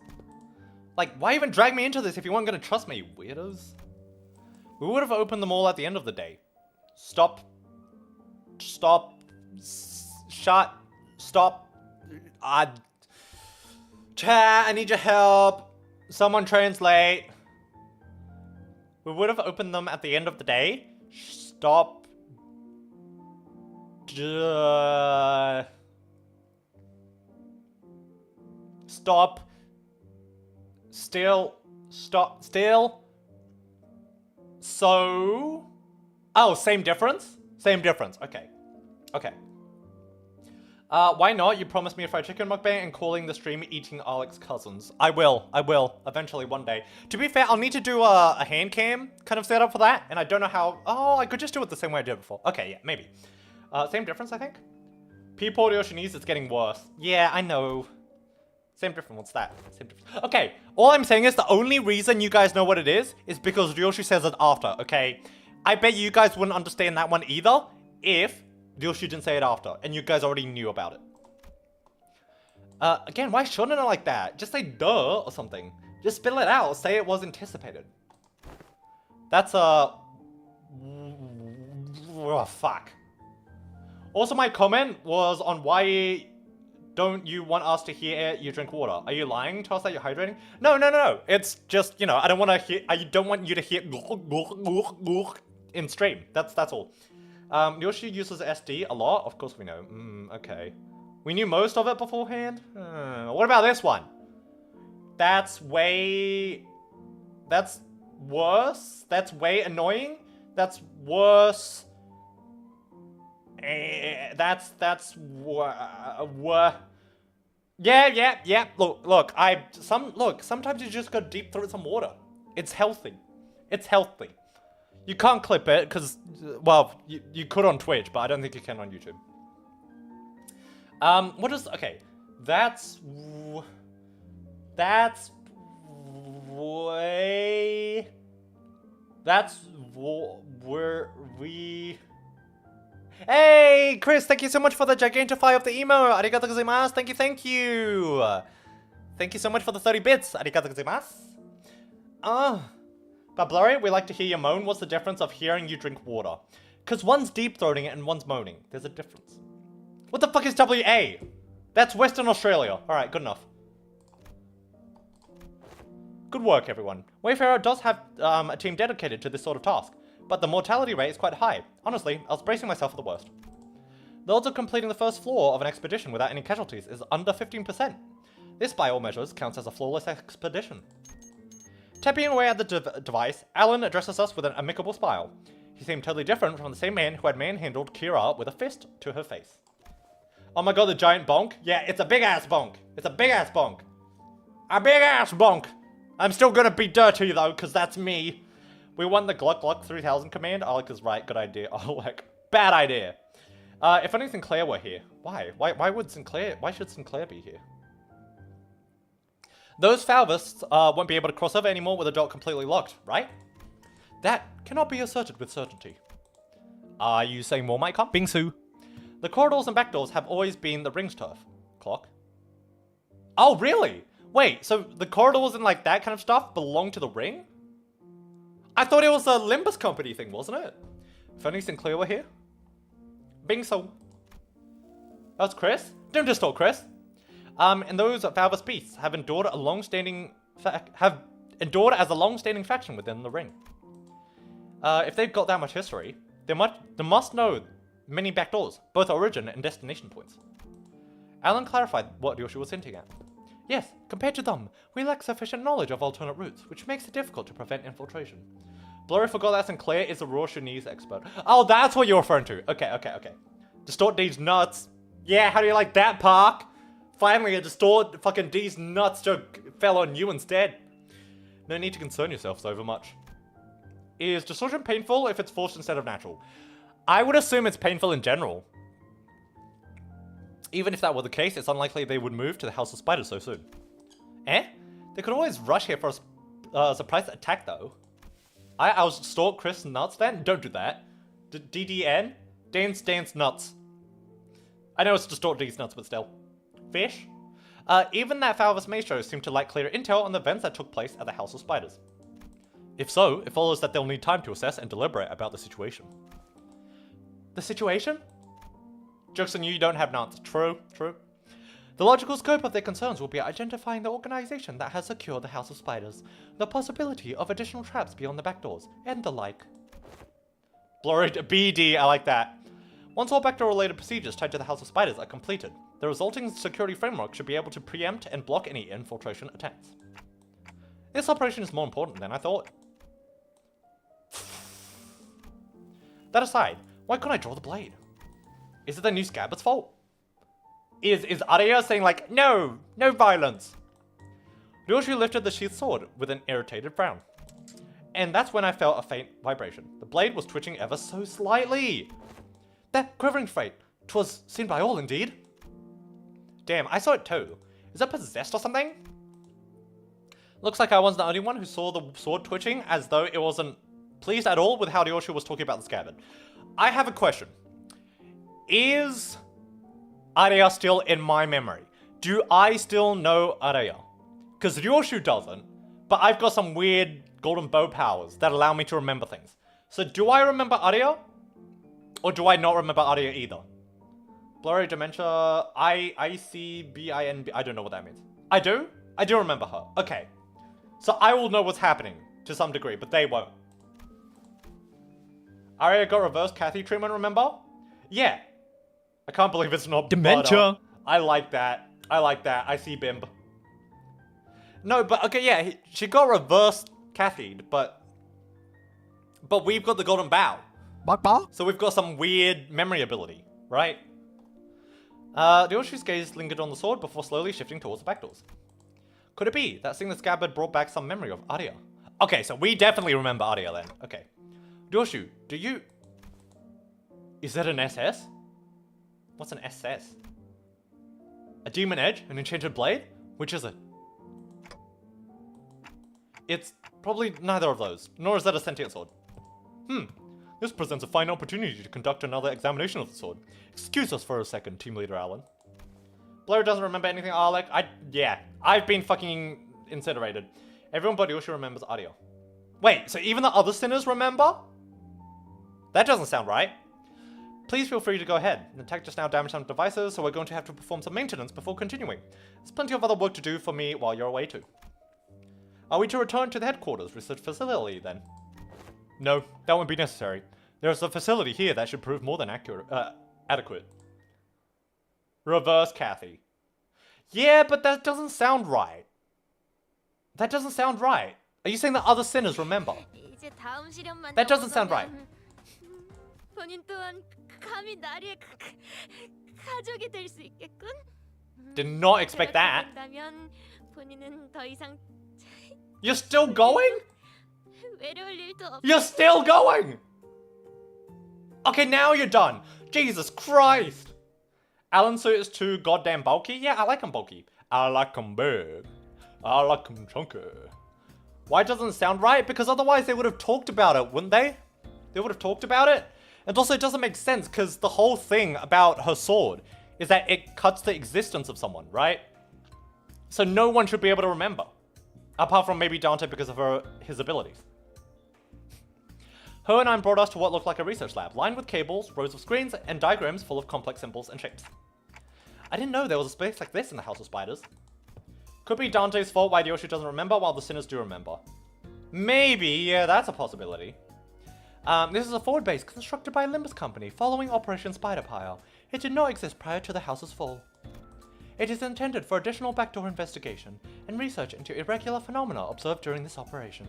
Like, why even drag me into this if you weren't going to trust me, weirdos? We would have opened them all at the end of the day. Stop. Chat, I need your help. Someone translate. We would have opened them at the end of the day. Stop. Stop. Still. Stop. Still. So. Oh, same difference? Same difference. Okay. Okay. Why not? You promised me a fried chicken mukbang and calling the stream Eating Alex Cousins. I will. Eventually, one day. To be fair, I'll need to do a hand cam kind of setup for that. And I don't know how... Oh, I could just do it the same way I did before. Okay, yeah, maybe. Same difference, I think. People Yoshinese, it's getting worse. Yeah, I know. Same difference. What's that? Same difference. Okay, all I'm saying is the only reason you guys know what it is because Ryoshi says it after, okay? I bet you guys wouldn't understand that one either if Ryoshi didn't say it after, and you guys already knew about it. Again, why shouldn't I like that? Just say duh or something. Just spill it out. Say it was anticipated. That's oh, fuck. Also, my comment was on why don't you want us to hear you drink water? Are you lying to us that you're hydrating? No, no, no, no. It's just, you know, I don't want to hear, I don't want you to hear in stream. That's all. Yoshi uses SD a lot. Of course we know. Okay. We knew most of it beforehand. What about this one? That's worse. That's way annoying. That's worse. That's yeah. Look. Sometimes you just gotta deep throat some water. It's healthy. It's healthy. You can't clip it because, well, you could on Twitch, but I don't think you can on YouTube. Okay, that's where we... Hey, Chris, thank you so much for the gigantify of the emo. Arigatou gozaimasu. Thank you. Thank you so much for the 30 bits. Arigatou gozaimasu. But Blurry, we like to hear you moan. What's the difference of hearing you drink water? Because one's deep-throating it and one's moaning. There's a difference. What the fuck is WA? That's Western Australia. Alright, good enough. Good work, everyone. Wayfarer does have a team dedicated to this sort of task, but the mortality rate is quite high. Honestly, I was bracing myself for the worst. The odds of completing the first floor of an expedition without any casualties is under 15%. This, by all measures, counts as a flawless expedition. Tapping away at the device, Alan addresses us with an amicable smile. He seemed totally different from the same man who had manhandled Kira with a fist to her face. Oh my god, the giant bonk? Yeah, it's a big-ass bonk. It's a big-ass bonk. A big-ass bonk. I'm still gonna be dirty, though, because that's me. We want the Gluck Gluck 3000 command. Alec is right. Good idea. Alec. Bad idea. If only Sinclair were here. Why? Why should Sinclair be here? Those Falvists won't be able to cross over anymore with the door completely locked, right? That cannot be asserted with certainty. Are you saying more might come? Bingsu. The corridors and back doors have always been the ring's turf. Clock. Oh, really? Wait, so the corridors and like that kind of stuff belong to the ring? I thought it was a Limbus Company thing, wasn't it? If only Sinclair were here. Bingsu. That's Chris? Don't just talk, Chris. And those Falvis beasts have endured as a long-standing faction within the ring. If they've got that much history, they must know many backdoors, both origin and destination points. Alan clarified what Yoshi was hinting at. Yes, compared to them, we lack sufficient knowledge of alternate routes, which makes it difficult to prevent infiltration. Blurry forgot that Sinclair is a Rorschach expert. Oh, that's what you're referring to. Okay. Distort D's nuts. Yeah, how do you like that, Park? Finally, a distort fucking D's nuts joke fell on you instead. No need to concern yourselves over much. Is distortion painful if it's forced instead of natural? I would assume it's painful in general. Even if that were the case, it's unlikely they would move to the House of Spiders so soon. Eh? They could always rush here for a surprise attack, though. I was distort Chris nuts then? Don't do that. DDN? Dance nuts. I know it's distort D's nuts, but still. Fish? Even that Falvis Maestro seemed to lack clear intel on the events that took place at the House of Spiders. If so, it follows that they'll need time to assess and deliberate about the situation. The situation? Jokes on you don't have an answer. True. The logical scope of their concerns will be identifying the organization that has secured the House of Spiders, the possibility of additional traps beyond the back doors, and the like. Blurry BD, I like that. Once all backdoor-related procedures tied to the House of Spiders are completed, the resulting security framework should be able to preempt and block any infiltration attempts. This operation is more important than I thought. That aside, why couldn't I draw the blade? Is it the new Scabbard's fault? Is Arya saying like, no violence? Ryoshi lifted the sheathed sword with an irritated frown. And that's when I felt a faint vibration. The blade was twitching ever so slightly. That quivering freight, 'twas seen by all indeed. Damn, I saw it too. Is that possessed or something? Looks like I wasn't the only one who saw the sword twitching as though it wasn't pleased at all with how Ryoshi was talking about the scabbard. I have a question. Is Arya still in my memory? Do I still know Arya? Because Ryoshi doesn't, but I've got some weird golden bow powers that allow me to remember things. So do I remember Arya? Or do I not remember Arya either? Blurry dementia. ICBINB. I don't know what that means. I do? I do remember her. Okay. So I will know what's happening to some degree, but they won't. Arya got reverse Kathy treatment, remember? Yeah. I can't believe it's not Dementia. butter. I like that. I like that. I see Bimb. No, but okay, yeah, she got reverse Kathy, but we've got the golden bow. So we've got some weird memory ability, right? The Yoshi's gaze lingered on the sword before slowly shifting towards the back doors. Could it be that seeing the scabbard brought back some memory of Arya? Okay, so we definitely remember Arya then. Okay. Ryoshu, do you... Is that an SS? What's an SS? A demon edge? An enchanted blade? Which is it? It's probably neither of those, nor is that a sentient sword. This presents a fine opportunity to conduct another examination of the sword. Excuse us for a second, Team Leader Alan. Blur doesn't remember anything. Yeah, I've been fucking incinerated. Everyone but Yoshi remembers Arya. Wait, so even the other sinners remember? That doesn't sound right. Please feel free to go ahead. The attack just now damaged some devices, so we're going to have to perform some maintenance before continuing. There's plenty of other work to do for me while you're away too. Are we to return to the headquarters research facility then? No, that won't be necessary. There's a facility here that should prove more than adequate. Reverse Kathy. Yeah, but that doesn't sound right. That doesn't sound right. Are you saying that other sinners remember? That doesn't sound right. Did not expect that. You're still going? You're still going? Okay, now you're done. Jesus Christ. Alan's suit is too goddamn bulky? Yeah, I like him bulky. I like him big. I like him chunky. Why doesn't it sound right? Because otherwise they would have talked about it, wouldn't they? They would have talked about it. And also it doesn't make sense because the whole thing about her sword is that it cuts the existence of someone, right? So no one should be able to remember. Apart from maybe Dante because of his abilities. Her and I brought us to what looked like a research lab, lined with cables, rows of screens, and diagrams full of complex symbols and shapes. I didn't know there was a space like this in the House of Spiders. Could be Dante's fault why Yoshi doesn't remember while the sinners do remember. Maybe, yeah, that's a possibility. This is a forward base constructed by Limbus Company following Operation Spider Pile. It did not exist prior to the house's fall. It is intended for additional backdoor investigation and research into irregular phenomena observed during this operation.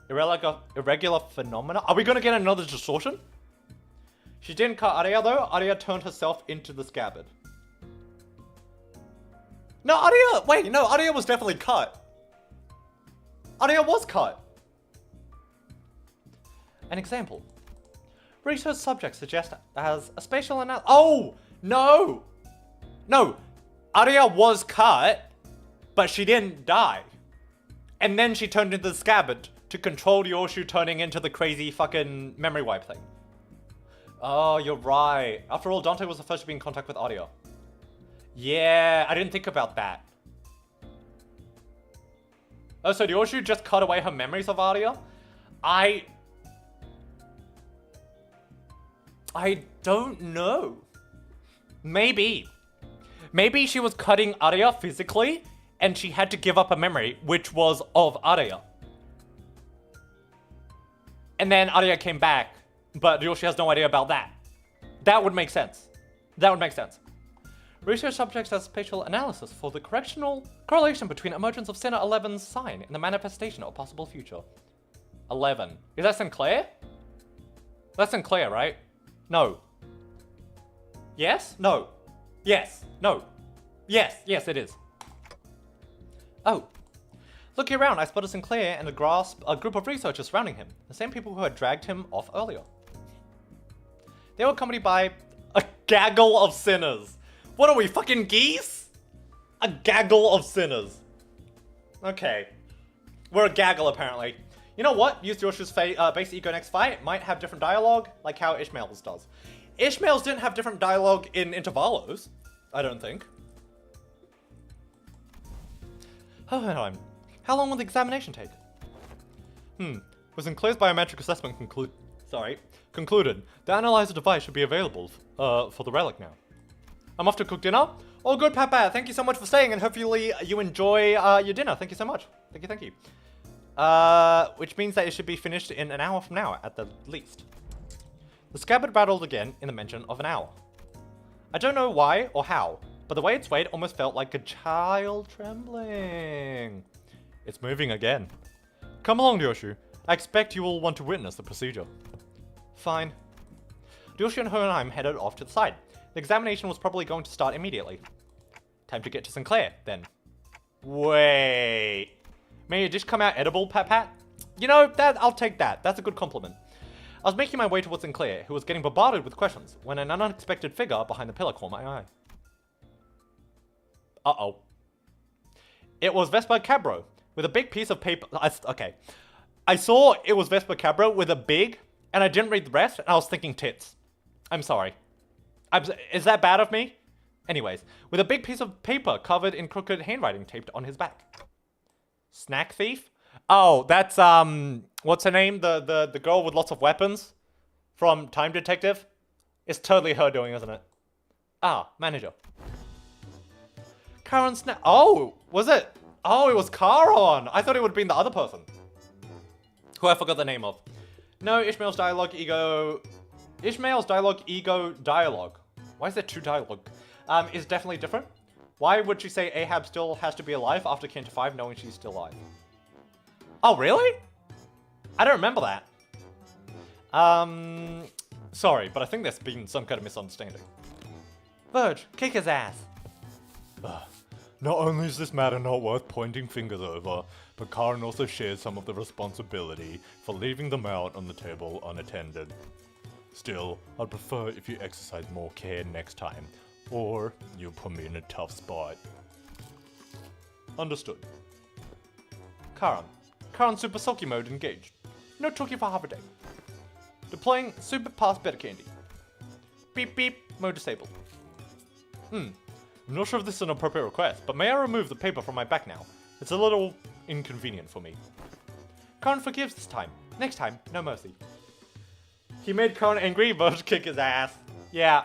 Irregular phenomena? Are we gonna get another distortion? She didn't cut Arya though. Arya turned herself into the scabbard. No, Arya! Wait, no, Arya was definitely cut. Arya was cut. An example. Research subject suggests as a spatial analysis. Oh! No! No! Arya was cut, but she didn't die. And then she turned into the scabbard to control Yoshu turning into the crazy fucking memory wipe thing. Oh, you're right. After all, Dante was the first to be in contact with Arya. Yeah, I didn't think about that. Oh, so Yoshu just cut away her memories of Arya? I don't know. Maybe. Maybe she was cutting Arya physically, and she had to give up a memory, which was of Arya. And then Arya came back, but Yoshi has no idea about that. That would make sense. That would make sense. Research subjects has spatial analysis for the correlation between emergence of Sinner 11's sign and the manifestation of possible future. 11. Is that Sinclair? That's Sinclair, right? No. Yes? No. Yes. No. Yes. Yes, it is. Oh. Looking around, I spotted Sinclair and a group of researchers surrounding him. The same people who had dragged him off earlier. They were accompanied by a gaggle of sinners. What are we, fucking geese? A gaggle of sinners. Okay. We're a gaggle, apparently. You know what? Use Yoshi's base ego next fight. Might have different dialogue, like how Ishmael's does. Ishmael's didn't have different dialogue in Intervalos. I don't think. Oh, how long will the examination take? Was Sinclair's biometric assessment concluded. The analyzer device should be available for the relic now. I'm off to cook dinner. All good, Papa. Thank you so much for staying, and hopefully you enjoy your dinner. Thank you so much. Thank you, thank you. Which means that it should be finished in an hour from now, at the least. The scabbard rattled again in the mention of an hour. I don't know why or how, but the way it swayed almost felt like a child trembling. It's moving again. Come along, Ryoshu. I expect you will want to witness the procedure. Fine. Ryoshu and Hohenheim headed off to the side. The examination was probably going to start immediately. Time to get to Sinclair, then. Wait. May your dish come out edible, Pat? You know, I'll take that. That's a good compliment. I was making my way towards Sinclair, who was getting bombarded with questions, when an unexpected figure behind the pillar caught my eye. Uh-oh. It was Vespa Cabro, with a big piece of paper. Okay. I saw it was Vespa Cabro with a big, and I didn't read the rest, and I was thinking tits. I'm sorry. Is that bad of me? Anyways, with a big piece of paper covered in crooked handwriting taped on his back. Snack thief? Oh, that's, what's her name? The girl with lots of weapons from Time Detective? It's totally her doing, isn't it? Ah, manager. Karon Snack. Oh, was it? Oh, it was Karon. I thought it would have been the other person. Who I forgot the name of. No, Ishmael's dialogue, ego, dialogue. Why is there two dialogue? Is definitely different. Why would she say Ahab still has to be alive after Canto 5 knowing she's still alive? Oh, really? I don't remember that. Sorry, but I think there's been some kind of misunderstanding. Verge, kick his ass. Not only is this matter not worth pointing fingers over, but Karin also shares some of the responsibility for leaving them out on the table unattended. Still, I'd prefer if you exercise more care next time, or you'll put me in a tough spot. Understood. Karan Super Sulky mode engaged. No talking for half a day. Deploying Super Pass Better Candy. Beep beep, mode disabled. I'm not sure if this is an appropriate request, but may I remove the paper from my back now? It's a little inconvenient for me. Karan forgives this time. Next time, no mercy. He made Karan angry, but kick his ass. Yeah.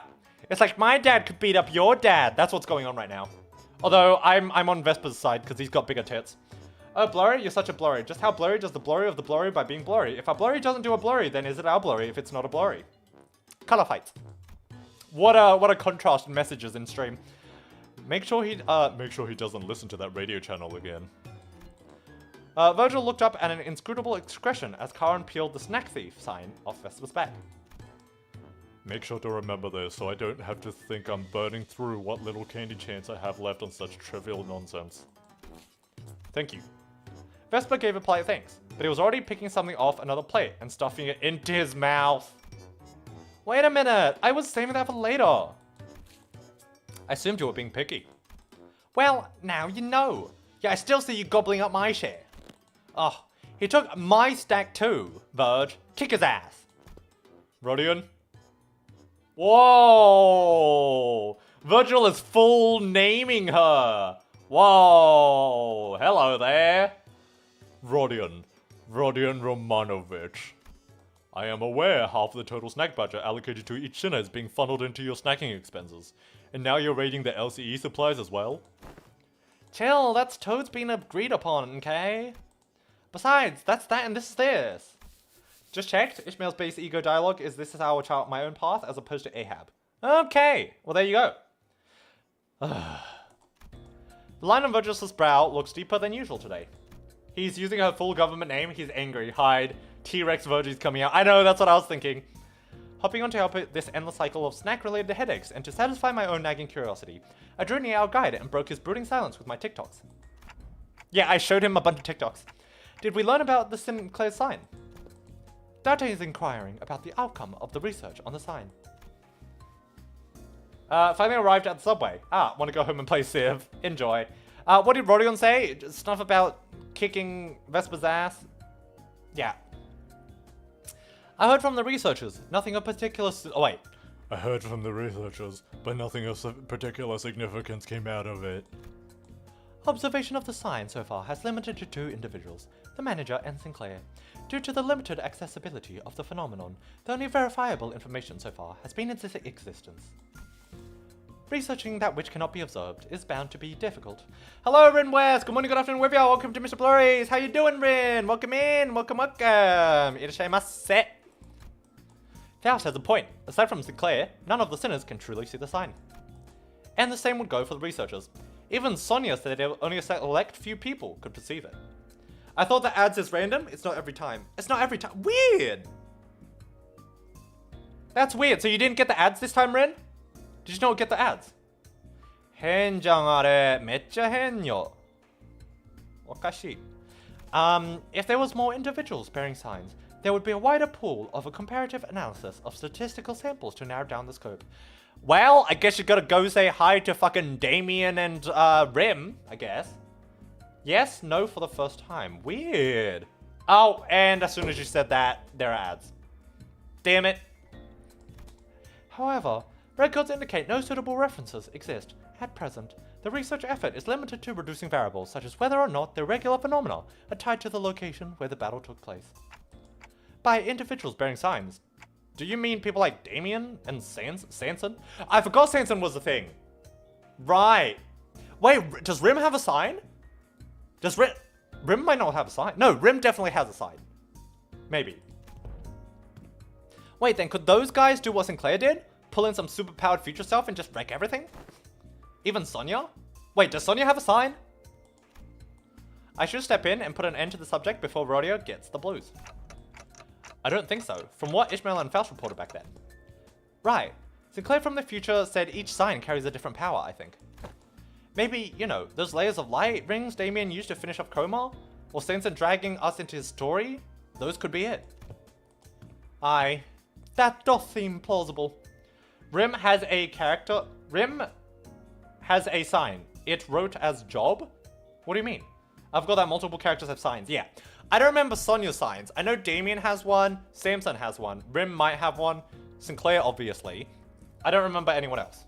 It's like my dad could beat up your dad. That's what's going on right now. Although, I'm on Vespa's side because he's got bigger tits. Oh, Blurry, you're such a Blurry. Just how blurry does the blurry of the blurry by being blurry? If our blurry doesn't do a blurry, then is it our blurry if it's not a blurry? Color fights. What a contrast in messages in stream. Make sure he doesn't listen to that radio channel again. Virgil looked up at an inscrutable expression as Karan peeled the snack thief sign off Vespa's back. Make sure to remember this so I don't have to think I'm burning through what little candy chance I have left on such trivial nonsense. Thank you. Vespa gave a polite thanks, but he was already picking something off another plate and stuffing it into his mouth. Wait a minute, I was saving that for later. I assumed you were being picky. Well, now you know. Yeah, I still see you gobbling up my share. Oh, he took my stack too, Verge. Kick his ass. Rodion? Whoa! Virgil is full naming her. Whoa! Hello there. Rodion Romanovich. I am aware half the total snack budget allocated to each sinner is being funneled into your snacking expenses. And now you're raiding the LCE supplies as well? Chill, that's Toad's been agreed upon, okay? Besides, that's that and this is this. Just checked, Ishmael's base ego dialogue is this is how I chart my own path as opposed to Ahab. Okay, well there you go. The line on Virgil's brow looks deeper than usual today. He's using her full government name, he's angry, hide, T-Rex Virgil's coming out. I know, that's what I was thinking. Hopping on to help this endless cycle of snack-related headaches, and to satisfy my own nagging curiosity, I drew near our guide and broke his brooding silence with my TikToks. Yeah, I showed him a bunch of TikToks. Did we learn about the Sinclair sign? Date is inquiring about the outcome of the research on the sign. Finally arrived at the subway. Want to go home and play Civ. Enjoy. What did Rodion say? Stuff about kicking Vespa's ass? Yeah. I heard from the researchers. Nothing of particular... Oh, wait. I heard from the researchers, but nothing of particular significance came out of it. Observation of the sign so far has limited to 2 individuals, the manager and Sinclair. Due to the limited accessibility of the phenomenon, the only verifiable information so far has been its existence. Researching that which cannot be observed is bound to be difficult. Hello, Rin West. Good morning, good afternoon, wherever you are. Welcome to MrBlurry's. How you doing, Rin? Welcome in. Welcome. Irashaimase. Faust has a point. Aside from Sinclair, none of the sinners can truly see the sign. And the same would go for the researchers. Even Sonia said that only a select few people could perceive it. I thought the ads is random. It's not every time. It's not every time. Weird. That's weird. So you didn't get the ads this time, Rin? Did you not get the ads? hen장하래 매짜 hen요. Wakashi. If there was more individuals bearing signs, there would be a wider pool of a comparative analysis of statistical samples to narrow down the scope. Well, I guess you gotta go say hi to fucking Damien and Rim, I guess. Yes, no for the first time. Weird. Oh, and as soon as you said that, there are ads. Damn it. However, records indicate no suitable references exist. At present, the research effort is limited to reducing variables such as whether or not the irregular phenomena are tied to the location where the battle took place. By individuals bearing signs, do you mean people like Damien and Sanson? I forgot Sanson was a thing. Right. Wait, does Rim have a sign? Does Rim might not have a sign. No, Rim definitely has a sign. Maybe. Wait, then could those guys do what Sinclair did? Pull in some superpowered future self and just wreck everything? Even Sonia? Wait, does Sonia have a sign? I should step in and put an end to the subject before Rodeo gets the blues. I don't think so, from what Ishmael and Faust reported back then. Right. Sinclair from the future said each sign carries a different power, I think. Maybe, you know, those layers of light rings Damien used to finish off Coma? Or Sanson dragging us into his story? Those could be it. Aye. That doth seem plausible. Rim has a sign. It wrote as job? What do you mean? I've got that multiple characters have signs. Yeah. I don't remember Sonia's signs. I know Damien has one. Samson has one. Rim might have one. Sinclair, obviously. I don't remember anyone else.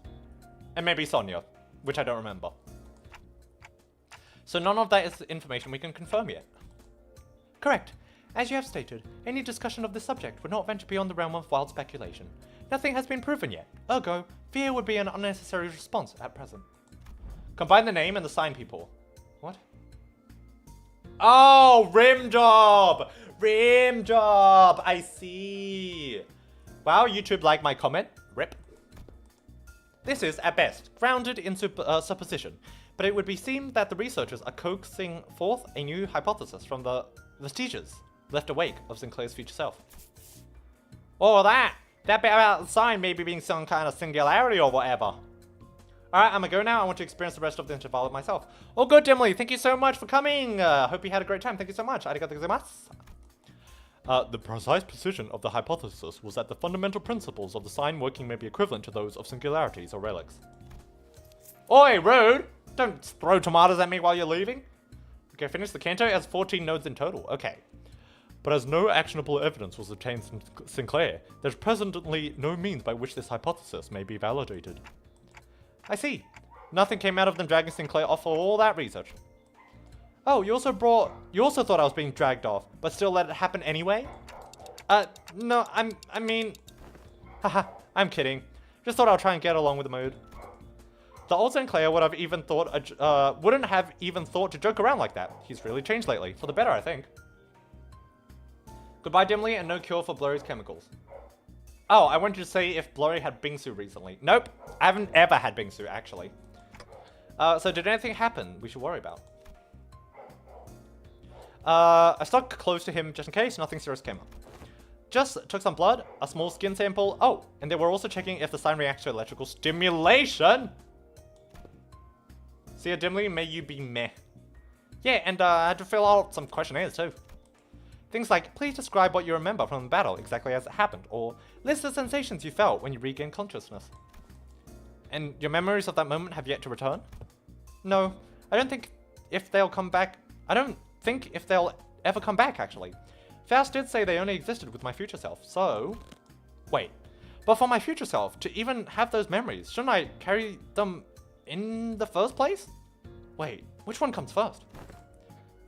And maybe Sonia, which I don't remember. So none of that is information we can confirm yet. Correct. As you have stated, any discussion of this subject would not venture beyond the realm of wild speculation. Nothing has been proven yet. Ergo, fear would be an unnecessary response at present. Combine the name and the sign people. What? Oh, rim job! Rim job! I see. Wow, YouTube liked my comment. Rip. This is, at best, grounded in supposition, but it would be seen that the researchers are coaxing forth a new hypothesis from the vestiges left awake of Sinclair's future self. Or that bit about the sign maybe being some kind of singularity or whatever. Alright, I'm gonna go now. I want to experience the rest of the interval myself. Oh, good, Dimly. Thank you so much for coming. Hope you had a great time. Thank you so much. Arigatou gozaimasu. The precise precision of the hypothesis was that the fundamental principles of the sign working may be equivalent to those of singularities or relics. Oi, rude! Don't throw tomatoes at me while you're leaving. Okay, finish the canto. It has 14 nodes in total. Okay. But as no actionable evidence was obtained from Sinclair, there's presently no means by which this hypothesis may be validated. I see. Nothing came out of them dragging Sinclair off for all that research. Oh, you also thought I was being dragged off, but still let it happen anyway? No, I mean... Haha, I'm kidding. Just thought I'll try and get along with the mood. The old Sinclair wouldn't have even thought to joke around like that. He's really changed lately. For the better, I think. Goodbye, Dimly, and no cure for Blurry's chemicals. Oh, I wanted to say if Blurry had Bingsu recently. Nope, I haven't ever had Bingsu, actually. So did anything happen we should worry about? I stuck close to him just in case nothing serious came up. Just took some blood, a small skin sample. Oh, and they were also checking if the sign reacts to electrical stimulation. See ya, Dimly, may you be meh. Yeah, and I had to fill out some questionnaires too. Things like, please describe what you remember from the battle exactly as it happened, or list the sensations you felt when you regained consciousness. And your memories of that moment have yet to return? No, I don't think if they'll come back. I don't think if they'll ever come back, actually. Faust did say they only existed with my future self, so... Wait, but for my future self to even have those memories, shouldn't I carry them in the first place? Wait, which one comes first?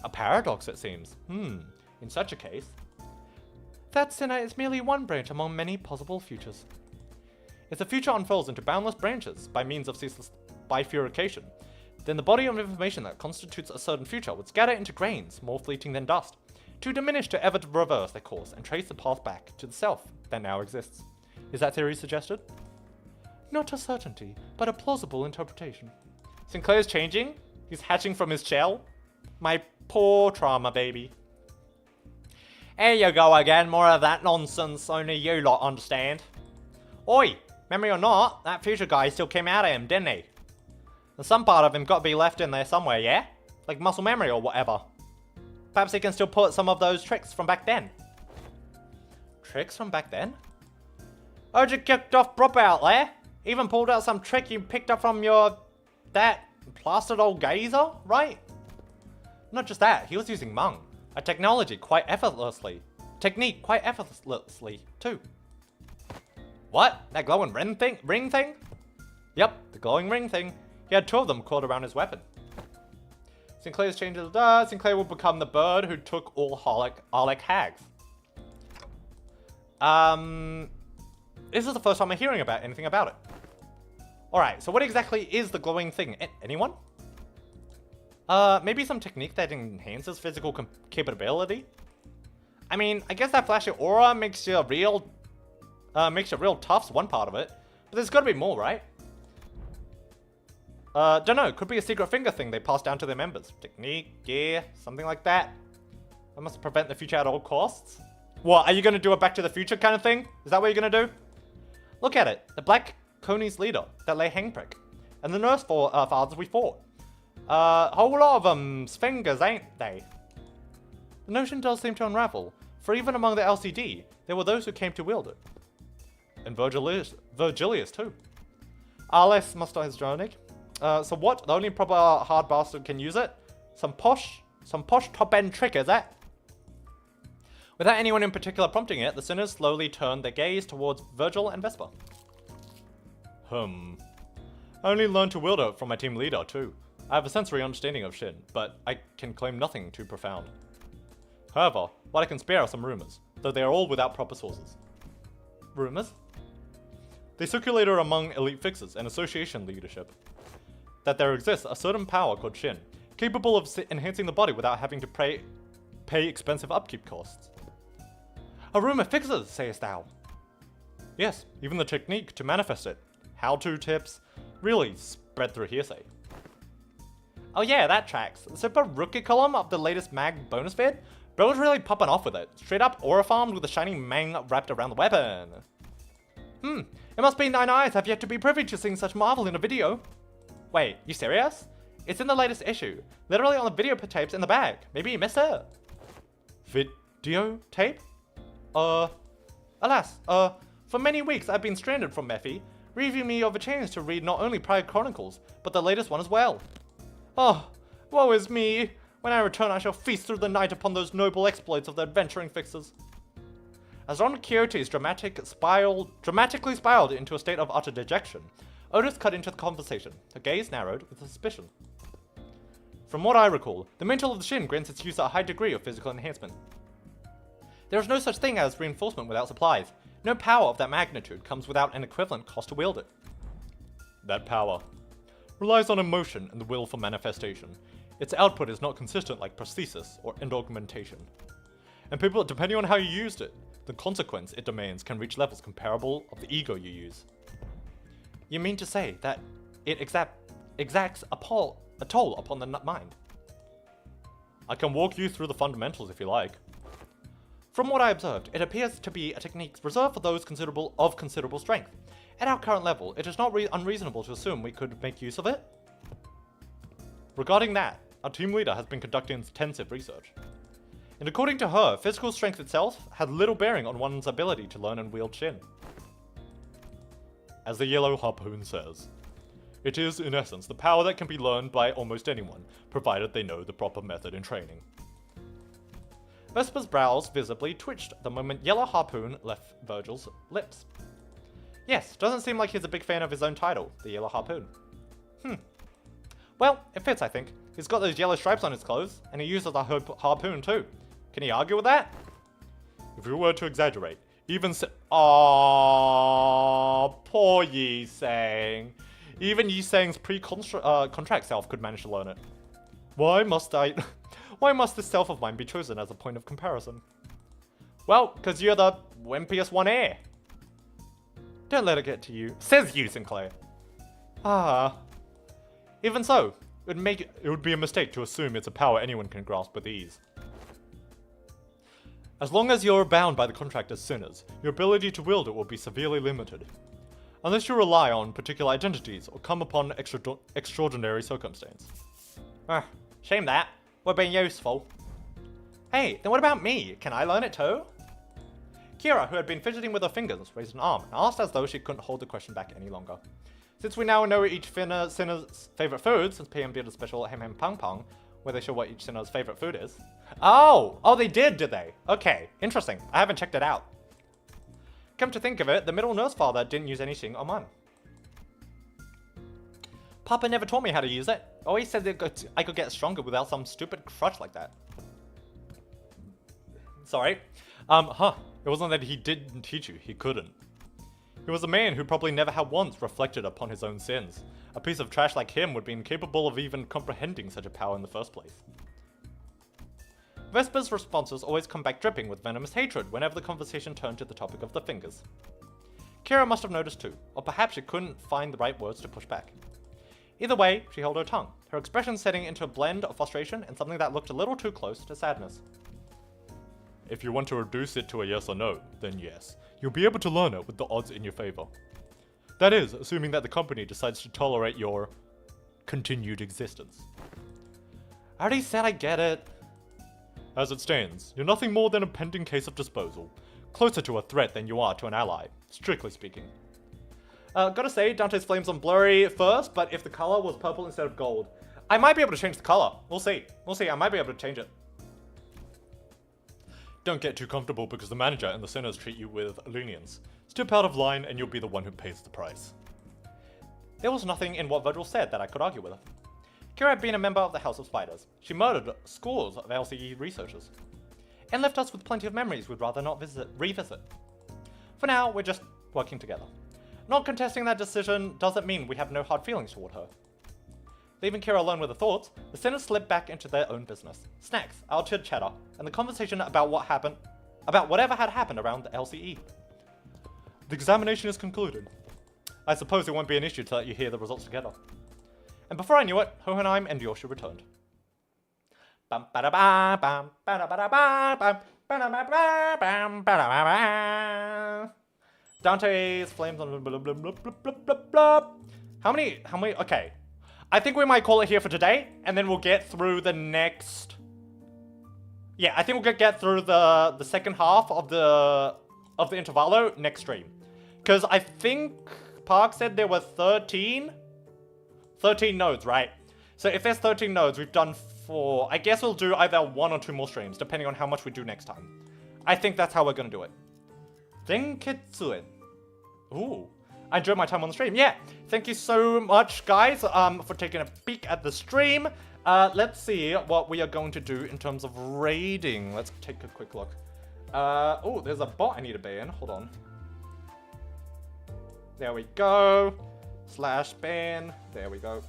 A paradox, it seems. In such a case, that sinner is merely one branch among many possible futures. If the future unfolds into boundless branches by means of ceaseless bifurcation, then the body of information that constitutes a certain future would scatter into grains more fleeting than dust, too diminished to ever reverse their course and trace the path back to the self that now exists. Is that theory suggested? Not a certainty, but a plausible interpretation. Sinclair's changing? He's hatching from his shell? My poor trauma baby. Here you go again, more of that nonsense only you lot understand. Oi, memory or not, that future guy still came out of him, didn't he? And some part of him got to be left in there somewhere, yeah? Like muscle memory or whatever. Perhaps he can still put some of those tricks from back then. Tricks from back then? Heard you kicked off proper out there. Even pulled out some trick you picked up from that plastered old geezer, right? Not just that, he was using Hmong, a technique quite effortlessly too. What? That glowing ring thing? Yep, the glowing ring thing. He had 2 of them coiled around his weapon. Sinclair's changes. Sinclair will become the bird who took all Harlech hags. This is the first time I'm hearing about anything about it. Alright, so what exactly is the glowing thing? Anyone? Maybe some technique that enhances physical capability? I mean, I guess that flashy aura makes you real tough's one part of it. But there's gotta be more, right? Don't know, could be a secret finger thing they pass down to their members. Technique, gear, something like that. That must prevent the future at all costs. What, are you gonna do a Back to the Future kind of thing? Is that what you're gonna do? Look at it, the Black Coney's leader, that lay hangprick. And the nurse fathers we fought. Whole lot of them's fingers, ain't they? The notion does seem to unravel, for even among the LCD, there were those who came to wield it. And Virgilius too. Arles Muster his journey. So what? The only proper hard bastard can use it? Some posh top-end trick, is that? Without anyone in particular prompting it, the sinners slowly turned their gaze towards Virgil and Vesper. I only learned to wield it from my team leader, too. I have a sensory understanding of Shin, but I can claim nothing too profound. However, what I can spare are some rumors, though they are all without proper sources. Rumors? They circulate among elite fixers and association leadership. That there exists a certain power called Shin, capable of enhancing the body without having to pay expensive upkeep costs. A room of fixers, sayest thou? Yes, even the technique to manifest it. How-to tips, really spread through hearsay. Oh yeah, that tracks. The super rookie column of the latest mag bonus vid? Bro's really popping off with it. Straight up aura farmed with a shining mang wrapped around the weapon. It must be 9 eyes have yet to be privy to seeing such marvel in a video. Wait, you serious? It's in the latest issue. Literally on the video tapes in the bag. Maybe you missed it. Video tape? Alas, for many weeks I've been stranded from Mephi, leaving me of a chance to read not only prior chronicles, but the latest one as well. Oh, woe is me! When I return I shall feast through the night upon those noble exploits of the adventuring fixers. As Ron Quixote's dramatically spiraled into a state of utter dejection, Otis cut into the conversation, her gaze narrowed with suspicion. From what I recall, the mantle of the Shin grants its user a high degree of physical enhancement. There is no such thing as reinforcement without supplies. No power of that magnitude comes without an equivalent cost to wield it. That power relies on emotion and the will for manifestation. Its output is not consistent like prosthesis and augmentation. And people, depending on how you used it, the consequence it demands can reach levels comparable of the ego you use. You mean to say that it exacts a toll upon the mind? I can walk you through the fundamentals if you like. From what I observed, it appears to be a technique reserved for those of considerable strength. At our current level, it is not unreasonable to assume we could make use of it. Regarding that, our team leader has been conducting intensive research. And according to her, physical strength itself had little bearing on one's ability to learn and wield Shin. As the Yellow Harpoon says, it is, in essence, the power that can be learned by almost anyone, provided they know the proper method and training. Vesper's brows visibly twitched the moment Yellow Harpoon left Virgil's lips. Yes, doesn't seem like he's a big fan of his own title, the Yellow Harpoon. Well, it fits, I think. He's got those yellow stripes on his clothes, and he uses a harpoon too. Can he argue with that? If you were to exaggerate, Even poor Yi Sang. Even Yi Sang's pre-contract self could manage to learn it. Why must this self of mine be chosen as a point of comparison? Well, because you're the wimpiest one here. Don't let it get to you, says you, Sinclair. Even so, it would be a mistake to assume it's a power anyone can grasp with ease. As long as you're bound by the contract as sinners, your ability to wield it will be severely limited. Unless you rely on particular identities or come upon extraordinary circumstance. Shame that. We're being useful. Hey, then what about me? Can I learn it too? Kira, who had been fidgeting with her fingers, raised an arm and asked as though she couldn't hold the question back any longer. Since we now know each sinner's favorite food, since PM did a special Hem Hem Pang Pang, where they show what each sinner's favorite food is. Oh, they did they? Okay, interesting. I haven't checked it out. Come to think of it, the middle nurse father didn't use any Xing on mine. Papa never taught me how to use it. Always said that I could get stronger without some stupid crutch like that. Sorry. It wasn't that he didn't teach you, he couldn't. He was a man who probably never had once reflected upon his own sins. A piece of trash like him would be incapable of even comprehending such a power in the first place. Vesper's responses always come back dripping with venomous hatred whenever the conversation turned to the topic of the fingers. Kira must have noticed too, or perhaps she couldn't find the right words to push back. Either way, she held her tongue, her expression setting into a blend of frustration and something that looked a little too close to sadness. If you want to reduce it to a yes or no, then yes. You'll be able to learn it with the odds in your favor. That is, assuming that the company decides to tolerate your continued existence. I already said I get it. As it stands, you're nothing more than a pending case of disposal. Closer to a threat than you are to an ally, strictly speaking. Gotta say, Dante's flames on blurry first, but if the color was purple instead of gold, I might be able to change the color. We'll see. I might be able to change it. Don't get too comfortable because the manager and the sinners treat you with lenience. Step out of line and you'll be the one who pays the price. There was nothing in what Virgil said that I could argue with. Kira had been a member of the House of Spiders. She murdered scores of LCE researchers. And left us with plenty of memories we'd rather not revisit. For now, we're just working together. Not contesting that decision doesn't mean we have no hard feelings toward her. Leaving Kira alone with her thoughts, the sinners slipped back into their own business. Snacks, our chit-chatter, and the conversation about whatever had happened around the LCE. The examination is concluded. I suppose it won't be an issue to let you hear the results together. And before I knew it, Hohenheim and Yoshi returned. Dante's flames on blah, blah, blah, blah, blah, blah. How many, okay. I think we might call it here for today, and then we'll get through the next... Yeah, I think we'll get through the second half of the intervallo next stream. Because I think Park said there were 13 nodes, right? So if there's 13 nodes, we've done 4. I guess we'll do either 1 or 2 more streams, depending on how much we do next time. I think that's how we're gonna do it. Denketsuen. Ooh. I enjoyed my time on the stream. Yeah, thank you so much, guys, for taking a peek at the stream. Let's see what we are going to do in terms of raiding. Let's take a quick look. Oh, there's a bot I need to ban. Hold on. There we go. /ban. There we go.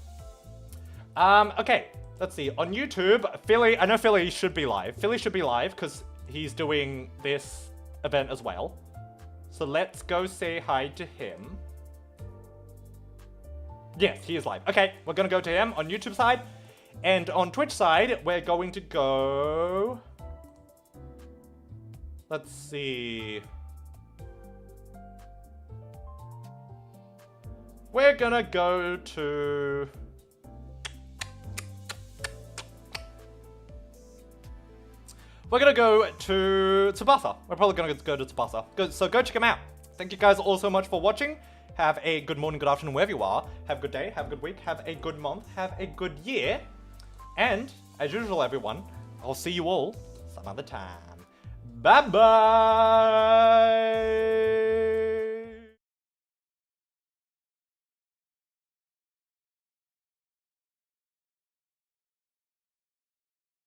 Okay, let's see. On YouTube, Philly, I know Philly should be live. Philly should be live because he's doing this event as well. So let's go say hi to him. Yes, he is live. Okay, we're gonna go to him on YouTube side. And on Twitch side, we're going to go... Let's see... We're gonna go to... We're gonna go to Tsubasa. We're probably gonna go to Tsubasa. So go check him out. Thank you guys all so much for watching. Have a good morning, good afternoon, wherever you are. Have a good day, have a good week, have a good month, have a good year. And, as usual, everyone, I'll see you all some other time. Bye-bye!